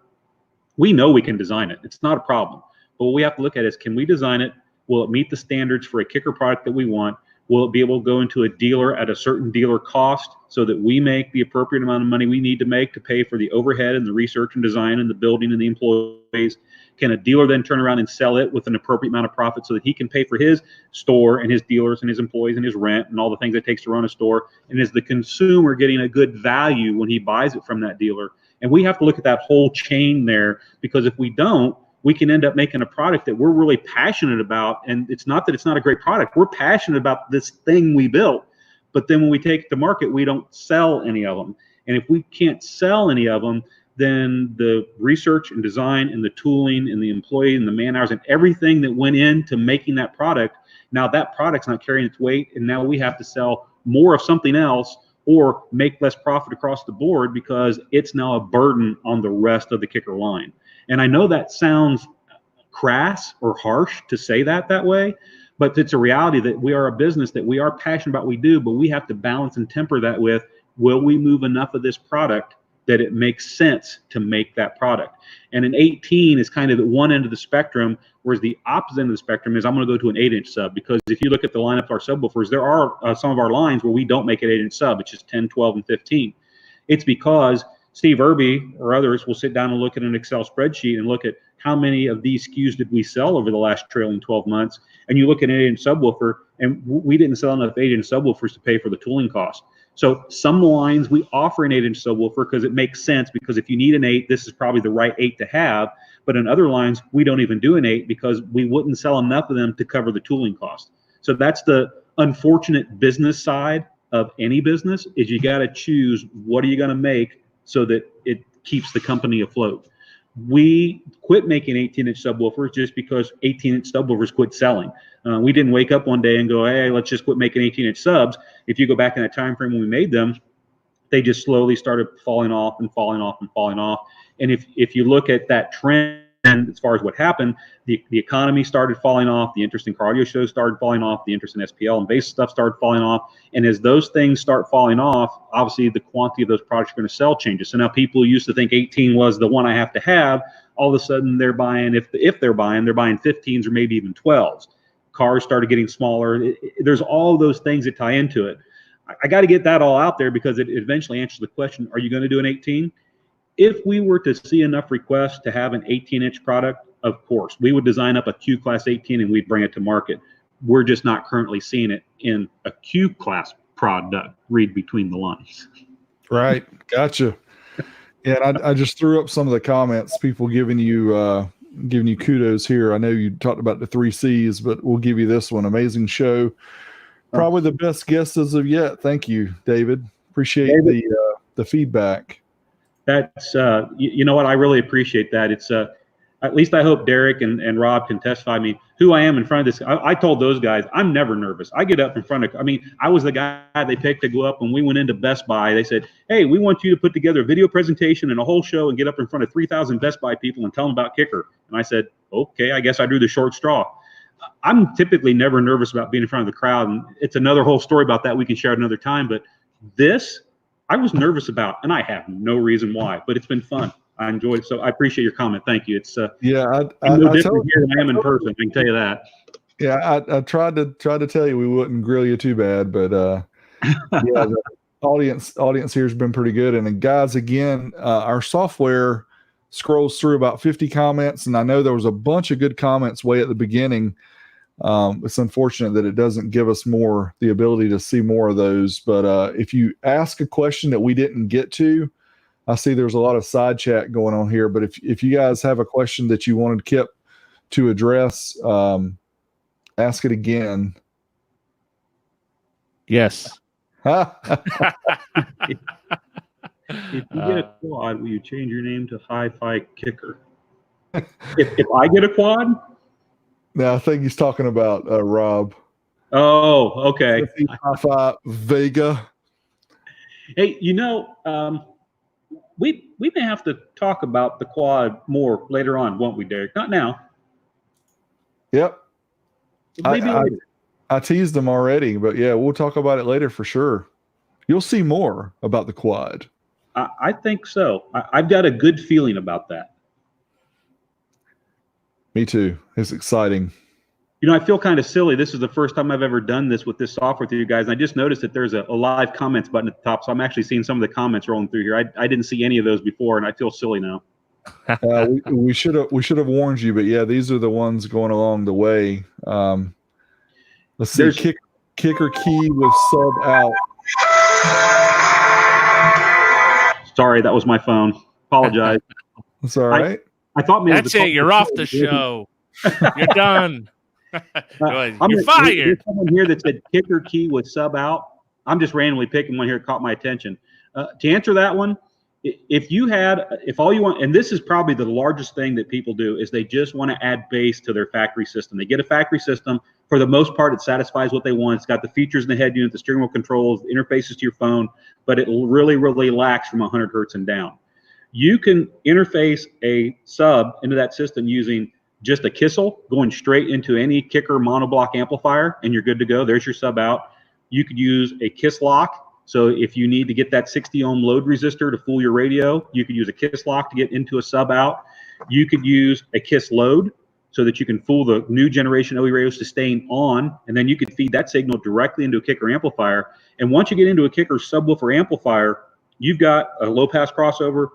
C: we know we can design it. It's not a problem. But what we have to look at is, can we design it Will it meet the standards for a kicker product that we want? Will it be able to go into a dealer at a certain dealer cost so that we make the appropriate amount of money we need to make to pay for the overhead and the research and design and the building and the employees? Can a dealer then turn around and sell it with an appropriate amount of profit so that he can pay for his store and his dealers and his employees and his rent and all the things it takes to run a store? And is the consumer getting a good value when he buys it from that dealer? And we have to look at that whole chain there, because if we don't, we can end up making a product that we're really passionate about. And it's not that it's not a great product. We're passionate about this thing we built. But then when we take it to market, we don't sell any of them. And if we can't sell any of them, then the research and design and the tooling and the employee and the man hours and everything that went into making that product, now that product's not carrying its weight. And now we have to sell more of something else or make less profit across the board because it's now a burden on the rest of the kicker line. And I know that sounds crass or harsh to say that way, but it's a reality that we are a business that we are passionate about what we do, but we have to balance and temper that with, will we move enough of this product that it makes sense to make that product? And an 18 is kind of at one end of the spectrum, whereas the opposite end of the spectrum is I'm going to go to an 8-inch sub, because if you look at the lineup of our subwoofers, there are some of our lines where we don't make an 8-inch sub. It's just 10, 12, and 15. It's because Steve Irby or others will sit down and look at an Excel spreadsheet and look at how many of these SKUs did we sell over the last trailing 12 months. And you look at an 8-inch subwoofer, and we didn't sell enough 8-inch subwoofers to pay for the tooling cost. So some lines we offer an 8-inch subwoofer because it makes sense, because if you need an 8, this is probably the right 8 to have. But in other lines, we don't even do an 8 because we wouldn't sell enough of them to cover the tooling cost. So that's the unfortunate business side of any business, is you got to choose what are you going to make so that it keeps the company afloat. We quit making 18-inch subwoofers just because 18-inch subwoofers quit selling. We didn't wake up one day and go, hey, let's just quit making 18-inch subs. If you go back in that time frame when we made them, they just slowly started falling off and falling off and falling off. And if you look at that trend as far as what happened, the economy started falling off, the interest in car audio shows started falling off, the interest in SPL and bass stuff started falling off. And as those things start falling off, obviously the quantity of those products are going to sell changes. So now people who used to think 18 was the one I have to have, all of a sudden they're buying, if they're buying 15s or maybe even 12s. Cars started getting smaller. There's all those things that tie into it. I got to get that all out there because it eventually answers the question, are you going to do an 18? If we were to see enough requests to have an 18-inch product, of course, we would design up a Q-Class 18 and we'd bring it to market. We're just not currently seeing it in a Q-Class product. Read between the lines.
A: Right. Gotcha. Yeah, and I just threw up some of the comments, people giving you kudos here. I know you talked about the 3 C's, but we'll give you this one. Amazing show. Probably the best guest as of yet. Thank you, David. Appreciate the feedback.
C: That's you know what, I really appreciate that. It's at least I hope Derek and Rob can testify. I mean, who I am in front of this. I told those guys I'm never nervous. I get up in front of, I was the guy they picked to go up when we went into Best Buy. They said, hey, we want you to put together a video presentation and a whole show and get up in front of 3,000 Best Buy people and tell them about Kicker. And I said, okay, I guess I drew the short straw. I'm typically never nervous about being in front of the crowd, and it's another whole story about that we can share at another time. But this I was nervous about, and I have no reason why, but it's been fun. I enjoyed it. So I appreciate your comment. Thank you. It's
A: yeah,
C: I'm no different here than I am in person. I can tell you that.
A: Yeah, I tried to tell you we wouldn't grill you too bad, but yeah, the audience here has been pretty good. And then guys, again, our software scrolls through about 50 comments, and I know there was a bunch of good comments way at the beginning. It's unfortunate that it doesn't give us the ability to see more of those. But if you ask a question that we didn't get to, I see there's a lot of side chat going on here. But if you guys have a question that you wanted Kip to address, ask it again.
B: Yes.
C: If you get a quad, will you change your name to Hi-Fi Kicker? If I get a quad?
A: No, I think he's talking about Rob.
C: Oh, okay.
A: Hi-Fi Vega.
C: Hey, we may have to talk about the quad more later on, won't we, Derek? Not now.
A: Yep.
C: Maybe later.
A: I teased them already, but yeah, we'll talk about it later for sure. You'll see more about the quad.
C: I think so. I've got a good feeling about that.
A: Me too. It's exciting.
C: I feel kind of silly. This is the first time I've ever done this with this software with you guys. And I just noticed that there's a live comments button at the top. So I'm actually seeing some of the comments rolling through here. I didn't see any of those before, and I feel silly now.
A: We should have warned you, but yeah, these are the ones going along the way. Let's see. Kicker key with sub out.
C: Sorry, that was my phone. Apologize.
A: That's all right.
C: I thought maybe
B: that's it. You're off the show. You're done. You're fired.
C: There's someone here that said kicker key with sub out. I'm just randomly picking one here that caught my attention. To answer that one, if all you want, and this is probably the largest thing that people do, is they just want to add bass to their factory system. They get a factory system. For the most part, it satisfies what they want. It's got the features in the head unit, the steering wheel controls, the interfaces to your phone, but it really, really lacks from 100 hertz and down. You can interface a sub into that system using just a Kissel, going straight into any kicker monoblock amplifier, and you're good to go. There's your sub out. You could use a Kiss lock. So if you need to get that 60 ohm load resistor to fool your radio, you could use a Kiss lock to get into a sub out. You could use a Kiss load so that you can fool the new generation OE radios to staying on, and then you could feed that signal directly into a kicker amplifier. And once you get into a kicker subwoofer amplifier, you've got a low pass crossover,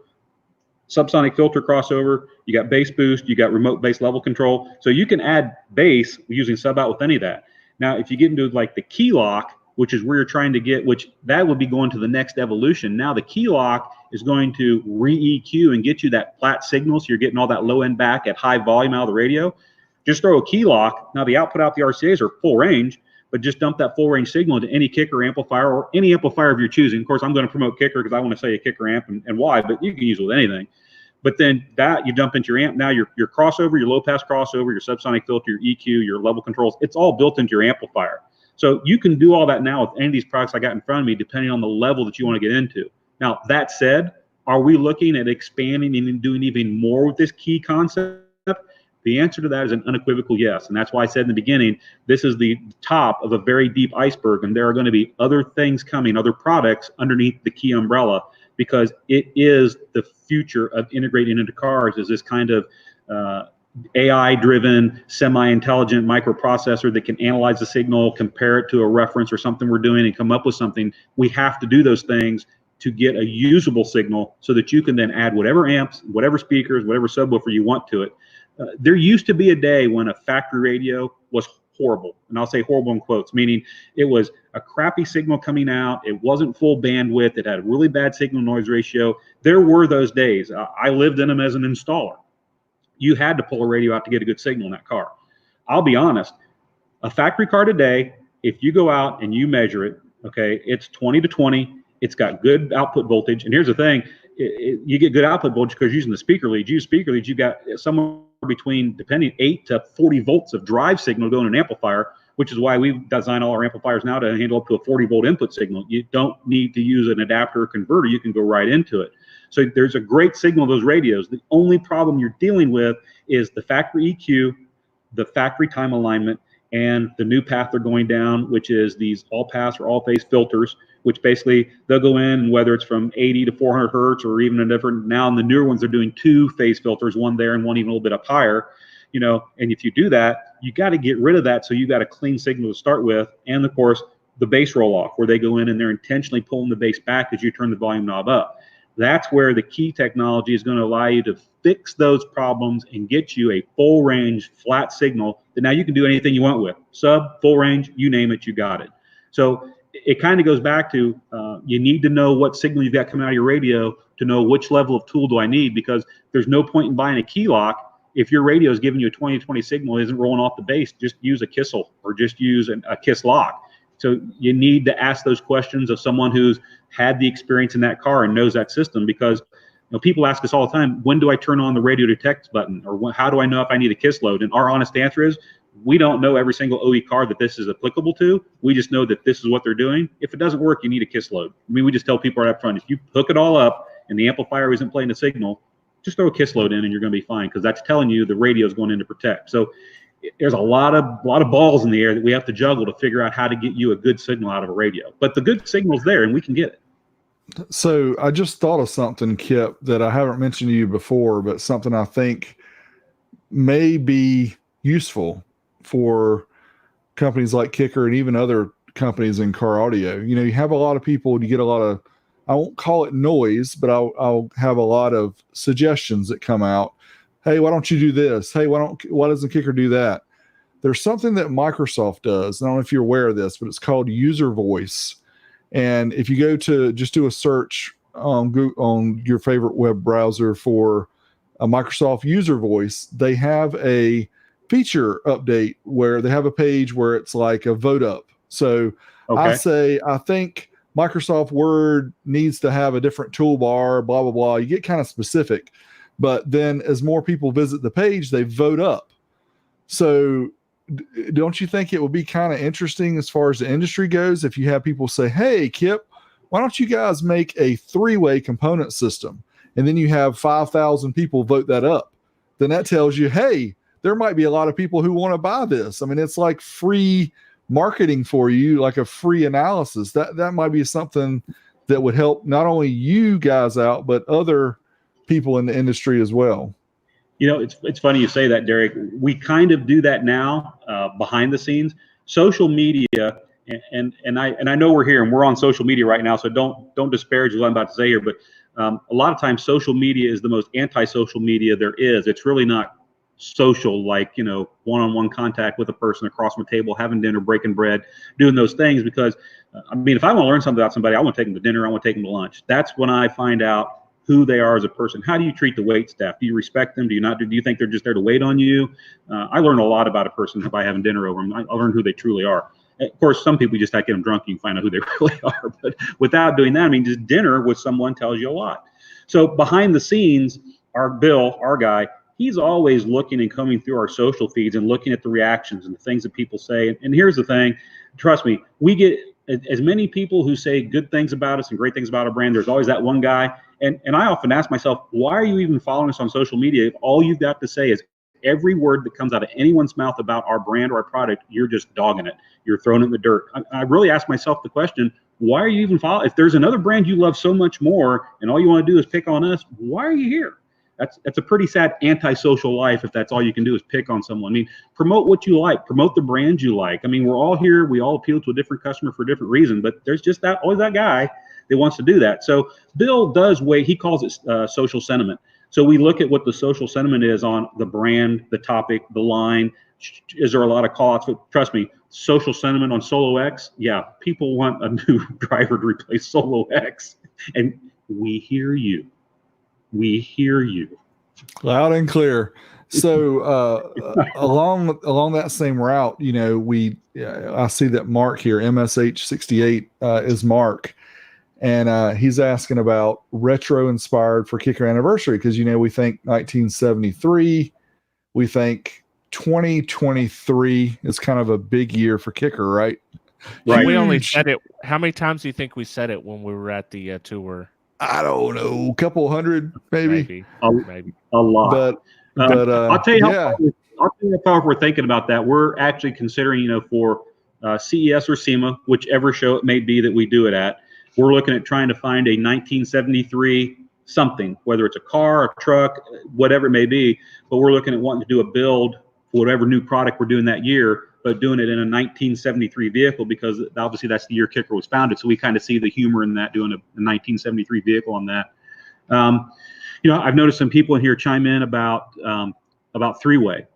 C: subsonic filter crossover, you got bass boost, you got remote bass level control. So you can add bass using sub out with any of that. Now, if you get into like the key lock, which is where you're trying to get, which that would be going to the next evolution. Now the key lock is going to re-EQ and get you that flat signal, so you're getting all that low end back at high volume out of the radio. Just throw a key lock. Now the output out the RCAs are full range, but just dump that full range signal into any kicker amplifier or any amplifier of your choosing. Of course, I'm going to promote kicker because I want to say a kicker amp and why, but you can use it with anything. But then that you dump into your amp. Now your crossover, your low pass crossover, your subsonic filter, your EQ, your level controls, it's all built into your amplifier. So you can do all that now with any of these products I got in front of me, depending on the level that you want to get into. Now, that said, are we looking at expanding and doing even more with this key concept? The answer to that is an unequivocal yes. And that's why I said in the beginning, this is the top of a very deep iceberg, and there are going to be other things coming, other products underneath the key umbrella, because it is the future of integrating into cars, is this kind of AI-driven, semi-intelligent microprocessor that can analyze the signal, compare it to a reference or something we're doing, and come up with something. We have to do those things to get a usable signal so that you can then add whatever amps, whatever speakers, whatever subwoofer you want to it. There used to be a day when a factory radio was horrible, and I'll say horrible in quotes, meaning it was a crappy signal coming out, it wasn't full bandwidth, it had a really bad signal noise ratio. There were those days. I lived in them as an installer. You had to pull a radio out to get a good signal in that car. I'll be honest, a factory car today, if you go out and you measure it, okay, it's 20 to 20, it's got good output voltage, and here's the thing, you get good output voltage because you're using the speaker leads. You use speaker leads, you got somewhere between, depending, 8 to 40 volts of drive signal going in an amplifier, which is why we design all our amplifiers now to handle up to a 40 volt input signal. You don't need to use an adapter or converter, you can go right into it. So there's a great signal of those radios. The only problem you're dealing with is the factory EQ, the factory time alignment, and the new path they're going down, which is these all pass or all phase filters, which basically they'll go in, and whether it's from 80 to 400 hertz or even a different, now in the newer ones, they're doing 2 phase filters, one there and one even a little bit up higher, and if you do that, you got to get rid of that. So you got a clean signal to start with. And of course, the bass roll off, where they go in and they're intentionally pulling the bass back as you turn the volume knob up. That's where the key technology is going to allow you to fix those problems and get you a full range flat signal that now you can do anything you want with. Sub, full range, you name it, you got it. So it kind of goes back to you need to know what signal you've got coming out of your radio to know which level of tool do I need, because there's no point in buying a key lock if your radio is giving you a 20-20 signal, isn't rolling off the bass. Just use a Kissel or just use a Kiss lock. So you need to ask those questions of someone who's had the experience in that car and knows that system, because people ask us all the time, when do I turn on the radio detect button, or how do I know if I need a Kiss load? And our honest answer is, we don't know every single OE car that this is applicable to. We just know that this is what they're doing. If it doesn't work, you need a Kiss load. I mean, we just tell people right up front, if you hook it all up and the amplifier isn't playing the signal, just throw a Kiss load in and you're going to be fine, because that's telling you the radio is going in to protect. So there's a lot of balls in the air that we have to juggle to figure out how to get you a good signal out of a radio. But the good signal's there, and we can get it.
A: So I just thought of something, Kip, that I haven't mentioned to you before, but something I think may be useful for companies like Kicker and even other companies in car audio. You know, you have a lot of people, and you get a lot of, I won't call it noise, but I'll have a lot of suggestions that come out. Hey, why don't you do this? Hey, why doesn't Kicker do that? There's something that Microsoft does. I don't know if you're aware of this, but it's called user voice. And if you go to just do a search on Google, on your favorite web browser for a Microsoft user voice, they have a feature update where they have a page where it's like a vote up. So I say, I think Microsoft Word needs to have a different toolbar, blah, blah, blah. You get kind of specific. But then as more people visit the page, they vote up. So don't you think it would be kind of interesting as far as the industry goes if you have people say, hey, Kip, why don't you guys make a 3-way component system? And then you have 5,000 people vote that up. Then that tells you, hey, there might be a lot of people who want to buy this. I mean, it's like free marketing for you, like a free analysis. That might be something that would help not only you guys out, but other people in the industry as well.
C: You know, it's funny you say that, Derek. We kind of do that now behind the scenes. Social media, and I know we're here and we're on social media right now, so don't disparage what I'm about to say here. But a lot of times, social media is the most anti-social media there is. It's really not social, like, you know, one-on-one contact with a person across from a table, having dinner, breaking bread, doing those things. Because I mean, if I want to learn something about somebody, I want to take them to dinner, I want to take them to lunch. That's when I find out who they are as a person. How do you treat the wait staff? Do you respect them? Do you not? Do you think they're just there to wait on you? I learn a lot about a person by having dinner over them. I learn who they truly are. Of course, some people just have to get them drunk. You can find out who they really are. But without doing that, I mean, just dinner with someone tells you a lot. So behind the scenes, our guy, he's always looking and coming through our social feeds and looking at the reactions and the things that people say. And here's the thing, trust me, we get as many people who say good things about us and great things about our brand. There's always that one guy. And I often ask myself, why are you even following us on social media if all you've got to say is every word that comes out of anyone's mouth about our brand or our product, you're just dogging it. You're throwing it in the dirt. I really ask myself the question, why are you even following? If there's another brand you love so much more and all you want to do is pick on us, why are you here? That's a pretty sad antisocial life if that's all you can do is pick on someone. I mean, promote what you like, promote the brands you like. I mean, we're all here, we all appeal to a different customer for a different reason, but there's just always that guy that wants to do that. So Bill does he calls it social sentiment. So we look at what the social sentiment is on the brand, the topic, the line. Is there a lot of call-outs? But trust me, social sentiment on Solo X, yeah, people want a new driver to replace Solo X. And we hear you. We hear you.
A: Loud and clear. So along that same route, you know, I see that Mark here, MSH68 is Mark. And he's asking about retro inspired for Kicker anniversary. Because, you know, we think 1973, we think 2023 is kind of a big year for Kicker, right?
B: Right. We only said it. How many times do you think we said it when we were at the tour?
A: I don't know, a couple hundred, maybe.
C: Maybe a lot. But I'll tell you how far we're thinking about that. We're actually considering, you know, for CES or SEMA, whichever show it may be that we do it at, we're looking at trying to find a 1973 something, whether it's a car, a truck, whatever it may be. But we're looking at wanting to do a build for whatever new product we're doing that year, but doing it in a 1973 vehicle, because obviously that's the year Kicker was founded. So we kind of see the humor in that, doing a 1973 vehicle on that. You know, I've noticed some people in here chime in about 3-way.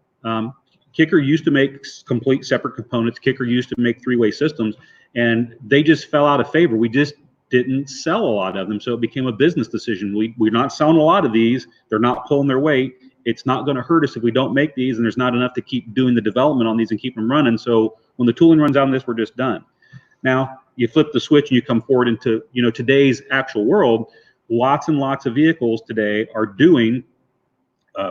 C: Kicker used to make complete separate components. Kicker used to make 3-way systems, and they just fell out of favor. We just didn't sell a lot of them, so it became a business decision. We're not selling a lot of these. They're not pulling their weight. It's not going to hurt us if we don't make these, and there's not enough to keep doing the development on these and keep them running. So when the tooling runs out on this, we're just done. Now you flip the switch and you come forward into, you know, today's actual world. Lots and lots of vehicles today are doing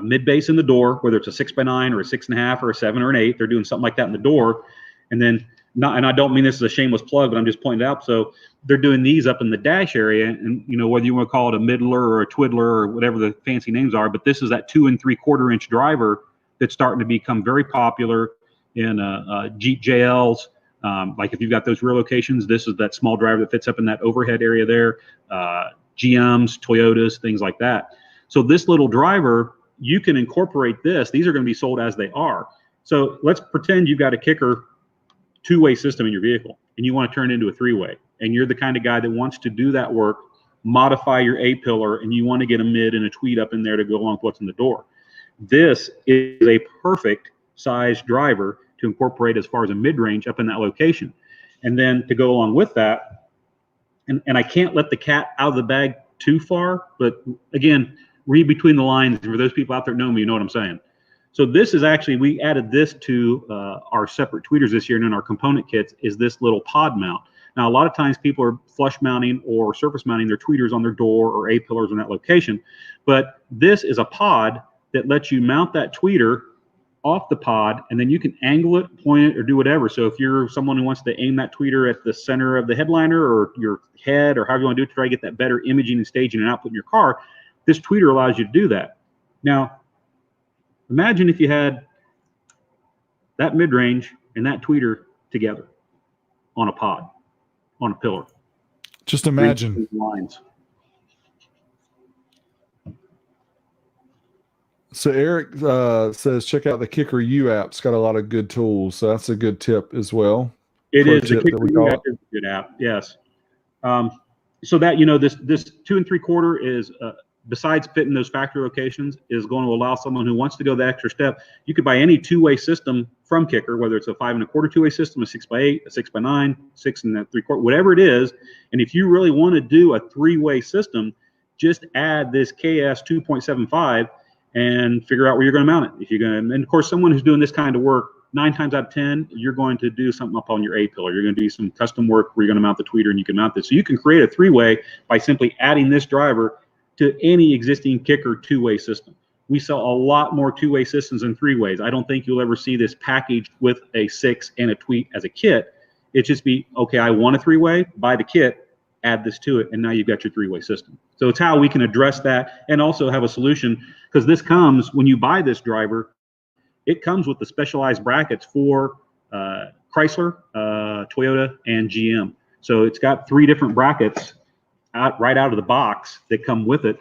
C: mid-base in the door, whether it's a 6x9 or a 6.5 or a 7 or an 8. They're doing something like that in the door, and then and I don't mean this as a shameless plug, but I'm just pointing it out. So they're doing these up in the dash area, and you know, whether you want to call it a middler or a twiddler or whatever the fancy names are, but this is that 2 3/4 inch driver that's starting to become very popular in Jeep JLs. Like if you've got those rear locations, this is that small driver that fits up in that overhead area there. GMs, Toyotas, things like that. So this little driver, you can incorporate this. These are going to be sold as they are. So let's pretend you've got a kicker two-way system in your vehicle and you want to turn it into a three-way, and you're the kind of guy that wants to do that work, modify your A-pillar, and you want to get a mid and a tweet up in there to go along with what's in the door. This is a perfect size driver to incorporate as far as a mid-range up in that location. And then to go along with that, and I can't let the cat out of the bag too far, but again, read between the lines. For those people out there that know me, you know what I'm saying. So this is actually, we added this to our separate tweeters this year, and in our component kits is this little pod mount. Now, a lot of times people are flush mounting or surface mounting their tweeters on their door or A-pillars in that location, but this is a pod that lets you mount that tweeter off the pod, and then you can angle it, point it, or do whatever. So if you're someone who wants to aim that tweeter at the center of the headliner or your head or however you want to do it to try to get that better imaging and staging and output in your car, this tweeter allows you to do that. Now, imagine if you had that mid-range and that tweeter together on a pod, on a pillar.
A: Just imagine.
C: Lines.
A: So Eric says, check out the Kicker U app. It's got a lot of good tools. So that's a good tip as well.
C: It is. The Kicker U app is a good app. Yes. So that, this 2 3/4 is, besides fitting those factory locations, is going to allow someone who wants to go the extra step. You could buy any two-way system from Kicker, whether it's a 5 1/4 two-way system, a 6x8, a 6x9, 6 3/4, whatever it is. And if you really want to do a three-way system, just add this KS 2.75 and figure out where you're going to mount it. If you're going to, and of course, someone who's doing this kind of work, 9 times out of 10, you're going to do something up on your A-pillar. You're going to do some custom work where you're going to mount the tweeter, and you can mount this. So you can create a three-way by simply adding this driver to any existing Kicker two-way system. We sell a lot more two-way systems than three-ways. I don't think you'll ever see this packaged with a 6 and a tweet as a kit. It just be, okay, I want a three-way, buy the kit, add this to it, and now you've got your three-way system. So it's how we can address that and also have a solution, because this comes, when you buy this driver, it comes with the specialized brackets for Chrysler, Toyota, and GM. So it's got 3 different brackets right out of the box that come with it.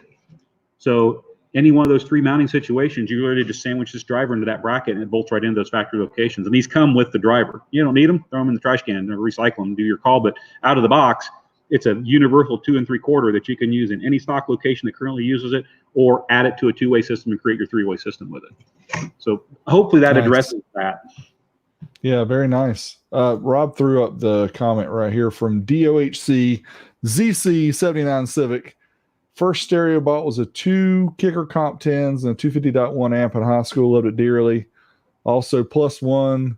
C: So any one of those 3 mounting situations, you literally just sandwich this driver into that bracket and it bolts right into those factory locations. And these come with the driver. You don't need them, throw them in the trash can or recycle them, do your call. But out of the box, it's a universal 2 3/4 that you can use in any stock location that currently uses it, or add it to a two-way system and create your three-way system with it. So hopefully that addresses that.
A: Yeah, very nice. Rob threw up the comment right here from DOHC ZC79 Civic. First stereo bought was a 2 Kicker Comp 10s and a 250.1 amp in high school. Loved it dearly. Also, +1,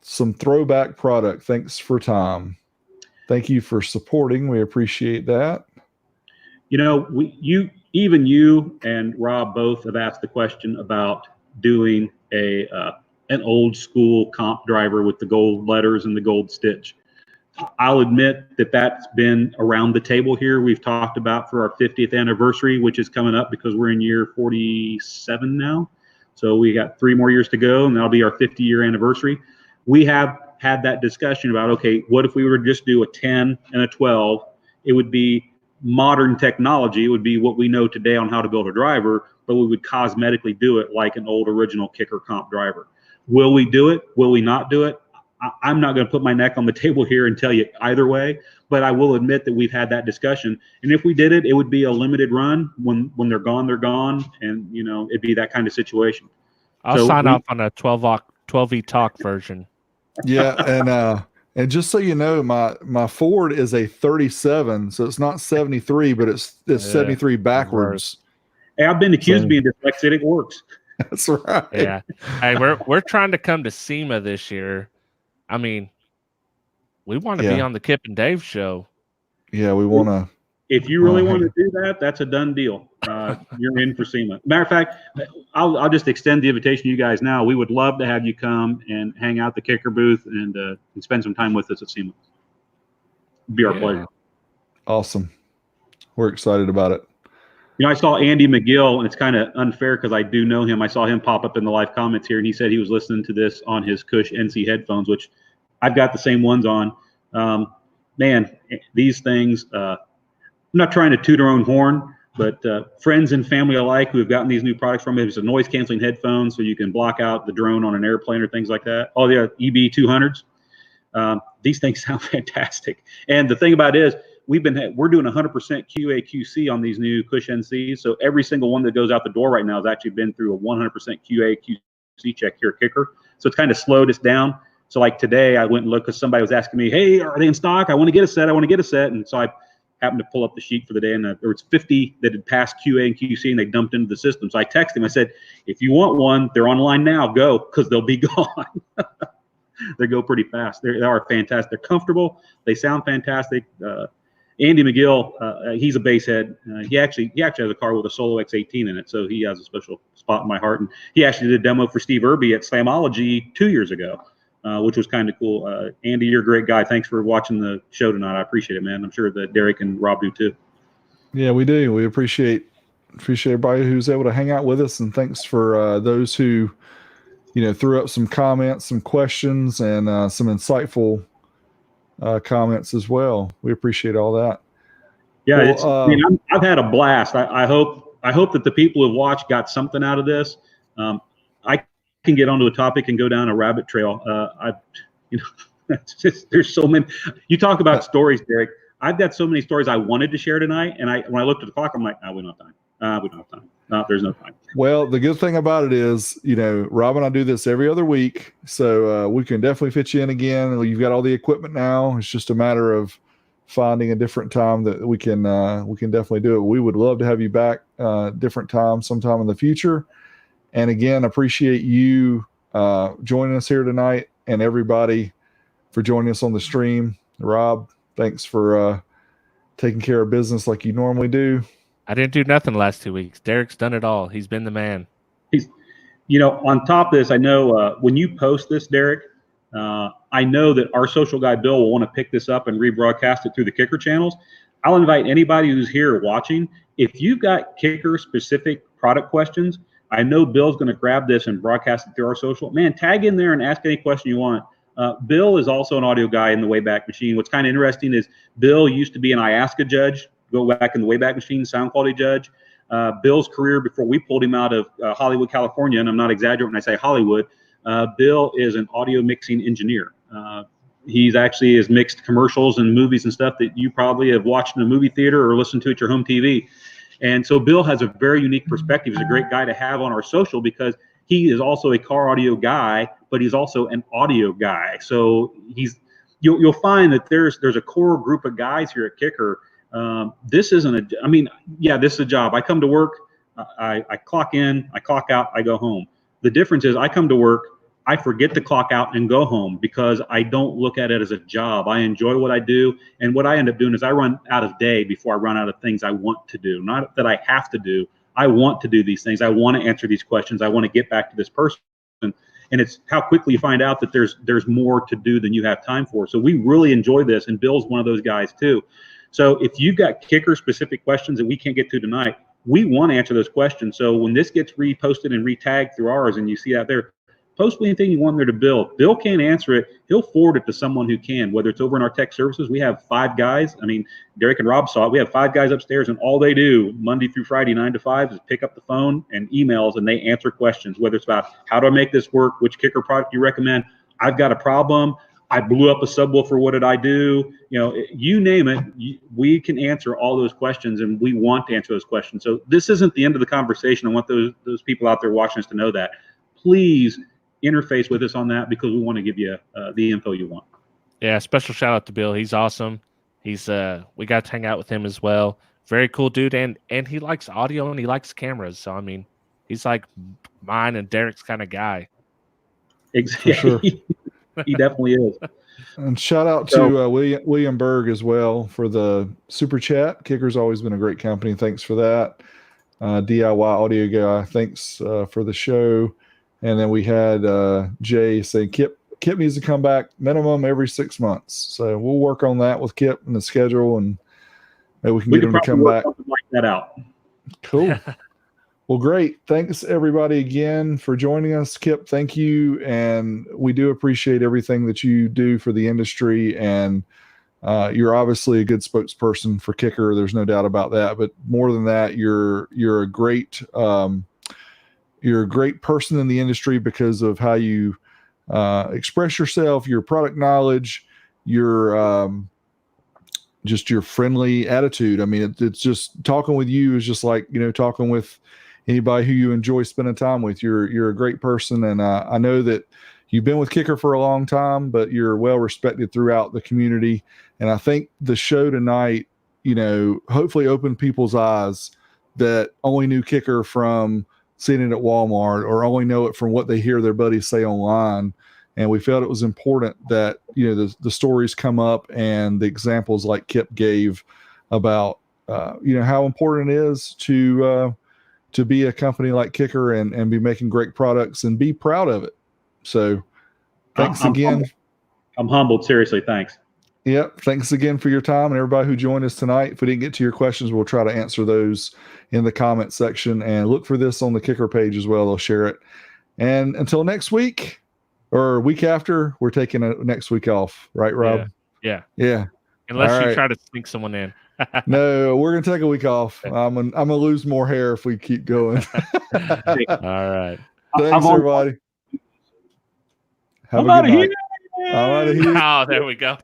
A: some throwback product. Thanks for time. Thank you for supporting. We appreciate that. You and Rob both have asked the question about doing an old school comp driver with the gold letters and the gold stitch. I'll admit that that's been around the table here. We've talked about for our 50th anniversary, which is coming up because we're in year 47 now. So we got 3 more years to go, and that'll be our 50-year anniversary. We have had that discussion about, okay, what if we were to just do a 10 and a 12? It would be modern technology. It would be what we know today on how to build a driver, but we would cosmetically do it like an old original Kicker Comp driver. Will we do it? Will we not do it? I'm not going to put my neck on the table here and tell you either way, but I will admit that we've had that discussion. And if we did it, it would be a limited run. When they're gone, they're gone. And, it'd be that kind of situation.
B: I'll sign off on a 12E talk version.
A: Yeah, and just so you know, my Ford is a 37, so it's not 73, but it's 73 backwards.
C: Hey, I've been accused of being dyslexic. It works.
A: That's right.
B: Yeah. Hey, we're trying to come to SEMA this year. I mean, we want to be on the Kip and Dave show.
A: Yeah, we want to.
C: If you really want to do that, that's a done deal. You're in for SEMA. Matter of fact, I'll just extend the invitation to you guys now. We would love to have you come and hang out the Kicker booth and spend some time with us at SEMA. It'd be our pleasure.
A: Awesome. We're excited about it.
C: I saw Andy McGill, and it's kind of unfair because I do know him. I saw him pop up in the live comments here, and he said he was listening to this on his Cush NC headphones, which I've got the same ones on. Man, these things, I'm not trying to toot our own horn, but friends and family alike who have gotten these new products from it. It's a noise canceling headphones, so you can block out the drone on an airplane or things like that. Oh, the EB200s. These things sound fantastic. And the thing about it is, we're doing 100% QA QC on these new Cush NCs. So every single one that goes out the door right now has actually been through a 100% QA QC check here at Kicker. So it's kind of slowed us down. So like today, I went and looked because somebody was asking me, hey, are they in stock? I want to get a set. And so I happened to pull up the sheet for the day, and there was 50 that had passed QA and QC, and they dumped into the system. So I texted him. I said, if you want one, they're online now. Go, because they'll be gone. They go pretty fast. They are fantastic. They're comfortable. They sound fantastic. Andy McGill, he's a bass head. He actually has a car with a Solo X18 in it, so he has a special spot in my heart. And he actually did a demo for Steve Irby at Slamology 2 years ago, which was kind of cool. Andy, you're a great guy. Thanks for watching the show tonight. I appreciate it, man. I'm sure that Derek and Rob do too.
A: Yeah, we do. We appreciate everybody who's able to hang out with us, and thanks for those who threw up some comments, some questions, and some insightful comments as well. We appreciate all that.
C: Yeah, well, I've had a blast. I hope that the people who watched got something out of this. I can get onto a topic and go down a rabbit trail. There's so many. You talk about stories, Derek. I've got so many stories I wanted to share tonight, and when I looked at the clock, I'm like, we don't have time. We don't have time. No, there's no time.
A: Well, the good thing about it is, Rob and I do this every other week, so we can definitely fit you in again. You've got all the equipment now. It's just a matter of finding a different time that we can definitely do it. We would love to have you back different time sometime in the future. And again, appreciate you joining us here tonight, and everybody for joining us on the stream. Rob, thanks for taking care of business like you normally do.
B: I didn't do nothing the last 2 weeks. Derek's done it all. He's been the man.
C: He's, on top of this, I know when you post this, Derek, I know that our social guy, Bill, will want to pick this up and rebroadcast it through the Kicker channels. I'll invite anybody who's here watching. If you've got Kicker-specific product questions, I know Bill's going to grab this and broadcast it through our social. Man, tag in there and ask any question you want. Bill is also an audio guy in the Wayback Machine. What's kind of interesting is Bill used to be an IASCA judge, go back in the Wayback Machine, sound quality judge. Bill's career before we pulled him out of Hollywood, California, and I'm not exaggerating when I say Hollywood, Bill is an audio mixing engineer. He's actually has mixed commercials and movies and stuff that you probably have watched in a movie theater or listened to at your home TV. And so Bill has a very unique perspective. He's a great guy to have on our social because he is also a car audio guy, but he's also an audio guy. So you'll find that there's a core group of guys here at Kicker. This isn't this is a job. I come to work, I clock in, I clock out, I go home. The difference is I come to work, I forget to clock out and go home because I don't look at it as a job. I enjoy what I do. And what I end up doing is I run out of day before I run out of things I want to do. Not that I have to do. I want to do these things. I want to answer these questions. I want to get back to this person. And it's how quickly you find out that there's more to do than you have time for. So we really enjoy this. And Bill's one of those guys too. So if you've got Kicker-specific questions that we can't get to tonight, we want to answer those questions. So when this gets reposted and retagged through ours and you see that there, post anything you want there to Bill. Bill can't answer it. He'll forward it to someone who can, whether it's over in our tech services. We have 5 guys. I mean, Derek and Rob saw it. We have 5 guys upstairs, and all they do Monday through Friday, 9 to 5, is pick up the phone and emails, and they answer questions, whether it's about how do I make this work, which Kicker product you recommend, I've got a problem, I blew up a subwoofer, what did I do? You name it, we can answer all those questions, and we want to answer those questions. So this isn't the end of the conversation. I want those people out there watching us to know that. Please interface with us on that because we want to give you the info you want.
B: Yeah, special shout out to Bill. He's awesome. He's we got to hang out with him as well. Very cool dude, and he likes audio and he likes cameras. So I mean, he's like mine and Derek's kind of guy.
C: Exactly.
A: Sure.
C: He definitely is.
A: And shout out to William Berg as well for the super chat. Kicker's always been a great company. Thanks for that. DIY audio guy, thanks for the show. And then we had Jay say Kip needs to come back minimum every 6 months. So we'll work on that with Kip and the schedule, and maybe we can get him to come back.
C: Something like that out.
A: Cool. Well, great. Thanks everybody again for joining us. Kip, thank you. And we do appreciate everything that you do for the industry. And You're obviously a good spokesperson for Kicker. There's no doubt about that. But more than that, you're a great person in the industry because of how you express yourself, your product knowledge, your just your friendly attitude. I mean, it's just talking with you is just like, talking with anybody who you enjoy spending time with. You're a great person, and I know that you've been with Kicker for a long time, but you're well respected throughout the community. And I think the show tonight, hopefully opened people's eyes that only knew Kicker from seeing it at Walmart or only know it from what they hear their buddies say online. And we felt it was important that, the stories come up and the examples like Kip gave about, how important it is to be a company like Kicker and be making great products and be proud of it. So thanks again.
C: I'm humbled. Seriously. Thanks.
A: Yep. Thanks again for your time and everybody who joined us tonight. If we didn't get to your questions, we'll try to answer those in the comment section, and look for this on the Kicker page as well. They'll share it. And until next week or week after, we're taking a next week off. Right, Rob?
B: Yeah.
A: All
B: Unless you
A: right.
B: try to sneak someone in.
A: No, we're going to take a week off. I'm going to lose more hair if we keep going.
B: All right.
A: Thanks, everybody.
C: I'm out of here.
A: I'm out of here.
B: Oh, there we go.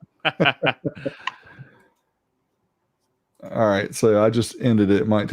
A: All right. So I just ended it. It might take